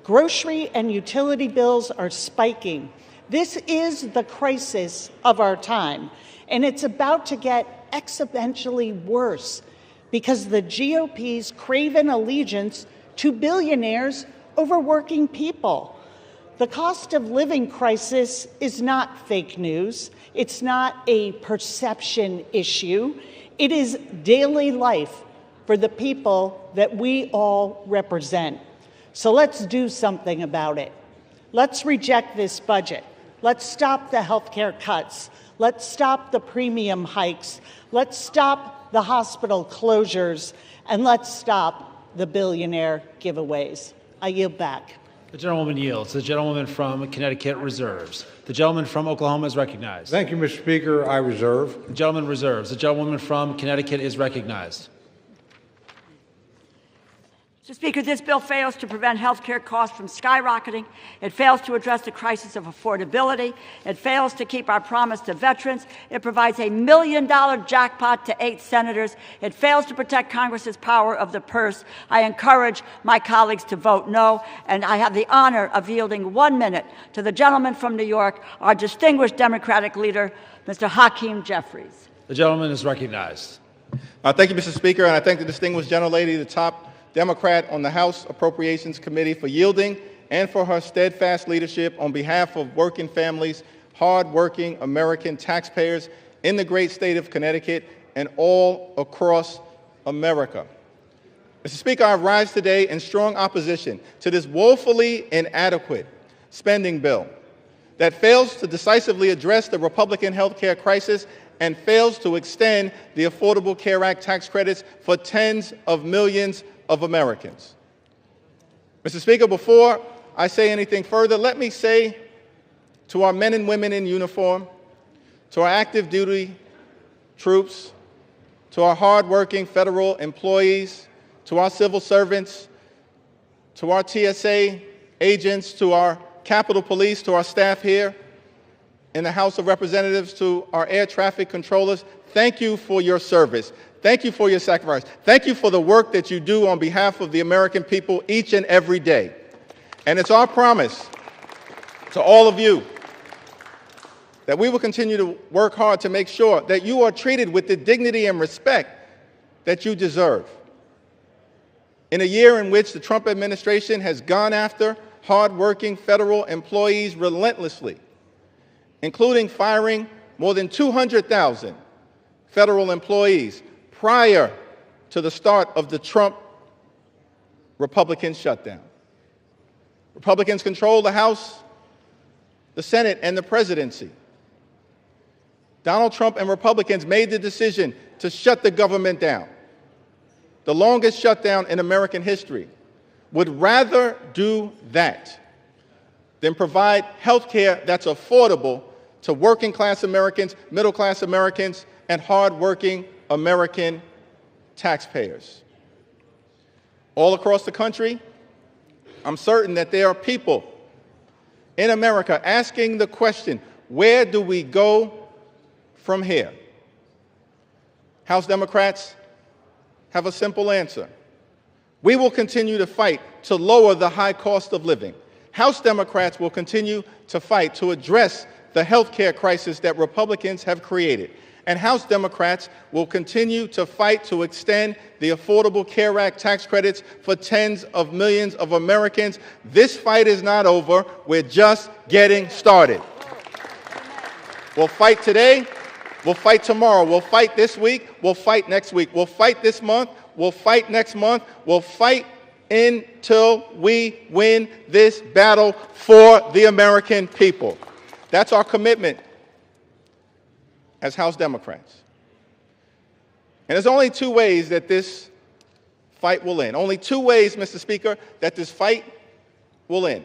Grocery and utility bills are spiking. This is the crisis of our time, and it's about to get exponentially worse because the GOP's craven allegiance to billionaires over working people. The cost of living crisis is not fake news. It's not a perception issue. It is daily life for the people that we all represent. So let's do something about it. Let's reject this budget. Let's stop the healthcare cuts. Let's stop the premium hikes. Let's stop the hospital closures. And let's stop the billionaire giveaways. I yield back. The gentlewoman yields. The gentlewoman from Connecticut reserves. The gentleman from Oklahoma is recognized. Thank you, Mr. Speaker. I reserve. The gentleman reserves. The gentlewoman from Connecticut is recognized. Mr. Speaker, this bill fails to prevent health care costs from skyrocketing. It fails to address the crisis of affordability. It fails to keep our promise to veterans. It provides a $1 million jackpot to 8 senators. It fails to protect Congress's power of the purse. I encourage my colleagues to vote no, and I have the honor of yielding 1 minute to the gentleman from New York, our distinguished Democratic leader, Mr. Hakeem Jeffries. The gentleman is recognized. Thank you, Mr. Speaker, and I thank the distinguished gentlelady, the top Democrat on the House Appropriations Committee, for yielding and for her steadfast leadership on behalf of working families, hard-working American taxpayers in the great state of Connecticut and all across America. Mr. Speaker, I rise today in strong opposition to this woefully inadequate spending bill that fails to decisively address the Republican health care crisis and fails to extend the Affordable Care Act tax credits for tens of millions of Americans. Mr. Speaker, before I say anything further, let me say to our men and women in uniform, to our active duty troops, to our hardworking federal employees, to our civil servants, to our TSA agents, to our Capitol Police, to our staff here in the House of Representatives, to our air traffic controllers, thank you for your service. Thank you for your sacrifice. Thank you for the work that you do on behalf of the American people each and every day. And it's our promise to all of you that we will continue to work hard to make sure that you are treated with the dignity and respect that you deserve. In a year in which the Trump administration has gone after hardworking federal employees relentlessly, including firing more than 200,000 federal employees prior to the start of the Trump Republican shutdown. Republicans control the House, the Senate, and the presidency. Donald Trump and Republicans made the decision to shut the government down, the longest shutdown in American history. Would rather do that than provide health care that's affordable to working class Americans, middle class Americans, and hardworking American taxpayers. All across the country, I'm certain that there are people in America asking the question, where do we go from here? House Democrats have a simple answer. We will continue to fight to lower the high cost of living. House Democrats will continue to fight to address the health care crisis that Republicans have created. And House Democrats will continue to fight to extend the Affordable Care Act tax credits for tens of millions of Americans. This fight is not over. We're just getting started. We'll fight today. We'll fight tomorrow. We'll fight this week. We'll fight next week. We'll fight this month. We'll fight next month. We'll fight until we win this battle for the American people. That's our commitment as House Democrats. And there's only two ways that this fight will end. Only two ways, Mr. Speaker, that this fight will end.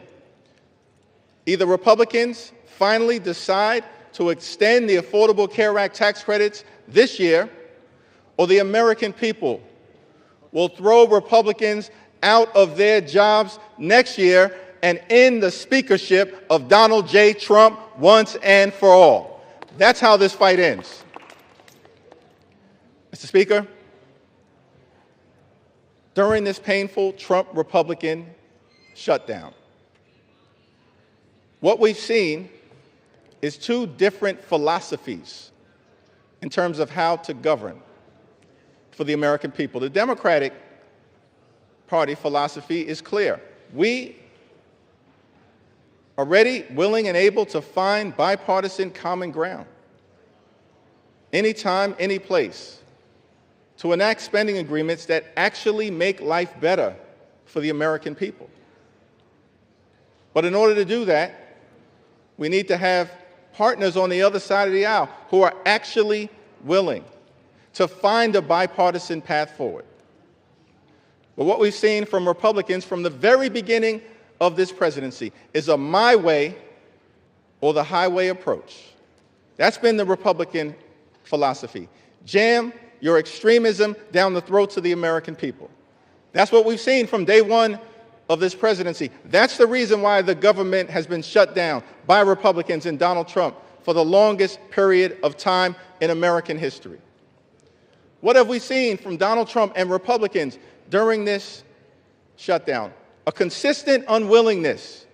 Either Republicans finally decide to extend the Affordable Care Act tax credits this year, or the American people will throw Republicans out of their jobs next year and end the speakership of Donald J. Trump once and for all. That's how this fight ends. Mr. Speaker, during this painful Trump-Republican shutdown, what we've seen is two different philosophies in terms of how to govern for the American people. The Democratic Party philosophy is clear. We are ready, willing, and able to find bipartisan common ground anytime, any place, to enact spending agreements that actually make life better for the American people. But in order to do that, we need to have partners on the other side of the aisle who are actually willing to find a bipartisan path forward. But what we've seen from Republicans from the very beginning of this presidency is a my way or the highway approach. That's been the Republican philosophy. Jam your extremism down the throats of the American people. That's what we've seen from day one of this presidency. That's the reason why the government has been shut down by Republicans and Donald Trump for the longest period of time in American history. What have we seen from Donald Trump and Republicans during this shutdown? A consistent unwillingness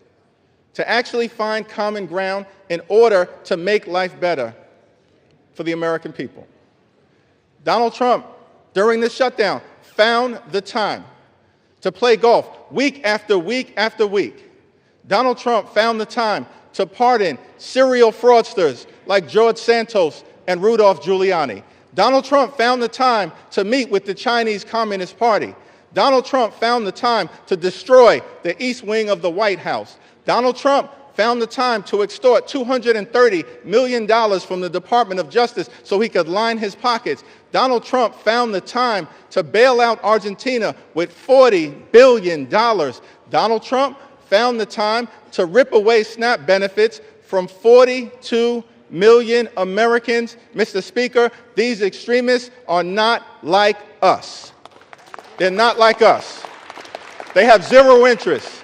to actually find common ground in order to make life better for the American people. Donald Trump, during this shutdown, found the time to play golf week after week after week. Donald Trump found the time to pardon serial fraudsters like George Santos and Rudolph Giuliani. Donald Trump found the time to meet with the Chinese Communist Party. Donald Trump found the time to destroy the East Wing of the White House. Donald Trump found the time to extort $230 million from the Department of Justice so he could line his pockets. Donald Trump found the time to bail out Argentina with $40 billion. Donald Trump found the time to rip away SNAP benefits from 42 million Americans. Mr. Speaker, these extremists are not like us. They're not like us. They have zero interest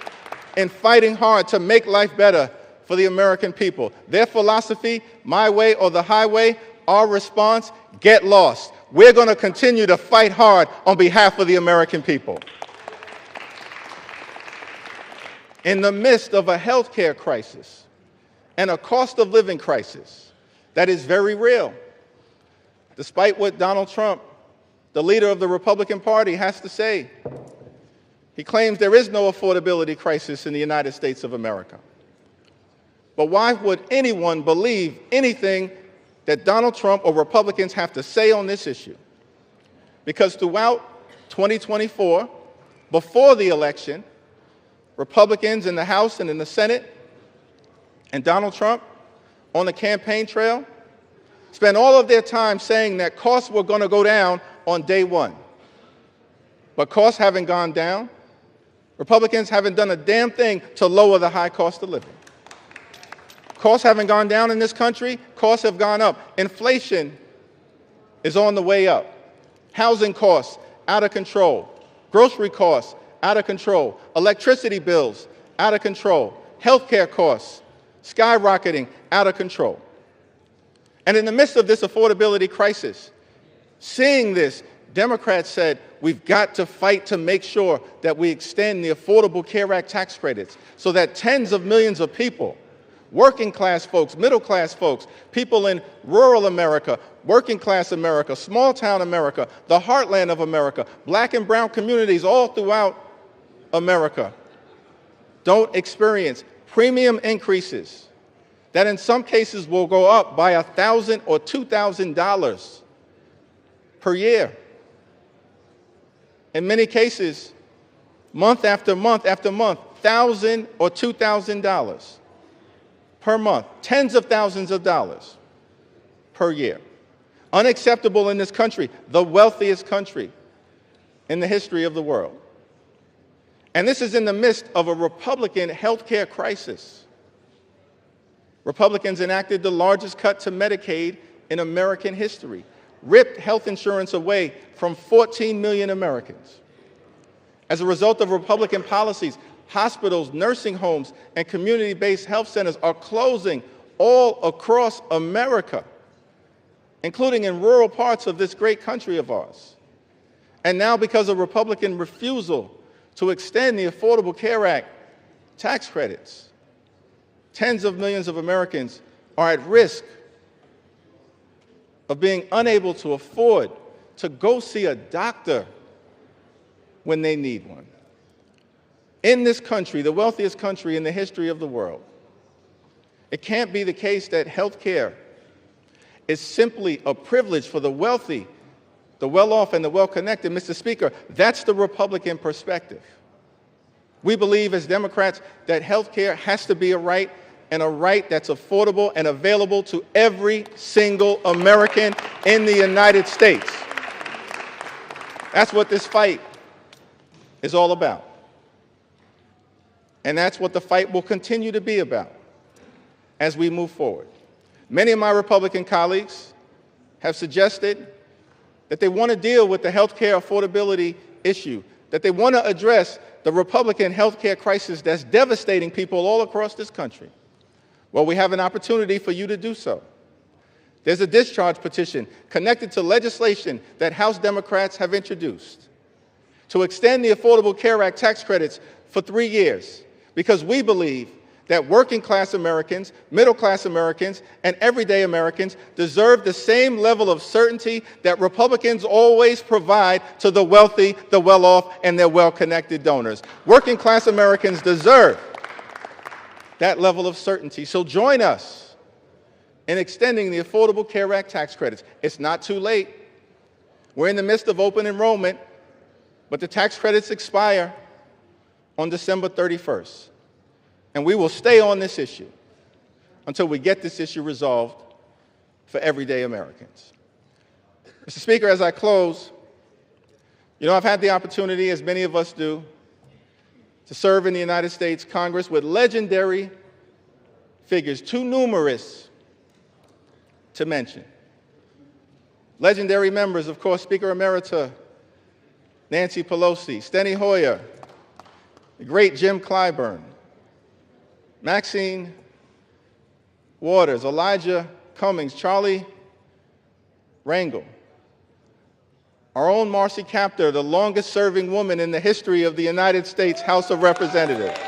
in fighting hard to make life better for the American people. Their philosophy, my way or the highway, our response, get lost. We're going to continue to fight hard on behalf of the American people. In the midst of a health care crisis and a cost of living crisis that is very real, despite what Donald Trump, the leader of the Republican Party, has to say. He claims there is no affordability crisis in the United States of America. But why would anyone believe anything that Donald Trump or Republicans have to say on this issue? Because throughout 2024, before the election, Republicans in the House and in the Senate and Donald Trump on the campaign trail spent all of their time saying that costs were going to go down on day one. But costs haven't gone down. Republicans haven't done a damn thing to lower the high cost of living. Costs haven't gone down in this country. Costs have gone up. Inflation is on the way up. Housing costs, out of control. Grocery costs, out of control. Electricity bills, out of control. Healthcare costs, skyrocketing, out of control. And in the midst of this affordability crisis, seeing this, Democrats said, we've got to fight to make sure that we extend the Affordable Care Act tax credits so that tens of millions of people, working class folks, middle class folks, people in rural America, working class America, small town America, the heartland of America, black and brown communities all throughout America, don't experience premium increases that in some cases will go up by $1,000 or $2,000 per year. In many cases, month after month after month, $1,000 or $2,000 per month, tens of thousands of dollars per year. Unacceptable in this country, the wealthiest country in the history of the world. And this is in the midst of a Republican health care crisis. Republicans enacted the largest cut to Medicaid in American history, ripped health insurance away from 14 million Americans. As a result of Republican policies, hospitals, nursing homes, and community-based health centers are closing all across America, including in rural parts of this great country of ours. And now, because of Republican refusal to extend the Affordable Care Act tax credits, tens of millions of Americans are at risk of being unable to afford to go see a doctor when they need one. In this country, the wealthiest country in the history of the world, it can't be the case that health care is simply a privilege for the wealthy, the well-off, and the well-connected. Mr. Speaker, that's the Republican perspective. We believe as Democrats that health care has to be a right, and a right that's affordable and available to every single American in the United States. That's what this fight is all about. And that's what the fight will continue to be about as we move forward. Many of my Republican colleagues have suggested that they want to deal with the health care affordability issue, that they want to address the Republican health care crisis that's devastating people all across this country. Well, we have an opportunity for you to do so. There's a discharge petition connected to legislation that House Democrats have introduced to extend the Affordable Care Act tax credits for 3 years, because we believe that working class Americans, middle class Americans, and everyday Americans deserve the same level of certainty that Republicans always provide to the wealthy, the well-off, and their well-connected donors. Working class Americans deserve that level of certainty. So join us in extending the Affordable Care Act tax credits. It's not too late. We're in the midst of open enrollment, but the tax credits expire on December 31st. And we will stay on this issue until we get this issue resolved for everyday Americans. Mr. Speaker, as I close, I've had the opportunity, as many of us do, to serve in the United States Congress with legendary figures, too numerous to mention. Legendary members, of course, Speaker Emerita Nancy Pelosi, Steny Hoyer, the great Jim Clyburn, Maxine Waters, Elijah Cummings, Charlie Rangel, our own Marcy Kaptur, the longest-serving woman in the history of the United States House of Representatives.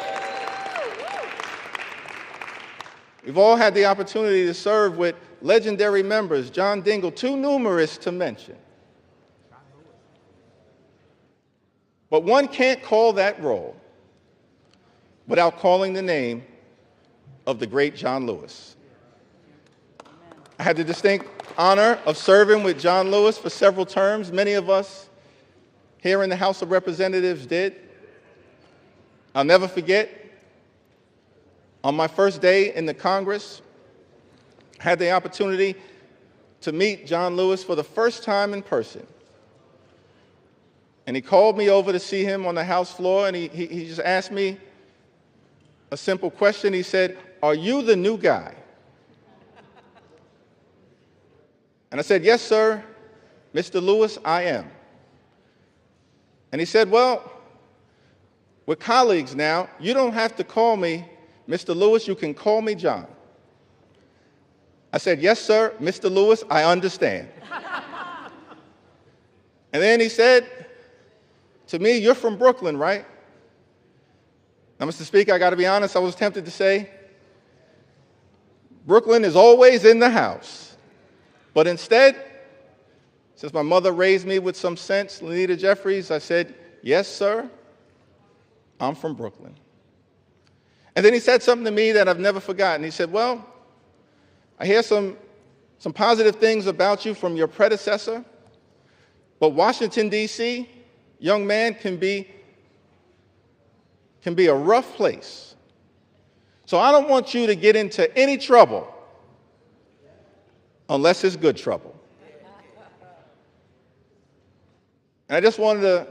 We've all had the opportunity to serve with legendary members, John Dingell, too numerous to mention. But one can't call that role without calling the name of the great John Lewis. I had the distinct honor of serving with John Lewis for several terms. Many of us here in the House of Representatives did. I'll never forget, on my first day in the Congress, I had the opportunity to meet John Lewis for the first time in person. And he called me over to see him on the House floor, and he just asked me a simple question. He said, "Are you the new guy?" And I said, "Yes, sir. Mr. Lewis, I am. And he said, well, we're colleagues now. You don't have to call me Mr. Lewis. You can call me John. I said, yes, sir, Mr. Lewis, I understand. And then he said to me, you're from Brooklyn, right? Now, Mr. Speaker, I got to be honest, I was tempted to say, Brooklyn is always in the house. But instead, since my mother raised me with some sense, Lenita Jeffries, I said, yes, sir, I'm from Brooklyn. And then he said something to me that I've never forgotten. He said, well, I hear some positive things about you from your predecessor, but Washington, D.C., young man, can be a rough place. So I don't want you to get into any trouble unless it's good trouble. And I just wanted to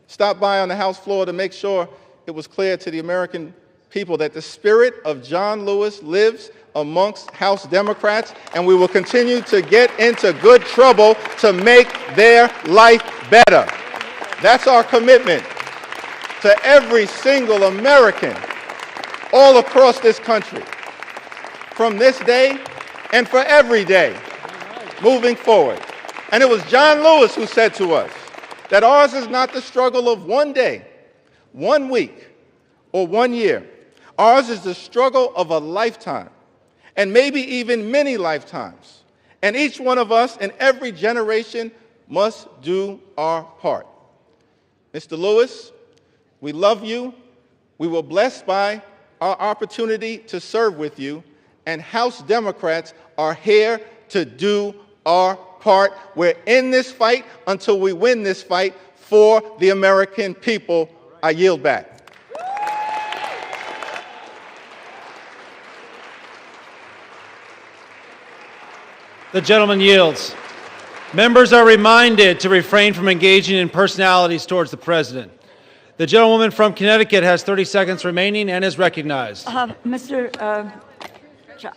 stop by on the House floor to make sure it was clear to the American people that the spirit of John Lewis lives amongst House Democrats, and we will continue to get into good trouble to make their life better. That's our commitment to every single American all across this country from this day and for every day moving forward. And it was John Lewis who said to us that ours is not the struggle of one day, 1 week, or 1 year. Ours is the struggle of a lifetime, and maybe even many lifetimes. And each one of us in every generation must do our part. Mr. Lewis, we love you. We were blessed by our opportunity to serve with you, and House Democrats are here to do our part. We're in this fight until we win this fight for the American people. I yield back. The gentleman yields. Members are reminded to refrain from engaging in personalities towards the president. The gentlewoman from Connecticut has 30 seconds remaining and is recognized.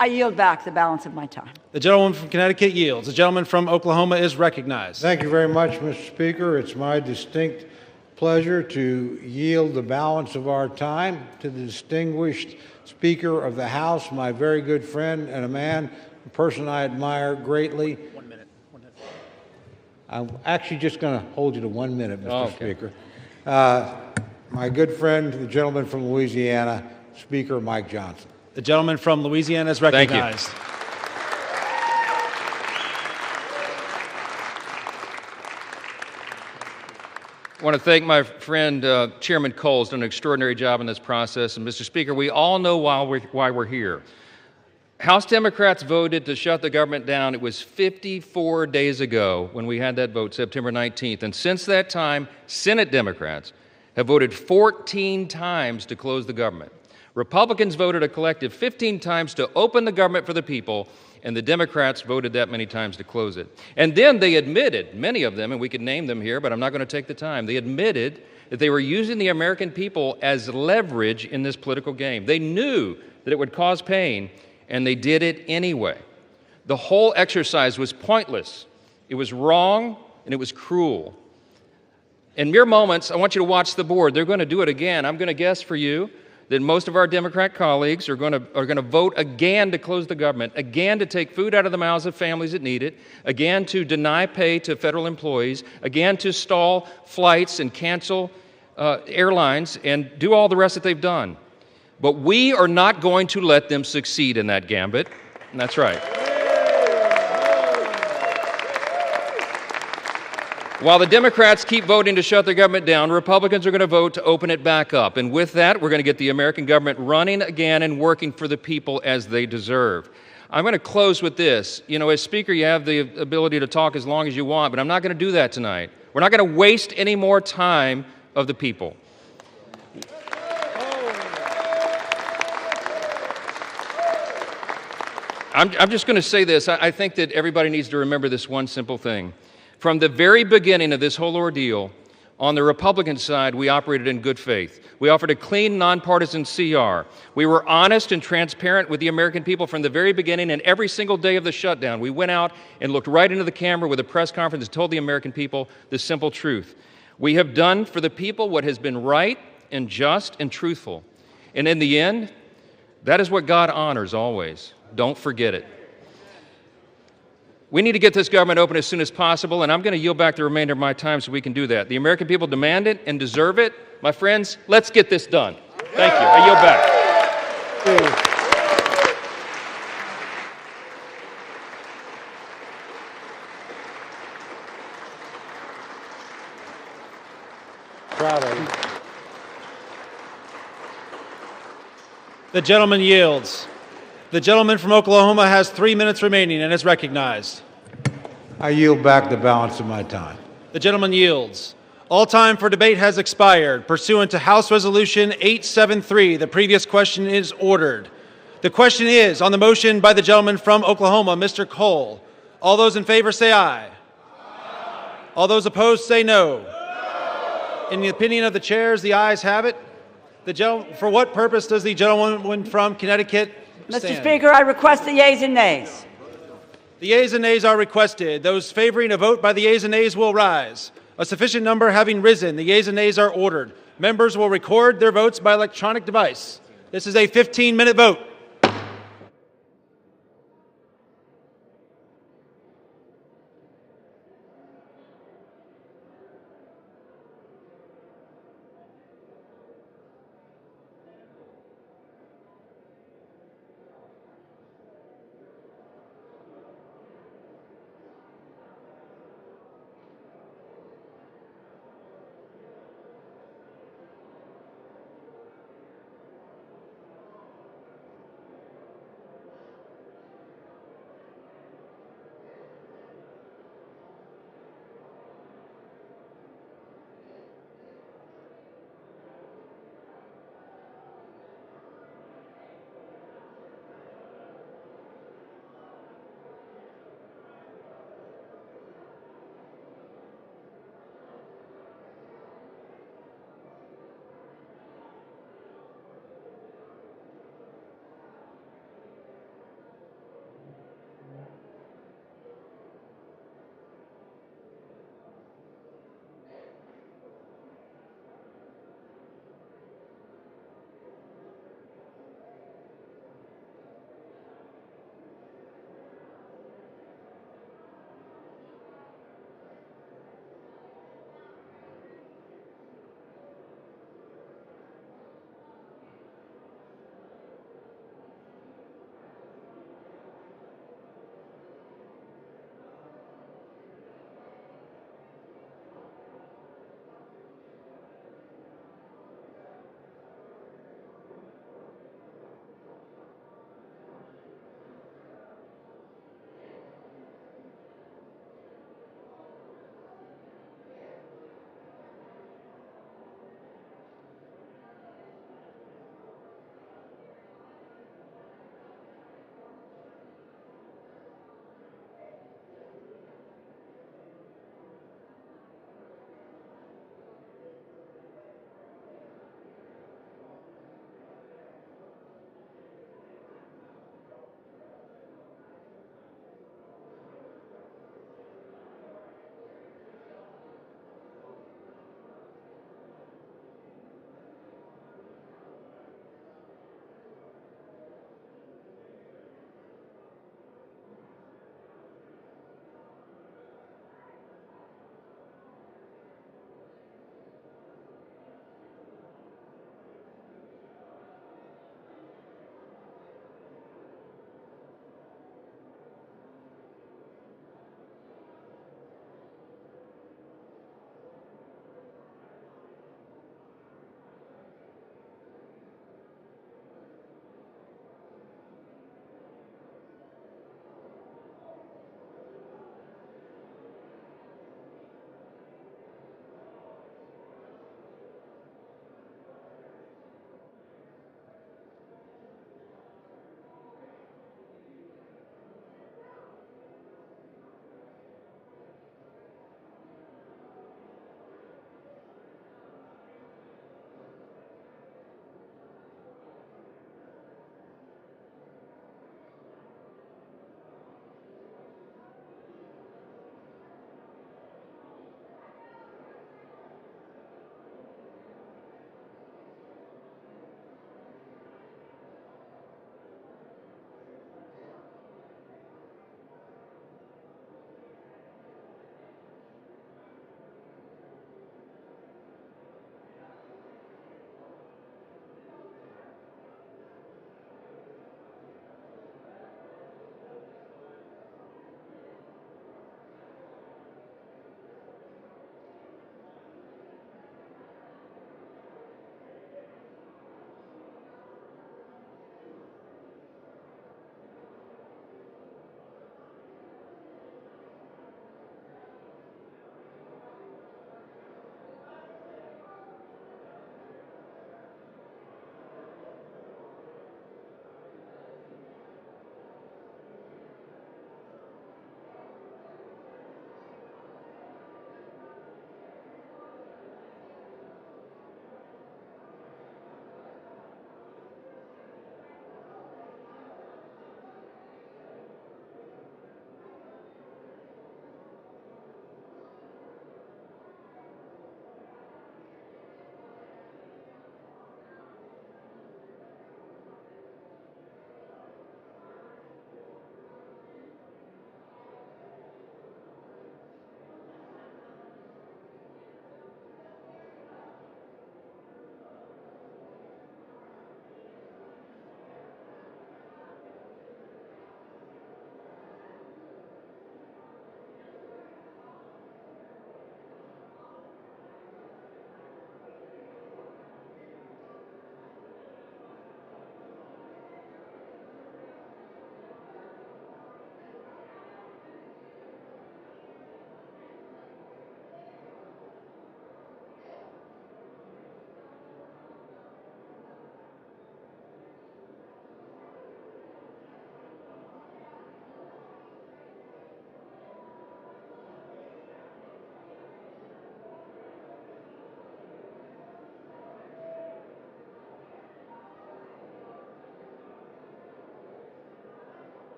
I yield back the balance of my time. The gentlewoman from Connecticut yields. The gentleman from Oklahoma is recognized. Thank you very much, Mr. Speaker. It's my distinct pleasure to yield the balance of our time to the distinguished Speaker of the House, my very good friend and a person I admire greatly. 1 minute. I'm actually just going to hold you to 1 minute, Mr. Okay. Speaker. My good friend, the gentleman from Louisiana, Speaker Mike Johnson. The gentleman from Louisiana is recognized. Thank you. I want to thank my friend Chairman Cole's done an extraordinary job in this process. And Mr. Speaker, we all know why we're here. House Democrats voted to shut the government down. It was 54 days ago when we had that vote, September 19th. And since that time, Senate Democrats have voted 14 times to close the government. Republicans voted a collective 15 times to open the government for the people, and the Democrats voted that many times to close it. And then they admitted, many of them, and we could name them here, but I'm not going to take the time, they admitted that they were using the American people as leverage in this political game. They knew that it would cause pain, and they did it anyway. The whole exercise was pointless. It was wrong, and it was cruel. In mere moments, I want you to watch the board. They're going to do it again. I'm going to guess for you that most of our Democrat colleagues are going to vote again to close the government, again to take food out of the mouths of families that need it, again to deny pay to federal employees, again to stall flights and cancel airlines and do all the rest that they've done. But we are not going to let them succeed in that gambit, and that's right. While the Democrats keep voting to shut the government down, Republicans are going to vote to open it back up. And with that, we're going to get the American government running again and working for the people as they deserve. I'm going to close with this. You know, as Speaker, you have the ability to talk as long as you want, but I'm not going to do that tonight. We're not going to waste any more time of the people. I'm just going to say this. I think that everybody needs to remember this one simple thing. From the very beginning of this whole ordeal, On the Republican side, we operated in good faith. We offered a clean, nonpartisan CR. We were honest and transparent with the American people from the very beginning, and every single day of the shutdown, we went out and looked right into the camera with a press conference and told the American people the simple truth. We have done for the people what has been right and just and truthful. And in the end, that is what God honors always. Don't forget it. We need to get this government open as soon as possible, and I'm going to yield back the remainder of my time so we can do that. The American people demand it and deserve it. My friends, let's get this done. Thank you. I yield back. The gentleman yields. The gentleman from Oklahoma has 3 minutes remaining and is recognized. I yield back the balance of my time. The gentleman yields. All time for debate has expired. Pursuant to House Resolution 873, the previous question is ordered. The question is on the motion by the gentleman from Oklahoma, Mr. Cole. All those in favor say aye. Aye. All those opposed say no. No. In the opinion of the chairs, the ayes have it. For what purpose does the gentleman from Connecticut stand? Mr. Speaker, I request the yeas and nays. The yeas and nays are requested. Those favoring a vote by the yeas and nays will rise. A sufficient number having risen, the yeas and nays are ordered. Members will record their votes by electronic device. This is a 15-minute vote.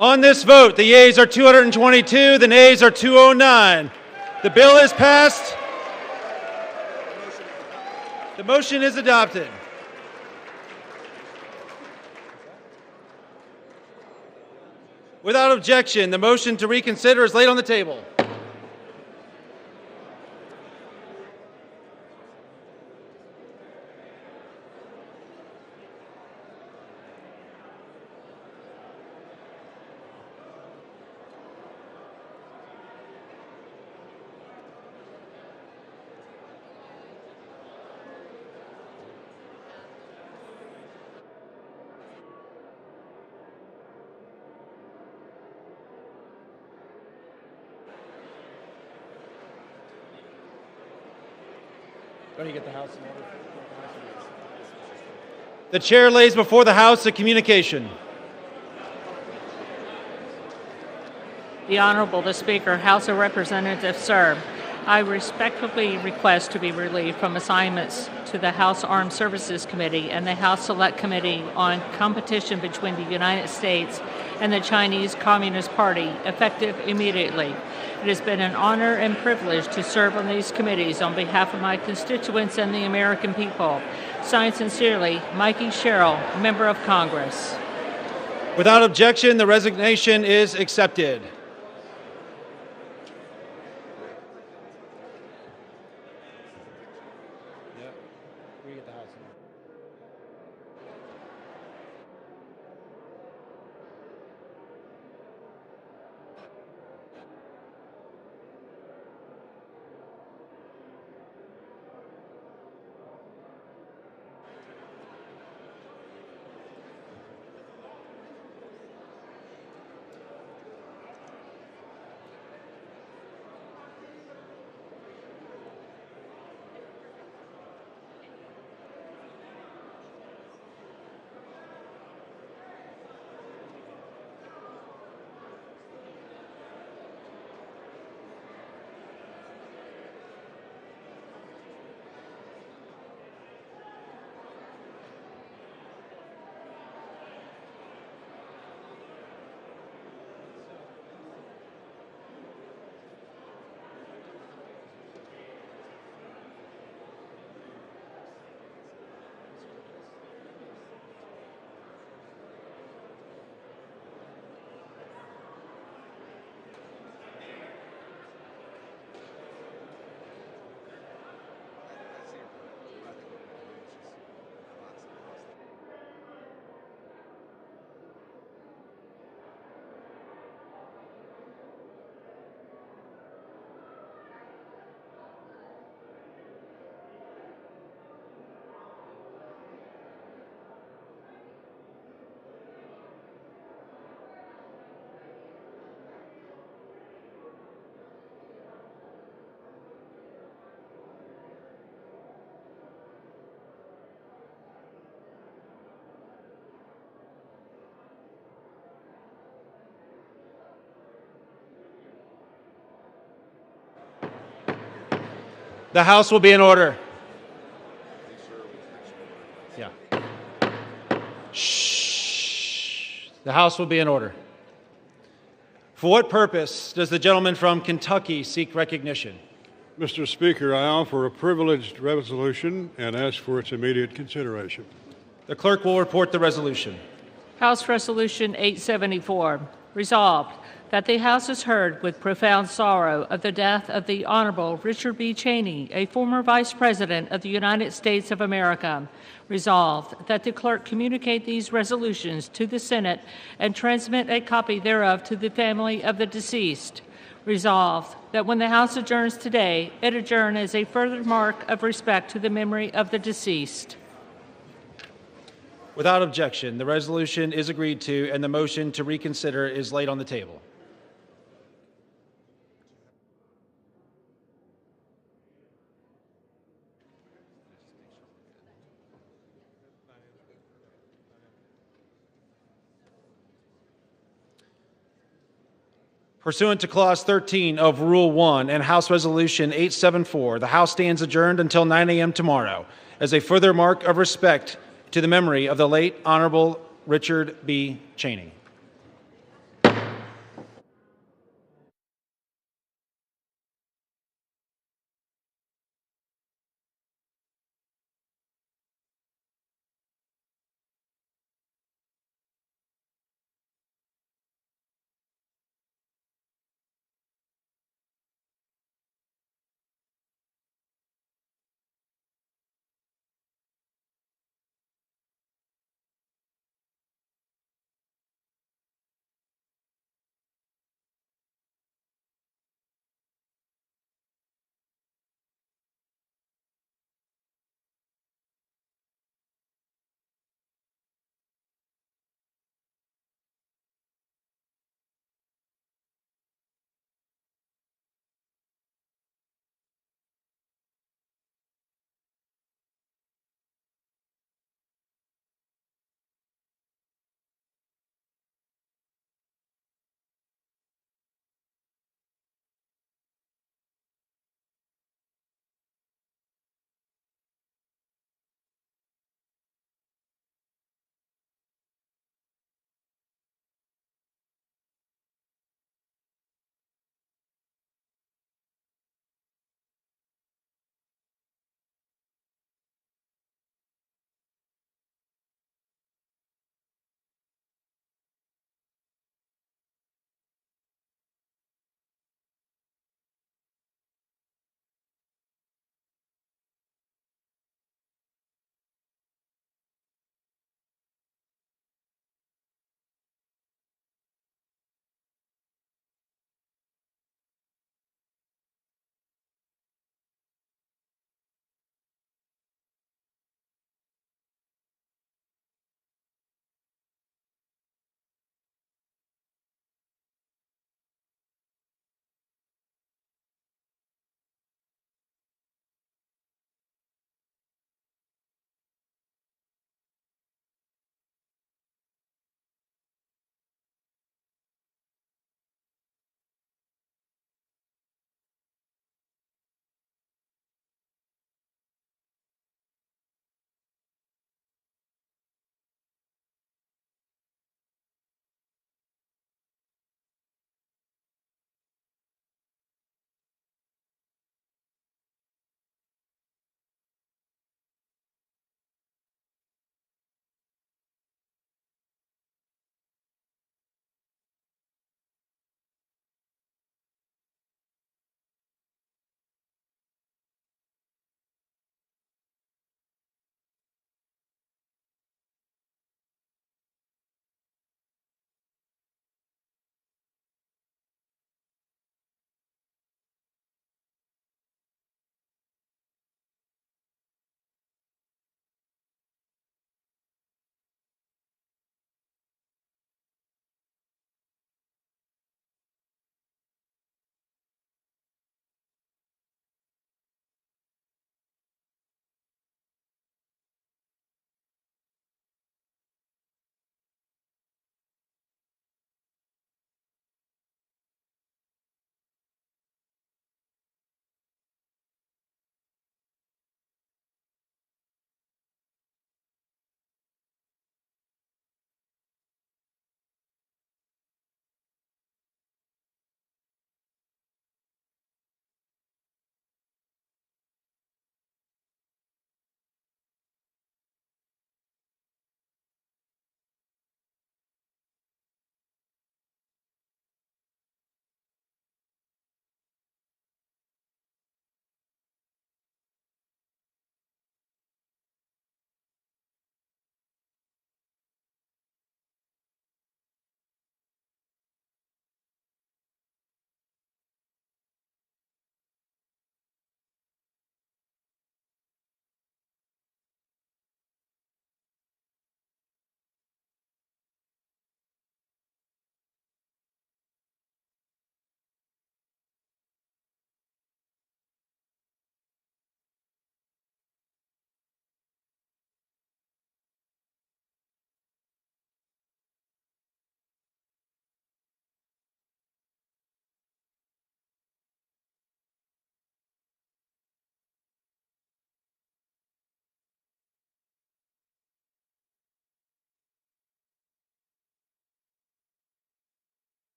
On this vote, the yeas are 222, the nays are 209. The bill is passed. The motion is adopted. Without objection, the motion to reconsider is laid on the table. Don't you get the House in order? The chair lays before the House a communication. The Honorable the Speaker, House of Representatives, sir. I respectfully request to be relieved from assignments to the House Armed Services Committee and the House Select Committee on competition between the United States and the Chinese Communist Party, effective immediately. It has been an honor and privilege to serve on these committees on behalf of my constituents and the American people. Signed sincerely, Mikey Sherrill, Member of Congress. Without objection, the resignation is accepted. The House will be in order. Yeah. Shh. The House will be in order. For what purpose does the gentleman from Kentucky seek recognition? Mr. Speaker, I offer a privileged resolution and ask for its immediate consideration. The clerk will report the resolution. House Resolution 874. Resolved that the House has heard with profound sorrow of the death of the Honorable Richard B. Cheney, a former Vice President of the United States of America. Resolved that the clerk communicate these resolutions to the Senate and transmit a copy thereof to the family of the deceased. Resolved that when the House adjourns today, it adjourn as a further mark of respect to the memory of the deceased. Without objection, the resolution is agreed to and the motion to reconsider is laid on the table. Pursuant to Clause 13 of Rule 1 and House Resolution 874, the House stands adjourned until 9 a.m. tomorrow as a further mark of respect to the memory of the late Honorable Richard B. Cheney.